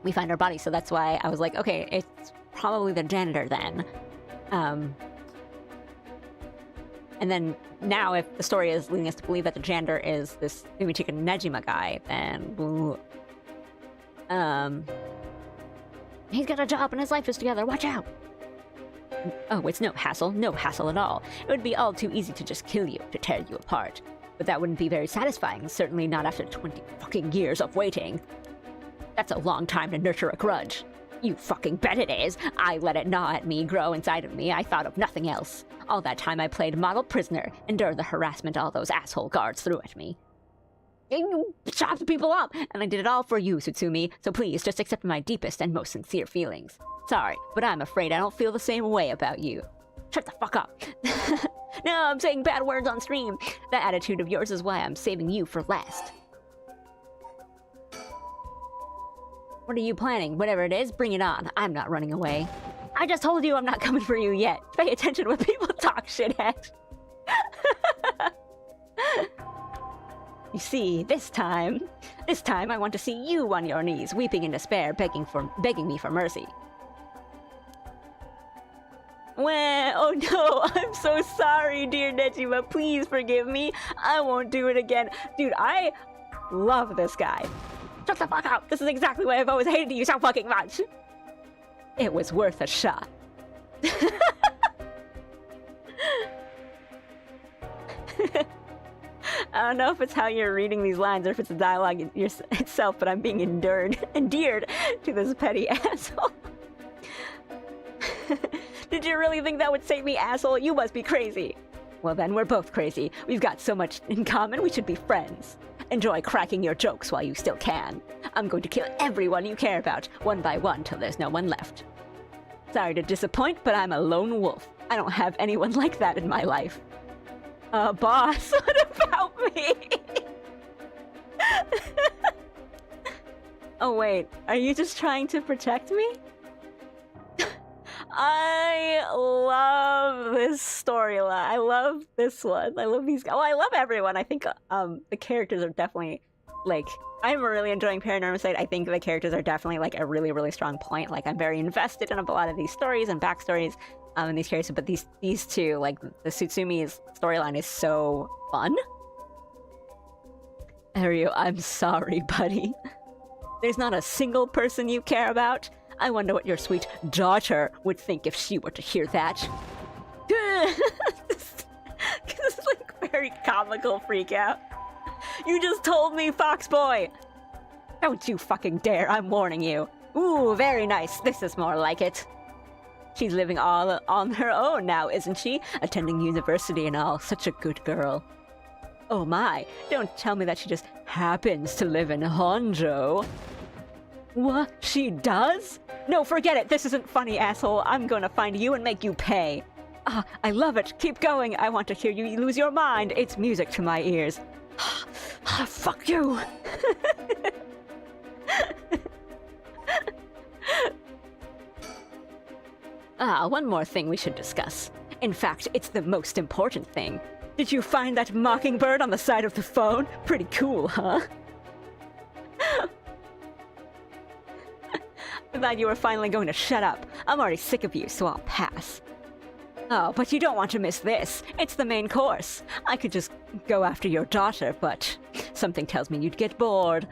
We find her body. So that's why I was like, okay, it's probably the janitor then. And then now, if the story is leading us to believe that the janitor is this Umichika Nejima guy, then he's got a job and his life is together. Watch out! Oh, it's no hassle at all. It would be all too easy to just kill you, to tear you apart. But that wouldn't be very satisfying, certainly not after 20 fucking years of waiting. That's a long time to nurture a grudge. You fucking bet it is. I let it gnaw at me, grow inside of me. I thought of nothing else. All that time I played model prisoner, endured the harassment all those asshole guards threw at me. You chopped people up, and I did it all for you, Tsutsumi, so please just accept my deepest and most sincere feelings. Sorry, but I'm afraid I don't feel the same way about you. Shut the fuck up. No, I'm saying bad words on stream. That attitude of yours is why I'm saving you for last. What are you planning? Whatever it is, bring it on. I'm not running away. I just told you I'm not coming for you yet. Pay attention when people talk, shithead. You see, this time I want to see you on your knees, weeping in despair, begging me for mercy. Well, oh no, I'm so sorry, dear Nejima. Please forgive me. I won't do it again. Dude, I love this guy. Shut the fuck up! This is exactly why I've always hated you so fucking much! It was worth a shot. I don't know if it's how you're reading these lines or if it's the dialogue itself, but I'm being endeared to this petty asshole. Did you really think that would save me, asshole? You must be crazy. Well then, we're both crazy. We've got so much in common, we should be friends. Enjoy cracking your jokes while you still can. I'm going to kill everyone you care about, one by one, till there's no one left. Sorry to disappoint, but I'm a lone wolf. I don't have anyone like that in my life. Boss, what about me? Oh wait, are you just trying to protect me? I love this storyline. I love this one. I love these guys. Well, I love everyone. I think the characters are definitely, like, I'm really enjoying Paranormasight. I think the characters are definitely, like, a really, really strong point. Like, I'm very invested in a lot of these stories and backstories in these characters. But these two, like, the Tsutsumi's storyline is so fun. Aryu, I'm sorry, buddy. There's not a single person you care about. I wonder what your sweet daughter would think if she were to hear that. This is like very comical freak out. You just told me, Fox Boy! Don't you fucking dare, I'm warning you. Ooh, very nice, this is more like it. She's living all on her own now, isn't she? Attending university and all, such a good girl. Oh my, don't tell me that she just happens to live in Honjo. What? She does? No, forget it. This isn't funny, asshole. I'm gonna find you and make you pay. Ah, I love it. Keep going. I want to hear you lose your mind. It's music to my ears. Ah, fuck you! One more thing we should discuss. In fact, it's the most important thing. Did you find that mockingbird on the side of the phone? Pretty cool, huh? I thought you were finally going to shut up. I'm already sick of you, so I'll pass. Oh, but you don't want to miss this. It's the main course. I could just go after your daughter, but something tells me you'd get bored.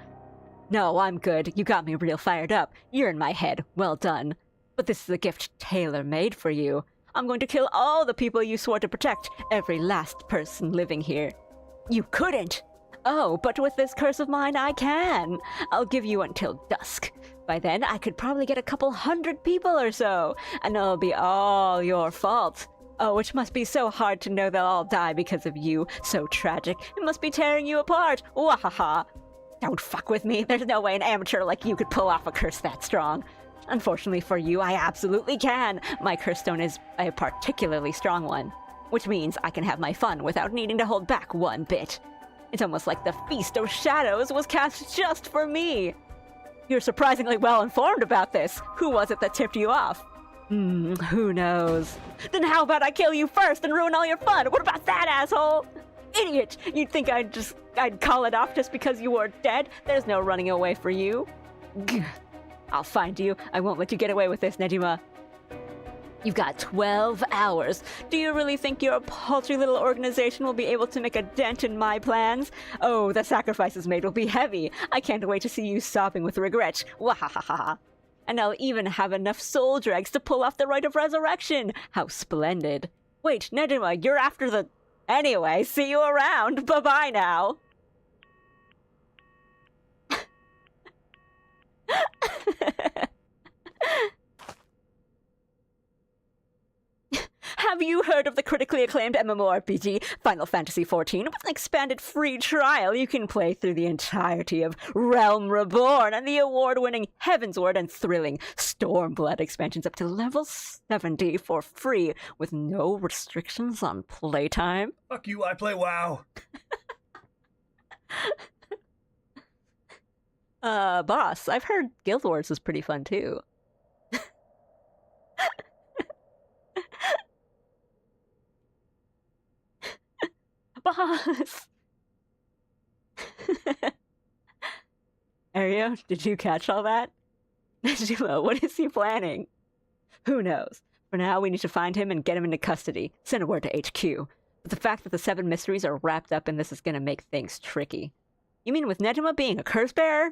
No, I'm good. You got me real fired up. You're in my head. Well done. But this is a gift tailor-made for you. I'm going to kill all the people you swore to protect, every last person living here. You couldn't! Oh, but with this curse of mine, I can! I'll give you until dusk. By then, I could probably get a couple hundred people or so, and it'll be all your fault. Oh, it must be so hard to know they'll all die because of you. So tragic. It must be tearing you apart. Wahaha! Don't fuck with me. There's no way an amateur like you could pull off a curse that strong. Unfortunately for you, I absolutely can. My curse stone is a particularly strong one, which means I can have my fun without needing to hold back one bit. It's almost like the Feast of Shadows was cast just for me. You're surprisingly well informed about this. Who was it that tipped you off? Who knows? Then how about I kill you first and ruin all your fun? What about that, asshole? Idiot! You'd think I'd call it off just because you were dead? There's no running away for you. Gah. I'll find you. I won't let you get away with this, Nejima. You've got 12 hours. Do you really think your paltry little organization will be able to make a dent in my plans? Oh, the sacrifices made will be heavy. I can't wait to see you sobbing with regret. Wahahaha. And I'll even have enough soul dregs to pull off the rite of resurrection. How splendid. Wait, Nejima, you're after the... Anyway, see you around. Bye-bye now. Have you heard of the critically acclaimed MMORPG Final Fantasy XIV? With an expanded free trial, you can play through the entirety of Realm Reborn and the award-winning Heavensward and thrilling Stormblood expansions up to level 70 for free, with no restrictions on playtime. Fuck you, I play WoW. Boss, I've heard Guild Wars is pretty fun too. Boss! Ario, did you catch all that? Nejima, what is he planning? Who knows? For now, we need to find him and get him into custody. Send a word to HQ. But the fact that the 7 mysteries are wrapped up in this is gonna make things tricky. You mean with Nejima being a curse bearer?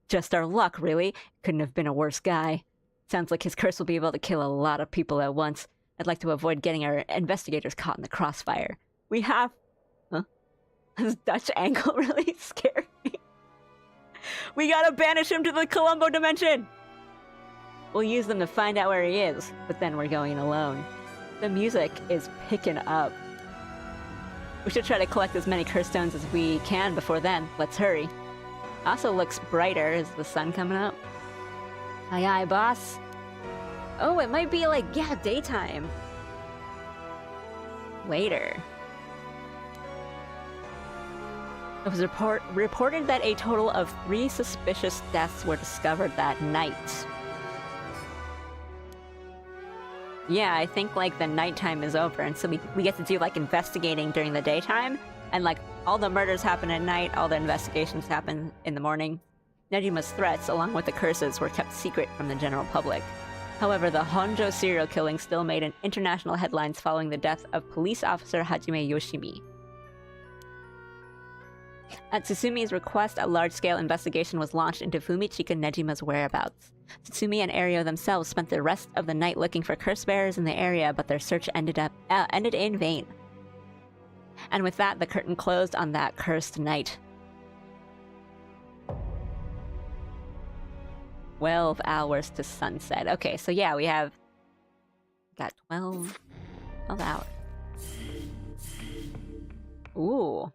Just our luck, really. Couldn't have been a worse guy. Sounds like his curse will be able to kill a lot of people at once. I'd like to avoid getting our investigators caught in the crossfire. We have... Huh? This Dutch angle really scared me. We gotta banish him to the Columbo dimension! We'll use them to find out where he is, but then we're going alone. The music is picking up. We should try to collect as many curse stones as we can before then. Let's hurry. Also looks brighter. Is the sun coming up? Aye aye, boss. Oh, it might be like, yeah, daytime. Later. It was reported that a total of 3 suspicious deaths were discovered that night. Yeah, I think like the nighttime is over, and so we get to do like investigating during the daytime, and like all the murders happen at night, all the investigations happen in the morning. Nejima's threats, along with the curses, were kept secret from the general public. However, the Honjo serial killing still made an international headlines following the death of police officer Hajime Yoshimi. At Tsusumi's request, a large-scale investigation was launched into Fumichika Nejima's whereabouts. Tsutsumi and Ario themselves spent the rest of the night looking for curse bearers in the area, but their search ended in vain. And with that, the curtain closed on that cursed night. 12 hours to sunset. Okay, so yeah, we got 12 hours. Ooh.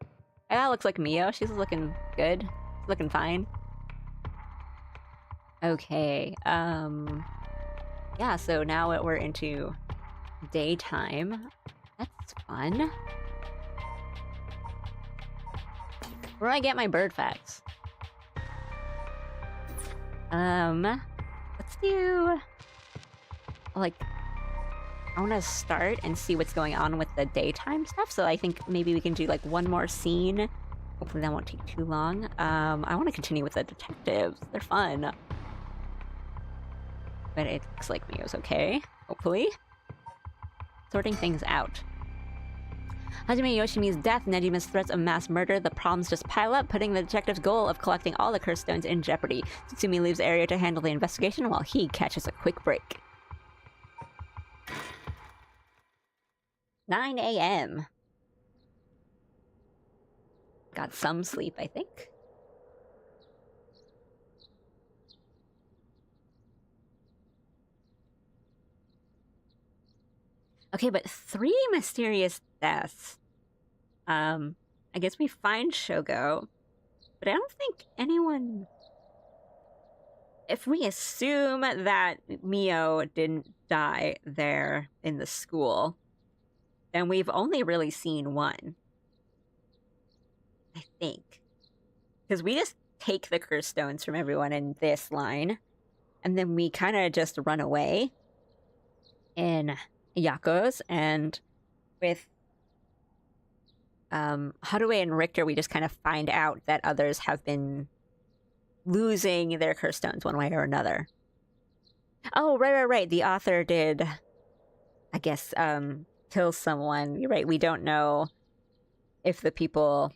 That looks like Mio. She's looking good. She's looking fine. Okay, yeah, so now we're into daytime. That's fun. Where do I get my bird facts? Let's do... Like, I want to start and see what's going on with the daytime stuff, so I think maybe we can do, like, one more scene. Hopefully that won't take too long. I want to continue with the detectives. They're fun. But it looks like Mio's okay, hopefully. Sorting things out. Hajime Yoshimi's death, Nejima's threats of mass murder, the problems just pile up, putting the detective's goal of collecting all the curse stones in jeopardy. Tsutsumi leaves the area to handle the investigation while he catches a quick break. 9 a.m. Got some sleep, I think. Okay, but 3 mysterious deaths. I guess we find Shogo, but I don't think anyone... If we assume that Mio didn't die there in the school, then we've only really seen one. I think. Because we just take the curse stones from everyone in this line, and then we kind of just run away in Yako's, and with Haruo and Richter, we just kind of find out that others have been losing their curse stones one way or another. Oh, right. The author did, I guess, kill someone. You're right, we don't know if the people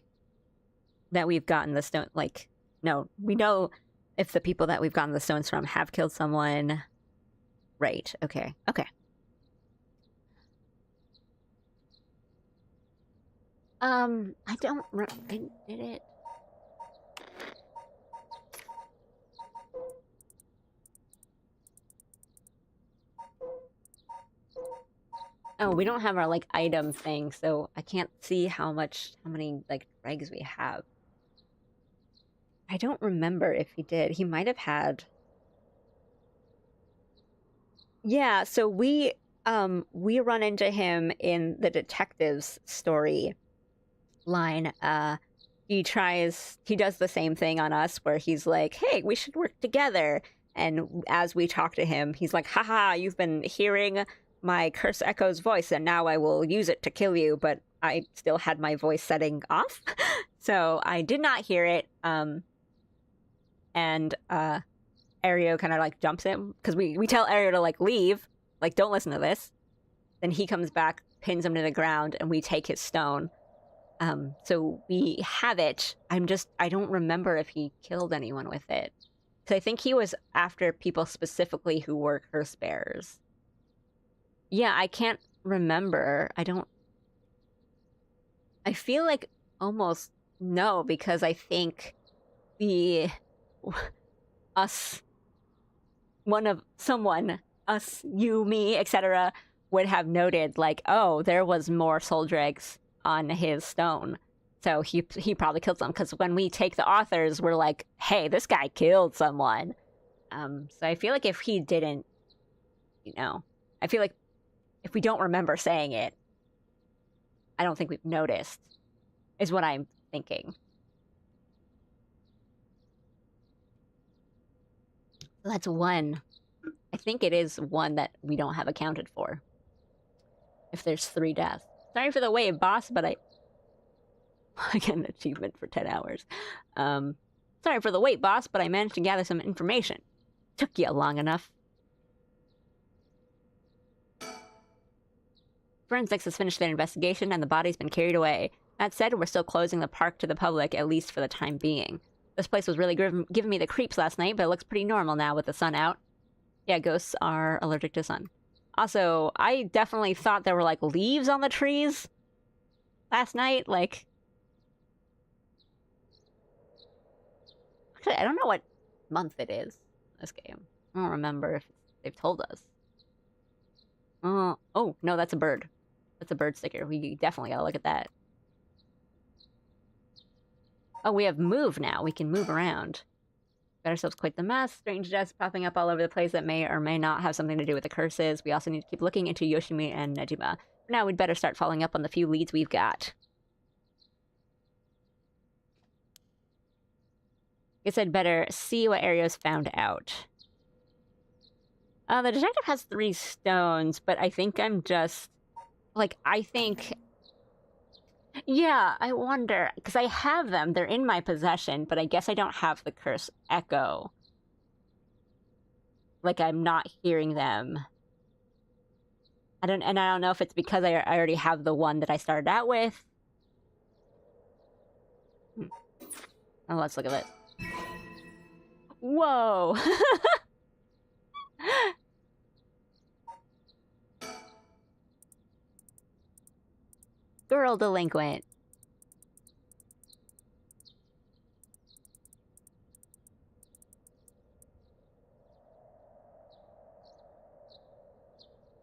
that we've gotten the stone, like, no, we know if the people that we've gotten the stones from have killed someone. Right, okay. I don't did it? Oh, we don't have our, like, item thing, so I can't see how many, like, dregs we have. I don't remember if he did. He might have had... Yeah, so we run into him in the detective's story line. He does the same thing on us, where he's like, hey, we should work together. And as we talk to him, he's like, haha, you've been hearing my Curse Echo's voice, and now I will use it to kill you, but I still had my voice setting off. So I did not hear it. And Ario kind of, like, jumps him, because we tell Ario to, like, leave, like, don't listen to this. Then he comes back, pins him to the ground, and we take his stone. So we have it. I don't remember if he killed anyone with it. Because I think he was after people specifically who were curse bearers. Yeah, I can't remember. I feel like almost no, because I think us, you, me, etc., would have noted, like, oh, there was more soul dregs on his stone. So he probably killed some, because when we take the authors, we're like, hey, this guy killed someone. So I feel like if he didn't, I feel like if we don't remember saying it, I don't think we've noticed, is what I'm thinking. That's one. I think it is one that we don't have accounted for. If there's 3 deaths. Sorry for the wait, boss, but I get an achievement for 10 hours. Sorry for the wait, boss, but I managed to gather some information. Took you long enough. Forensics has finished their investigation and the body's been carried away. That said, we're still closing the park to the public, at least for the time being. This place was really giving me the creeps last night, but it looks pretty normal now with the sun out. Yeah, ghosts are allergic to sun. Also, I definitely thought there were, like, leaves on the trees last night, like... Actually, I don't know what month it is, this game. I don't remember if they've told us. Oh, no, that's a bird. That's a bird sticker. We definitely gotta look at that. Oh, we have move now. We can move around. Got ourselves quite the mess. Strange deaths popping up all over the place that may or may not have something to do with the curses. We also need to keep looking into Yoshimi and Nejima. For now, we'd better start following up on the few leads we've got. Guess I'd better see what Arios found out. The detective has 3 stones, but I think I'm just... Like, I think... Yeah, I wonder, because I have them. They're in my possession, but I guess I don't have the curse echo. Like, I'm not hearing them. I don't know if it's because I already have the one that I started out with. Oh, let's look at it. Whoa! Girl delinquent.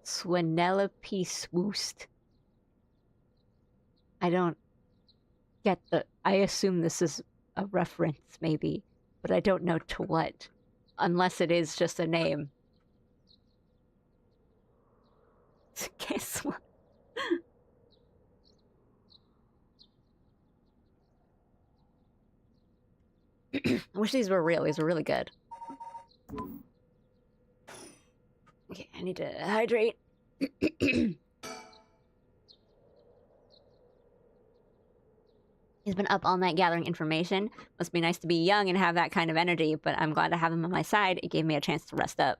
Swanelope Swoost. I don't get the... I assume this is a reference, maybe, but I don't know to what. Unless it is just a name. Guess what? I wish these were real. These were really good. Okay, I need to hydrate. He's been up all night gathering information. Must be nice to be young and have that kind of energy, but I'm glad to have him on my side. It gave me a chance to rest up.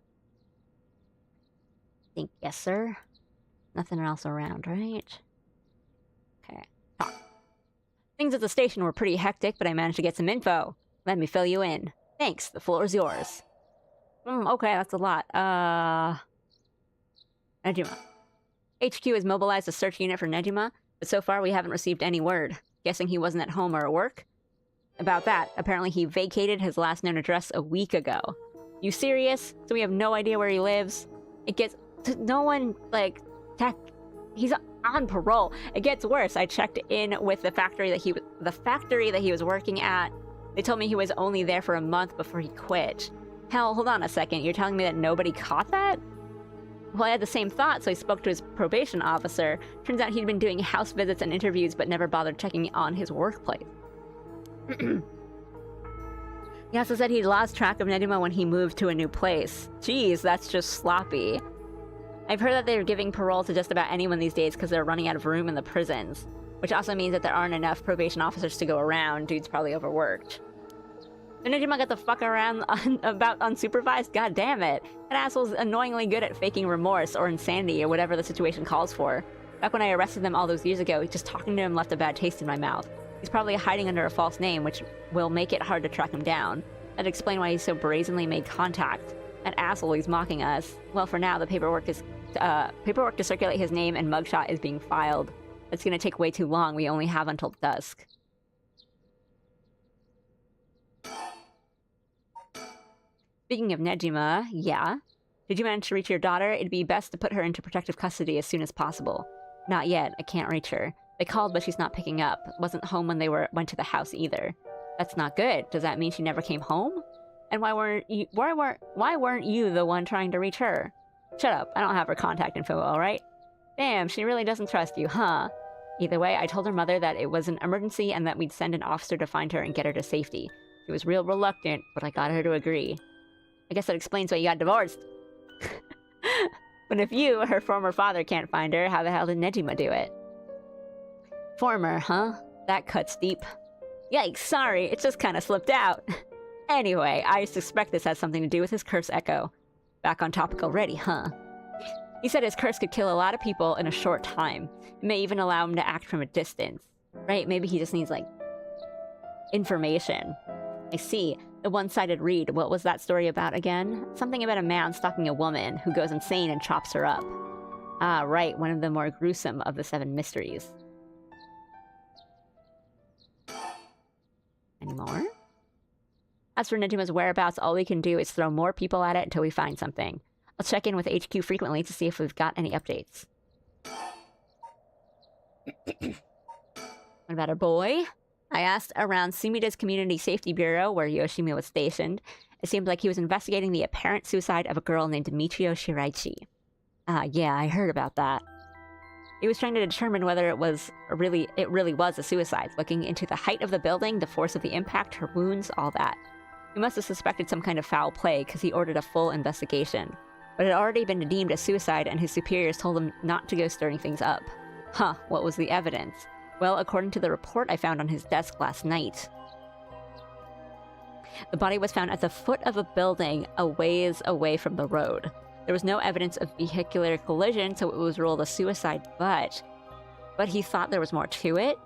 Think, yes, sir? Nothing else around, right? Okay. Talk. Things at the station were pretty hectic, but I managed to get some info. Let me fill you in. Thanks, the floor is yours. Okay, that's a lot. Nejima. HQ has mobilized a search unit for Nejima, but so far we haven't received any word. Guessing he wasn't at home or at work? About that, apparently he vacated his last known address a week ago. You serious? So we have no idea where he lives? It gets... No one, like... He's on parole. It gets worse. I checked in with the factory that he was working at. They told me he was only there for a month before he quit. Hell, hold on a second. You're telling me that nobody caught that? Well, I had the same thought, so I spoke to his probation officer. Turns out he'd been doing house visits and interviews, but never bothered checking on his workplace. He also said he'd lost track of Nejima when he moved to a new place. Jeez, that's just sloppy. I've heard that they're giving parole to just about anyone these days because they're running out of room in the prisons. Which also means that there aren't enough probation officers to go around. Dude's probably overworked. So Nejima got the fuck around about unsupervised? God damn it. That asshole's annoyingly good at faking remorse or insanity or whatever the situation calls for. Back when I arrested them all those years ago, just talking to him left a bad taste in my mouth. He's probably hiding under a false name, which will make it hard to track him down. That'd explain why he so brazenly made contact. That asshole, he's mocking us. Well, for now, the paperwork to circulate his name and mugshot is being filed. It's gonna take way too long. We only have until dusk. Speaking of Nejima, yeah. Did you manage to reach your daughter? It'd be best to put her into protective custody as soon as possible. Not yet. I can't reach her. They called, but she's not picking up. Wasn't home when they went to the house either. That's not good. Does that mean she never came home? And why weren't you the one trying to reach her? Shut up. I don't have her contact info, alright? Damn, she really doesn't trust you, huh? Either way, I told her mother that it was an emergency and that we'd send an officer to find her and get her to safety. She was real reluctant, but I got her to agree. I guess that explains why you got divorced. But if you, her former father, can't find her, how the hell did Nejima do it? Former, huh? That cuts deep. Yikes, sorry, it just kinda slipped out. Anyway, I suspect this has something to do with his curse echo. Back on topic already, huh? He said his curse could kill a lot of people in a short time. It may even allow him to act from a distance. Right? Maybe he just needs, like, information. I see. The one-sided read. What was that story about again? Something about a man stalking a woman who goes insane and chops her up. Ah, right. One of the more gruesome of the 7 mysteries. Any more? As for Nejima's whereabouts, all we can do is throw more people at it until we find something. I'll check in with HQ frequently to see if we've got any updates. What about our boy? I asked around Sumida's Community Safety Bureau, where Yoshimi was stationed. It seemed like he was investigating the apparent suicide of a girl named Michio Shiraichi. Yeah, I heard about that. He was trying to determine whether it really was a suicide, looking into the height of the building, the force of the impact, her wounds, all that. He must have suspected some kind of foul play because he ordered a full investigation. But it had already been deemed a suicide and his superiors told him not to go stirring things up. Huh, what was the evidence? Well, according to the report I found on his desk last night, the body was found at the foot of a building a ways away from the road. There was no evidence of vehicular collision, so it was ruled a suicide, but he thought there was more to it?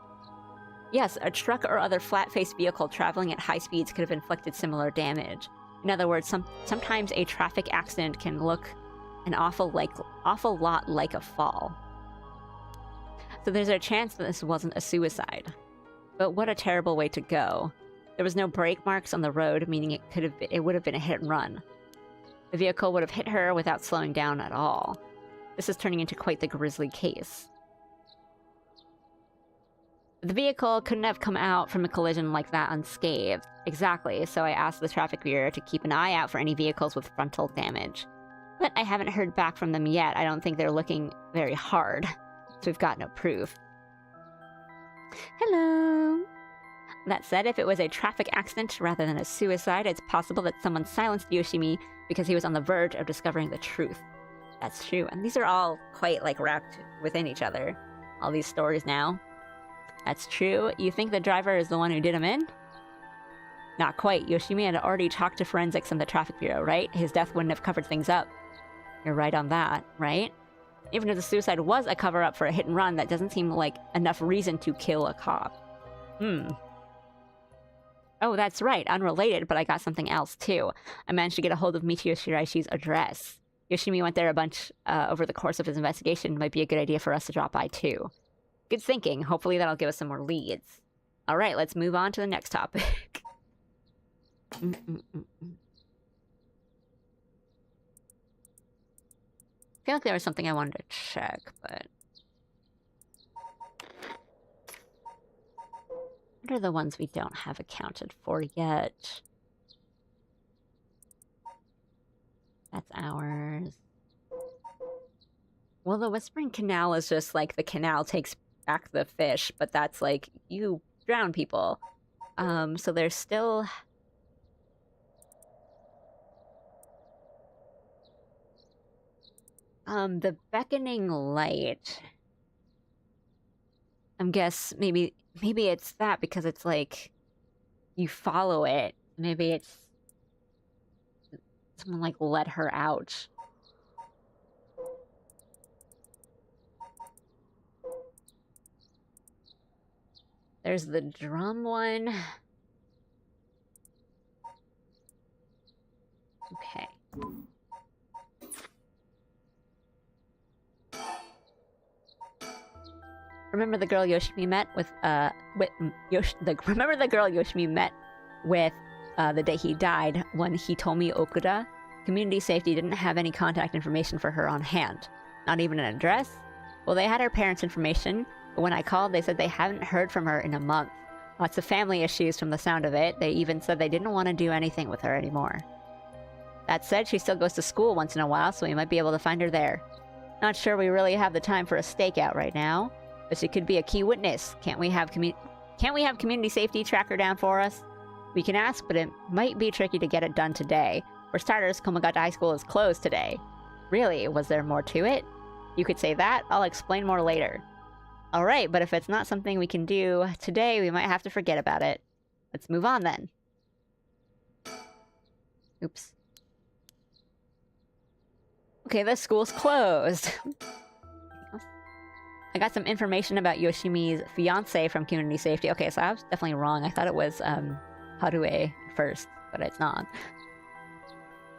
Yes, a truck or other flat-faced vehicle traveling at high speeds could have inflicted similar damage. In other words, sometimes a traffic accident can look an awful lot like a fall. So there's a chance that this wasn't a suicide. But what a terrible way to go. There was no brake marks on the road, meaning it would have been a hit and run. The vehicle would have hit her without slowing down at all. This is turning into quite the grisly case. The vehicle couldn't have come out from a collision like that unscathed. Exactly, so I asked the traffic bureau to keep an eye out for any vehicles with frontal damage. But I haven't heard back from them yet. I don't think they're looking very hard. So we've got no proof. Hello! That said, if it was a traffic accident rather than a suicide, it's possible that someone silenced Yoshimi because he was on the verge of discovering the truth. That's true, and these are all quite, like, wrapped within each other. All these stories now. That's true. You think the driver is the one who did him in? Not quite. Yoshimi had already talked to forensics and the traffic bureau, right? His death wouldn't have covered things up. You're right on that, right? Even if the suicide was a cover-up for a hit and run, that doesn't seem like enough reason to kill a cop. Oh, that's right. Unrelated, but I got something else, too. I managed to get a hold of Michio Shiraishi's address. Yoshimi went there a bunch over the course of his investigation. Might be a good idea for us to drop by, too. Good thinking. Hopefully that'll give us some more leads. Alright, let's move on to the next topic. I feel like there was something I wanted to check, but... what are the ones we don't have accounted for yet? That's ours. Well, the Whispering Canal is just like the canal takes back the fish, but that's like, you drown people. So there's still... the Beckoning Light. I guess maybe it's that because it's like, you follow it. Maybe it's... someone like let her out. There's the drum one. Okay. Remember the girl Yoshimi met with, remember the girl Yoshimi met with, the day he died when he told me Okuda? Community safety didn't have any contact information for her on hand. Not even an address? Well, they had her parents' information, but when I called, they said they haven't heard from her in a month. Lots of family issues from the sound of it. They even said they didn't want to do anything with her anymore. That said, she still goes to school once in a while, so we might be able to find her there. Not sure we really have the time for a stakeout right now, but she could be a key witness. Can't we have community safety track her down for us? We can ask, but it might be tricky to get it done today. For starters, Komagata High School is closed today. Really? Was there more to it? You could say that. I'll explain more later. Alright, but if it's not something we can do today, we might have to forget about it. Let's move on then. Oops. Okay, the school's closed. I got some information about Yoshimi's fiancé from Community Safety. Okay, so I was definitely wrong. I thought it was, Harue first, but it's not.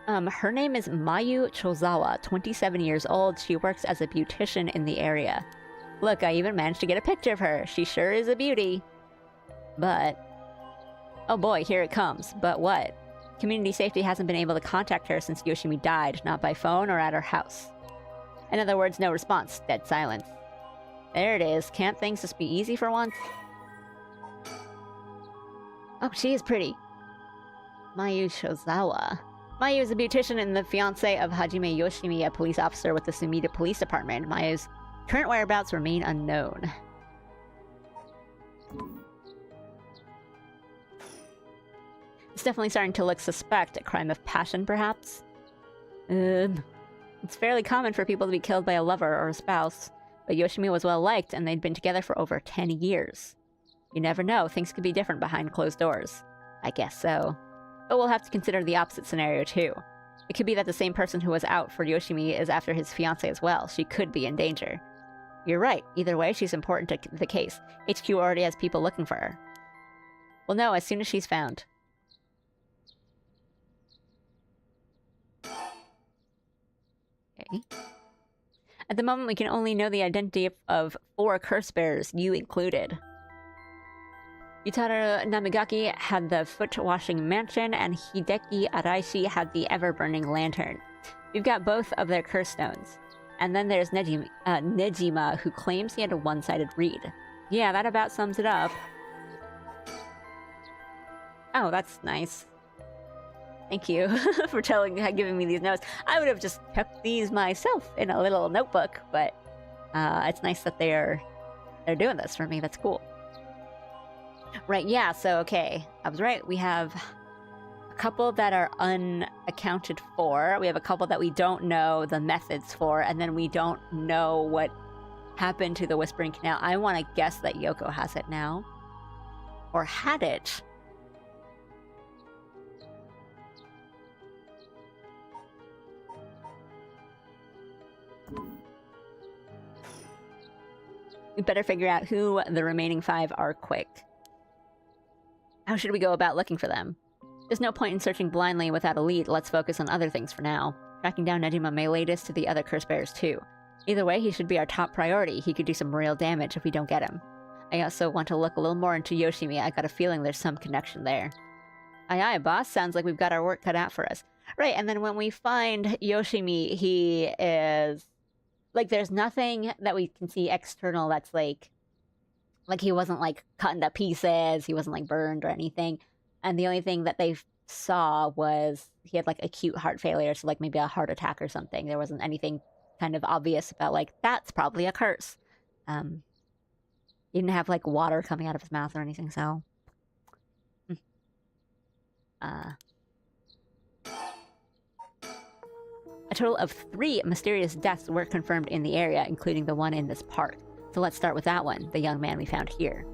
Her name is Mayu Chozawa, 27 years old. She works as a beautician in the area. Look, I even managed to get a picture of her. She sure is a beauty. But... oh boy, here it comes. But what? Community Safety hasn't been able to contact her since Yoshimi died, not by phone or at her house. In other words, no response. Dead silence. There it is. Can't things just be easy for once? Oh, she is pretty. Mayu Shozawa. Mayu is a beautician and the fiancé of Hajime Yoshimi, a police officer with the Sumida Police Department. Mayu's current whereabouts remain unknown. It's definitely starting to look suspect. A crime of passion, perhaps? It's fairly common for people to be killed by a lover or a spouse, but Yoshimi was well liked and they'd been together for over 10 years. You never know, things could be different behind closed doors. I guess so. But we'll have to consider the opposite scenario too. It could be that the same person who was out for Yoshimi is after his fiancée as well. She could be in danger. You're right. Either way, she's important to the case. HQ already has people looking for her. We'll know as soon as she's found. Okay. At the moment, we can only know the identity of 4 curse bearers, you included. Yutaro Namigaki had the foot-washing mansion, and Hideki Araishi had the ever-burning lantern. We've got both of their curse stones. And then there's Nejima, who claims he had a one-sided read. Yeah, that about sums it up. Oh, that's nice. Thank you for giving me these notes. I would have just kept these myself in a little notebook, but it's nice that they're doing this for me. That's cool. Right, yeah, so okay. I was right. We have a couple that are unaccounted for. We have a couple that we don't know the methods for, and then we don't know what happened to the Whispering Canal. I want to guess that Yoko has it now. Or had it. We better figure out who the remaining 5 are quick. How should we go about looking for them? There's no point in searching blindly without a lead. Let's focus on other things for now. Tracking down Nejima may lead us to the other curse bearers too. Either way, he should be our top priority. He could do some real damage if we don't get him. I also want to look a little more into Yoshimi. I got a feeling there's some connection there. Aye aye, boss. Sounds like we've got our work cut out for us. Right, and then when we find Yoshimi, he is... like, there's nothing that we can see external that's like he wasn't, like, cut into pieces, he wasn't, like, burned or anything. And the only thing that they saw was he had, like, acute heart failure, so, like, maybe a heart attack or something. There wasn't anything kind of obvious about, like, that's probably a curse. He didn't have, like, water coming out of his mouth or anything, so... A total of 3 mysterious deaths were confirmed in the area, including the one in this park. So let's start with that one, the young man we found here.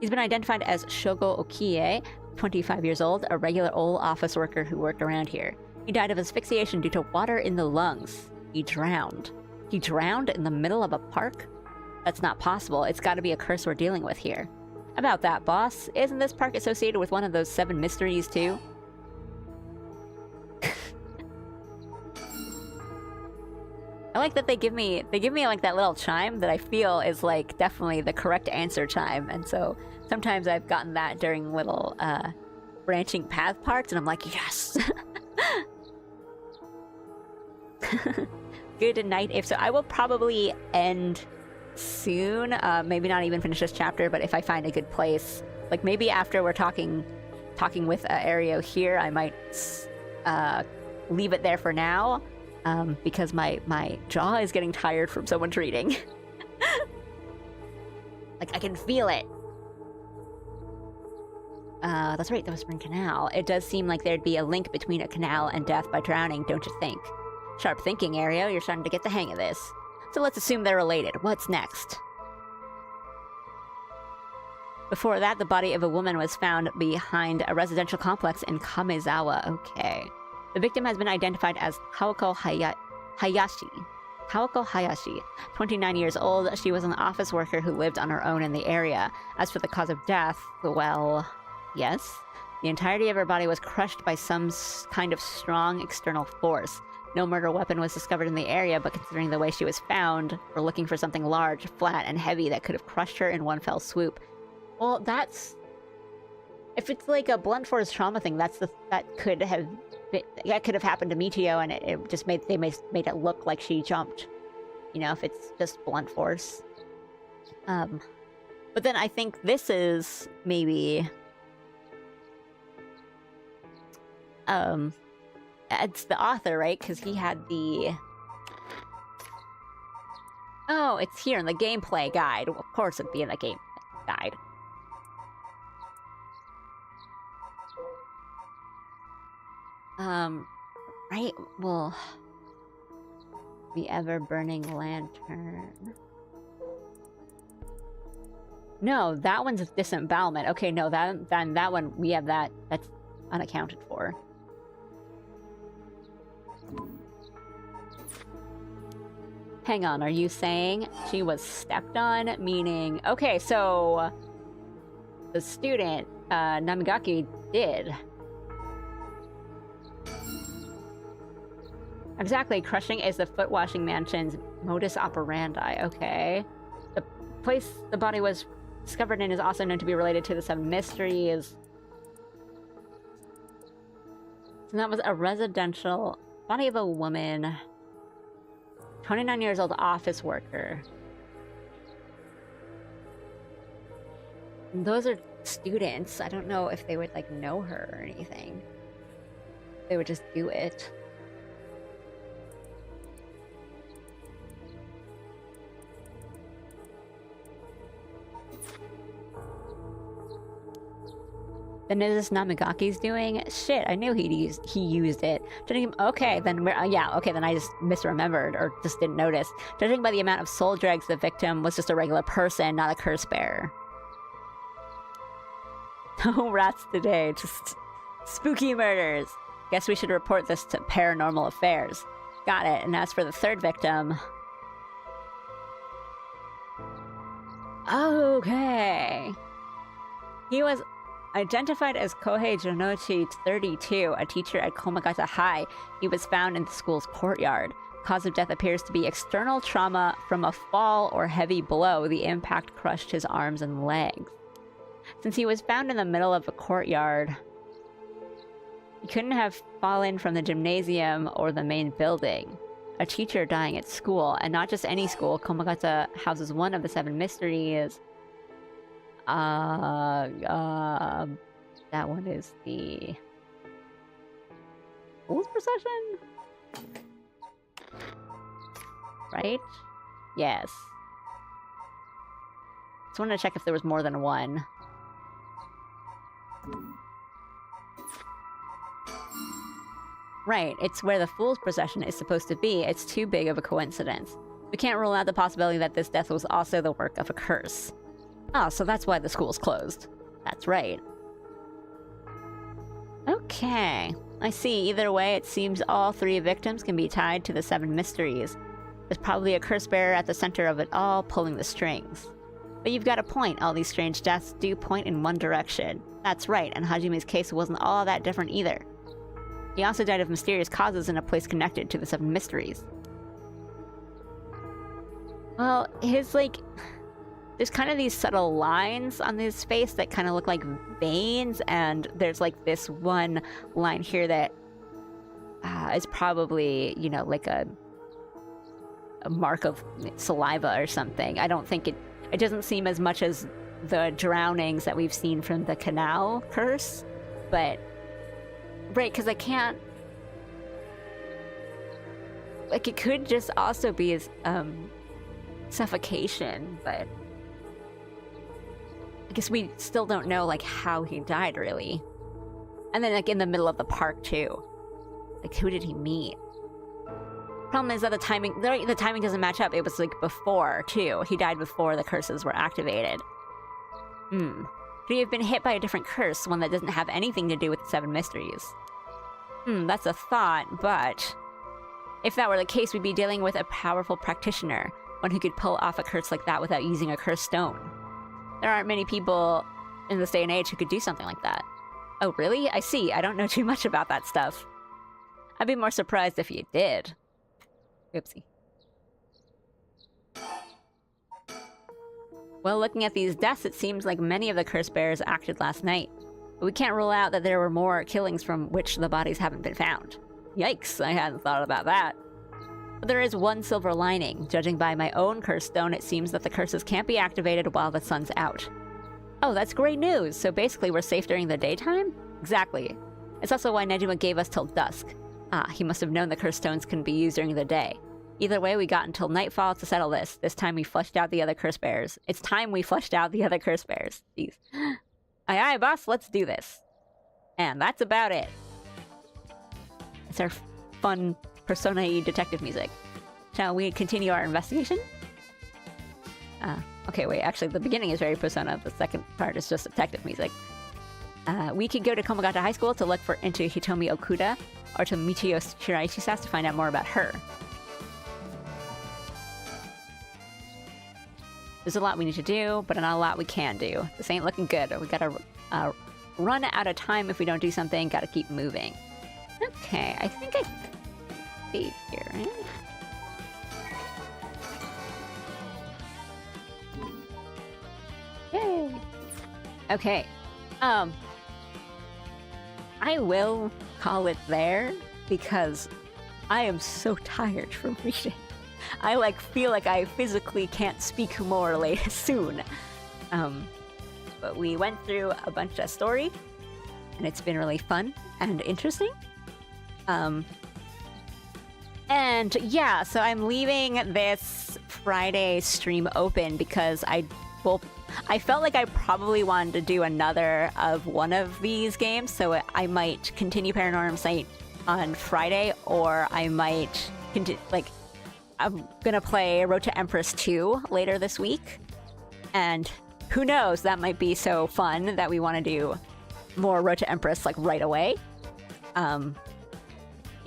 He's been identified as Shogo Okie, 25 years old, a regular old office worker who worked around here. He died of asphyxiation due to water in the lungs. He drowned. He drowned in the middle of a park? That's not possible. It's got to be a curse we're dealing with here. About that, boss. Isn't this park associated with one of those 7 mysteries, too? I like that they give me like that little chime that I feel is like definitely the correct answer chime, and so sometimes I've gotten that during little branching path parts, and I'm like, yes. Good night. If so, I will probably end soon. Maybe not even finish this chapter, but if I find a good place, like maybe after we're talking with Aereo here, I might leave it there for now. Because my jaw is getting tired from so much reading. Like, I can feel it. That's right, the Whispering Canal. It does seem like there'd be a link between a canal and death by drowning, don't you think? Sharp thinking, Aereo. You're starting to get the hang of this. So let's assume they're related. What's next? Before that, the body of a woman was found behind a residential complex in Kamezawa. Okay. The victim has been identified as Kawako Hayashi. Kawako Hayashi, 29 years old. She was an office worker who lived on her own in the area. As for the cause of death, well, yes. The entirety of her body was crushed by some kind of strong external force. No murder weapon was discovered in the area, but considering the way she was found, we're looking for something large, flat, and heavy that could have crushed her in one fell swoop. Well, that's... if it's like a blunt force trauma thing, that could have happened to Michio, and it just made it look like she jumped. You know, if it's just blunt force. But then I think this is maybe it's the author, right? Because he had the... oh, it's here in the gameplay guide. Well, of course it'd be in the game guide. Right? Well, the ever-burning lantern. No, that one's a disembowelment. Okay, no, that one, we have that. That's unaccounted for. Hang on, are you saying she was stepped on? Meaning, okay, so the student, Namigaki, did. Exactly, crushing is the foot-washing mansion's modus operandi, okay. The place the body was discovered in is also known to be related to the 7 mysteries. So that was a residential body of a woman, 29 years old office worker. And those are students. I don't know if they would, like, know her or anything. They would just do it. Then is this Namigaki's doing? Shit, I knew he used it. Okay, then yeah, okay, then I just misremembered or just didn't notice. Judging by the amount of soul dregs, the victim was just a regular person, not a curse bearer. No rats today, just spooky murders. Guess we should report this to Paranormal Affairs. Got it. And as for the third victim... Okay. He was identified as Kohei Jonochi, 32, a teacher at Komagata High. He was found in the school's courtyard. Cause of death appears to be external trauma from a fall or heavy blow. The impact crushed his arms and legs. Since he was found in the middle of a courtyard, he couldn't have fallen from the gymnasium or the main building. A teacher dying at school, and not just any school. Komagata houses one of the 7 mysteries. That one is the Fool's Procession? Right? Yes. Just wanted to check if there was more than one. Right, it's where the Fool's Procession is supposed to be. It's too big of a coincidence. We can't rule out the possibility that this death was also the work of a curse. Oh, so that's why the school's closed. That's right. Okay. I see. Either way, it seems all 3 victims can be tied to the 7 mysteries. There's probably a curse bearer at the center of it all, pulling the strings. But you've got a point. All these strange deaths do point in one direction. That's right, and Hajime's case wasn't all that different either. He also died of mysterious causes in a place connected to the 7 mysteries. Well, his, like... There's kind of these subtle lines on his face that kind of look like veins, and there's like this one line here that is probably, you know, like a mark of saliva or something. I don't think it doesn't seem as much as the drownings that we've seen from the canal curse, but right, because I can't, like, it could just also be as suffocation, but I guess we still don't know, like, how he died, really. And then, like, in the middle of the park, too. Like, who did he meet? Problem is that the timing doesn't match up. It was, like, before, too. He died before the curses were activated. Could he have been hit by a different curse, one that doesn't have anything to do with the 7 mysteries? That's a thought, but... if that were the case, we'd be dealing with a powerful practitioner. One who could pull off a curse like that without using a cursed stone. There aren't many people in this day and age who could do something like that. Oh, really? I see. I don't know too much about that stuff. I'd be more surprised if you did. Oopsie. Well, looking at these deaths, it seems like many of the curse bearers acted last night. But we can't rule out that there were more killings from which the bodies haven't been found. Yikes, I hadn't thought about that. But there is one silver lining. Judging by my own curse stone, it seems that the curses can't be activated while the sun's out. Oh, that's great news! So basically we're safe during the daytime? Exactly. It's also why Nejima gave us till dusk. Ah, he must have known the curse stones couldn't be used during the day. Either way, we got until nightfall to settle this. This time we flushed out the other curse bearers. It's time we flushed out the other curse bearers. Jeez. Aye aye, boss, let's do this. And that's about it. It's our fun Persona-y detective music. Shall we continue our investigation? Okay, wait, actually the beginning is very Persona. The second part is just detective music. We could go to Komagata High School to look into Hitomi Okuda, or to Michiyo Shiraichi's house to find out more about her. There's a lot we need to do, but not a lot we can do. This ain't looking good. We gotta run out of time if we don't do something. Gotta keep moving. Okay, I think I see here, right? Yay! Okay. I will call it there because I am so tired from reading. I feel like I physically can't speak more soon. But we went through a bunch of story, and it's been really fun and interesting. And yeah, so I'm leaving this Friday stream open because I felt like I probably wanted to do another of one of these games, so I might continue Paranormasight on Friday, or I might I'm gonna play Road to Empress 2 later this week, and who knows, that might be so fun that we want to do more Road to Empress right away.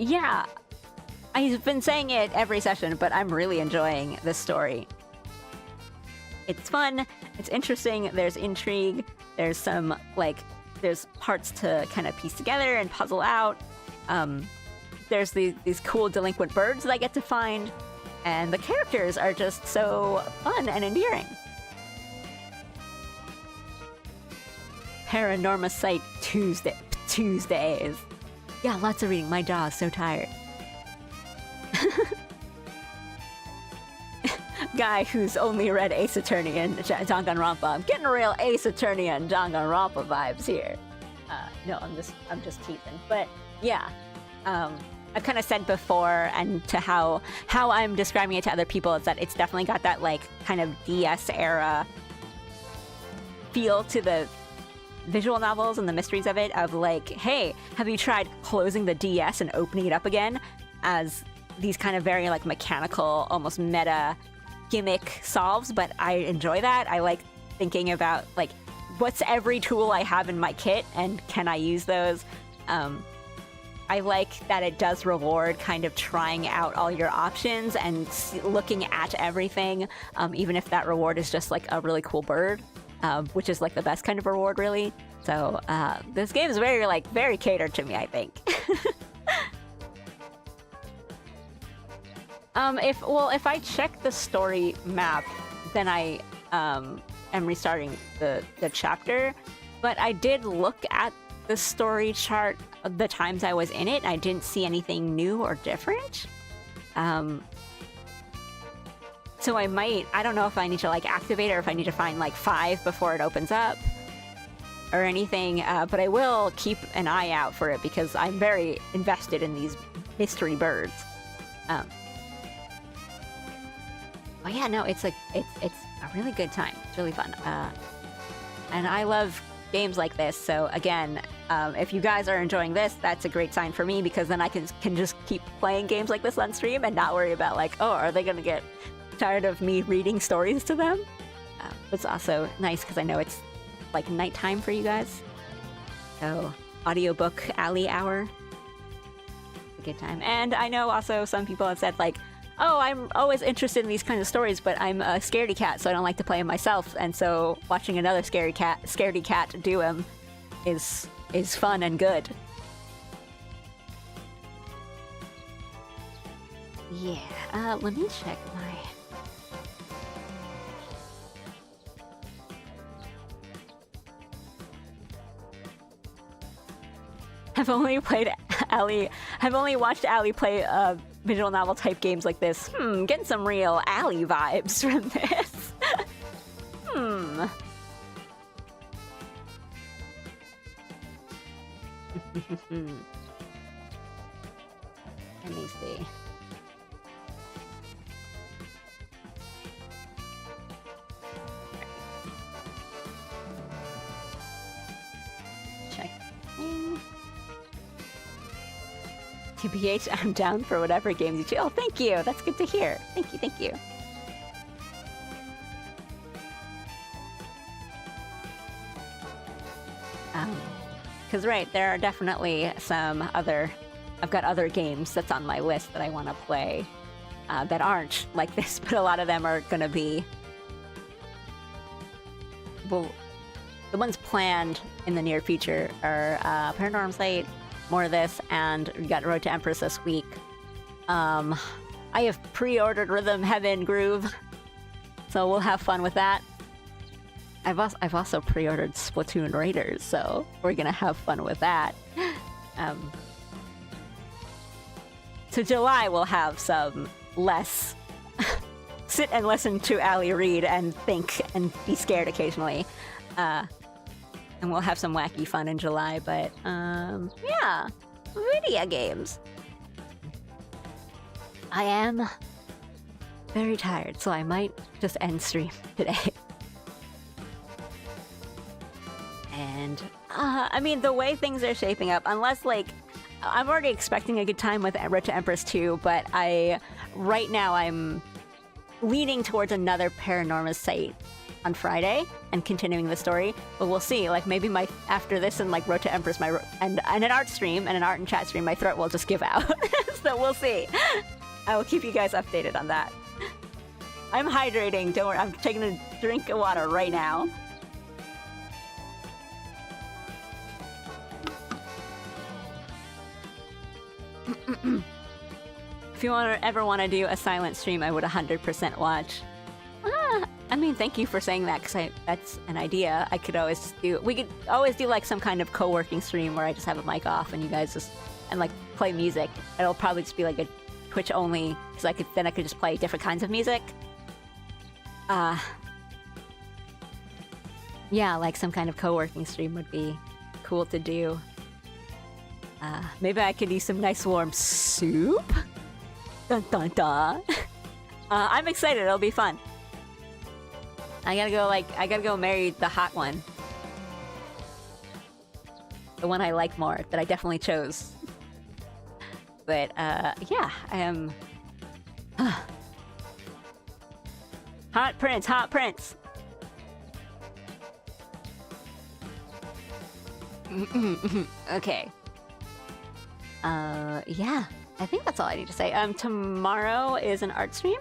Yeah, I've been saying it every session, but I'm really enjoying this story. It's fun, it's interesting, there's intrigue, there's some, there's parts to kind of piece together and puzzle out. There's these cool delinquent birds that I get to find, and the characters are just so fun and endearing. Paranormasight Tuesdays. Yeah, lots of reading. My jaw's so tired. Guy who's only read Ace Attorney and Danganronpa. I'm getting real Ace Attorney and Danganronpa vibes here. No, I'm just teasing. But yeah, I've kind of said before, and to how I'm describing it to other people, is that it's definitely got that kind of DS era feel to the visual novels and the mysteries of it, of hey, have you tried closing the DS and opening it up again, as these kind of very mechanical, almost meta gimmick solves. But I enjoy that. I like thinking about what's every tool I have in my kit and can I use those. I like that it does reward kind of trying out all your options and looking at everything, even if that reward is just a really cool bird, which is the best kind of reward, really. So this game is very catered to me, I think. If I check the story map, then I am restarting the chapter. But I did look at the story chart the times I was in it. I didn't see anything new or different. So I don't know if I need to activate it, or if I need to find 5 before it opens up or anything, but I will keep an eye out for it because I'm very invested in these mystery birds. But yeah, no, it's a really good time. It's really fun. And I love games like this, so again, if you guys are enjoying this, that's a great sign for me, because then I can just keep playing games like this on stream and not worry about oh, are they gonna get tired of me reading stories to them? It's also nice because I know it's nighttime for you guys, so audiobook alley hour, a good time. And I know also some people have said oh, I'm always interested in these kinds of stories, but I'm a scaredy cat, so I don't like to play them myself, and so watching another scaredy cat do them is fun and good. Yeah, let me check my... I've only watched Allie play visual novel type games like this. Getting some real Allie vibes from this. Let me see. Check. TBH, I'm down for whatever games you choose. Oh, thank you. That's good to hear. Thank you, thank you. Because right, there are definitely some other... I've got other games that's on my list that I want to play that aren't like this, but a lot of them are going to be... Well, the ones planned in the near future are PARANORMASIGHT, more of this, and we got Road to Empress this week. I have pre-ordered Rhythm Heaven Groove, so we'll have fun with that. I've also pre-ordered Splatoon Raiders, so we're gonna have fun with that. So July we'll have some less sit and listen to Ali read and think and be scared occasionally. And we'll have some wacky fun in July, but yeah, video games. I am very tired, so I might just end stream today. And, I mean, the way things are shaping up, unless, like, I'm already expecting a good time with Road to Empress 2, but right now I'm leaning towards another PARANORMASIGHT on Friday and continuing the story, but we'll see. Like, maybe after this and, like, Road to Empress, and an art stream and an art and chat stream, my throat will just give out. So we'll see. I will keep you guys updated on that. I'm hydrating, don't worry, I'm taking a drink of water right now. If you ever want to do a silent stream, I would 100% watch. I mean, thank you for saying that, because that's an idea. We could always do like some kind of co-working stream where I just have a mic off and you guys just, and like play music. It'll probably just be like a Twitch only, because then I could just play different kinds of music. Yeah, like some kind of co-working stream would be cool to do. Maybe I could use some nice warm soup? Dun dun dun! I'm excited, it'll be fun. I gotta go marry the hot one. The one I like more, that I definitely chose. But, yeah, I am... Hot Prince, Hot Prince! Okay. Yeah, I think that's all I need to say. Tomorrow is an art stream?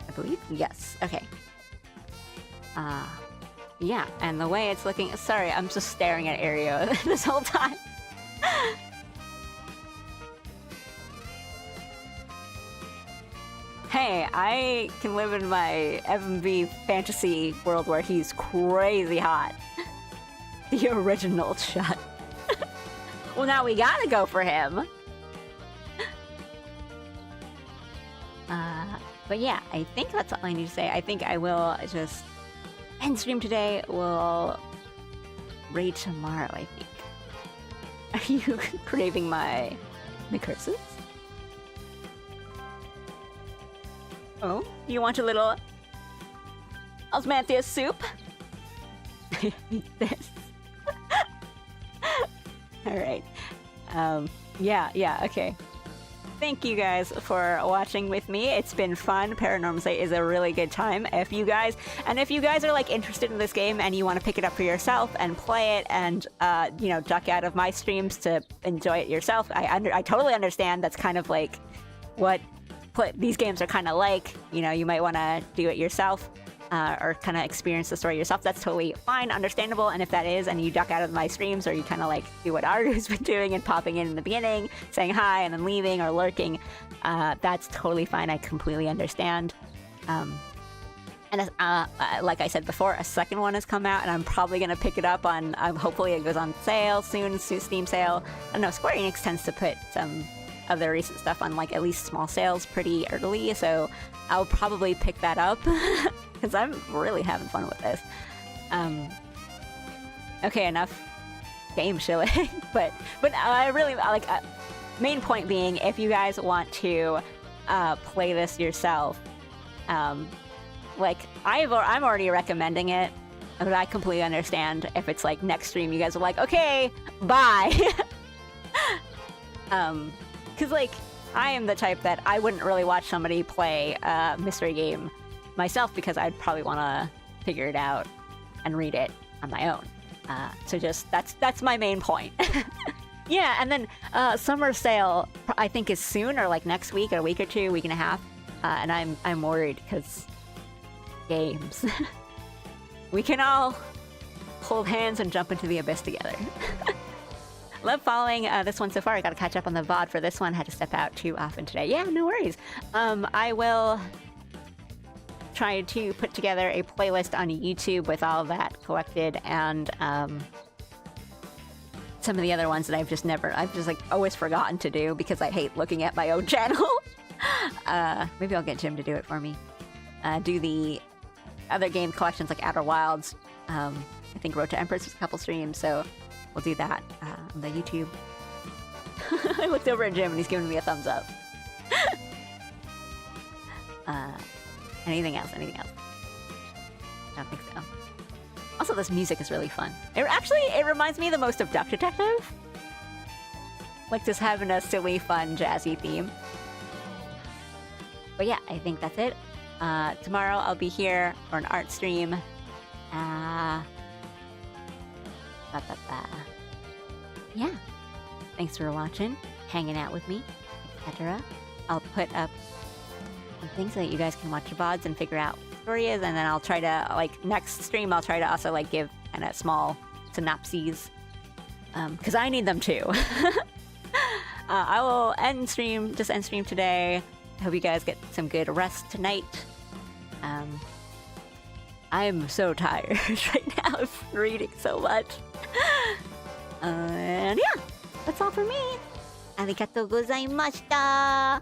I believe? Yes, okay. Yeah, and the way it's looking... Sorry, I'm just staring at Aereo this whole time. Hey, I can live in my FMV fantasy world where he's crazy hot. The original shot. Well, now we gotta go for him. But yeah, I think that's all I need to say. I think I will just end stream today. We'll raid tomorrow, I think. Are you craving my curses? Oh, you want a little osmanthus soup? Eat this. Alright. Yeah, okay. Thank you guys for watching with me. It's been fun. PARANORMASIGHT is a really good time. If you guys are like interested in this game and you want to pick it up for yourself and play it and you know, duck out of my streams to enjoy it yourself, I totally understand. That's kind of like what these games are kind of like. You know, you might want to do it yourself. Or kind of experience the story yourself. That's totally fine, understandable. And if that is, and you duck out of my streams, or you kind of like do what Aru's been doing and popping in the beginning, saying hi, and then leaving or lurking, that's totally fine. I completely understand. And like I said before, a second one has come out, and I'm probably gonna pick it up on. Hopefully, it goes on sale soon, Steam sale. I don't know. Square Enix tends to put some of their recent stuff on like at least small sales pretty early, so I'll probably pick that up. Because I'm really having fun with this. Okay, enough game shilling. but I really like. Main point being, if you guys want to play this yourself, like I'm already recommending it, but I completely understand if it's like next stream you guys are like, okay, bye. Because, like, I am the type that I wouldn't really watch somebody play a mystery game myself because I'd probably want to figure it out and read it on my own. So just, that's my main point. Yeah, and then summer sale, I think, is soon, or like next week, or a week or two, week and a half. And I'm worried because games. We can all hold hands and jump into the abyss together. Love following this one so far. I gotta catch up on the VOD for this one. Had to step out too often today. Yeah, no worries. I will try to put together a playlist on YouTube with all of that collected, and some of the other ones that I've just like always forgotten to do because I hate looking at my own channel. Maybe I'll get Jim to do it for me. Do the other game collections like Outer Wilds. I think Road to Empress was a couple streams, so we'll do that on the YouTube. I looked over at Jim and he's giving me a thumbs up. Anything else? Anything else? I don't think so. Also, this music is really fun. It reminds me the most of Duck Detective. Like just having a silly, fun, jazzy theme. But yeah, I think that's it. Tomorrow I'll be here for an art stream. Yeah. Thanks for watching, hanging out with me, etc. I'll put up some things so that you guys can watch the VODs and figure out what the story is, and then I'll try to, like, next stream, I'll try to also, like, give kind of small synopses. Because I need them too. I will end stream today. Hope you guys get some good rest tonight. I'm so tired right now of reading so much. And yeah, that's all for me. Arigatou gozaimashita!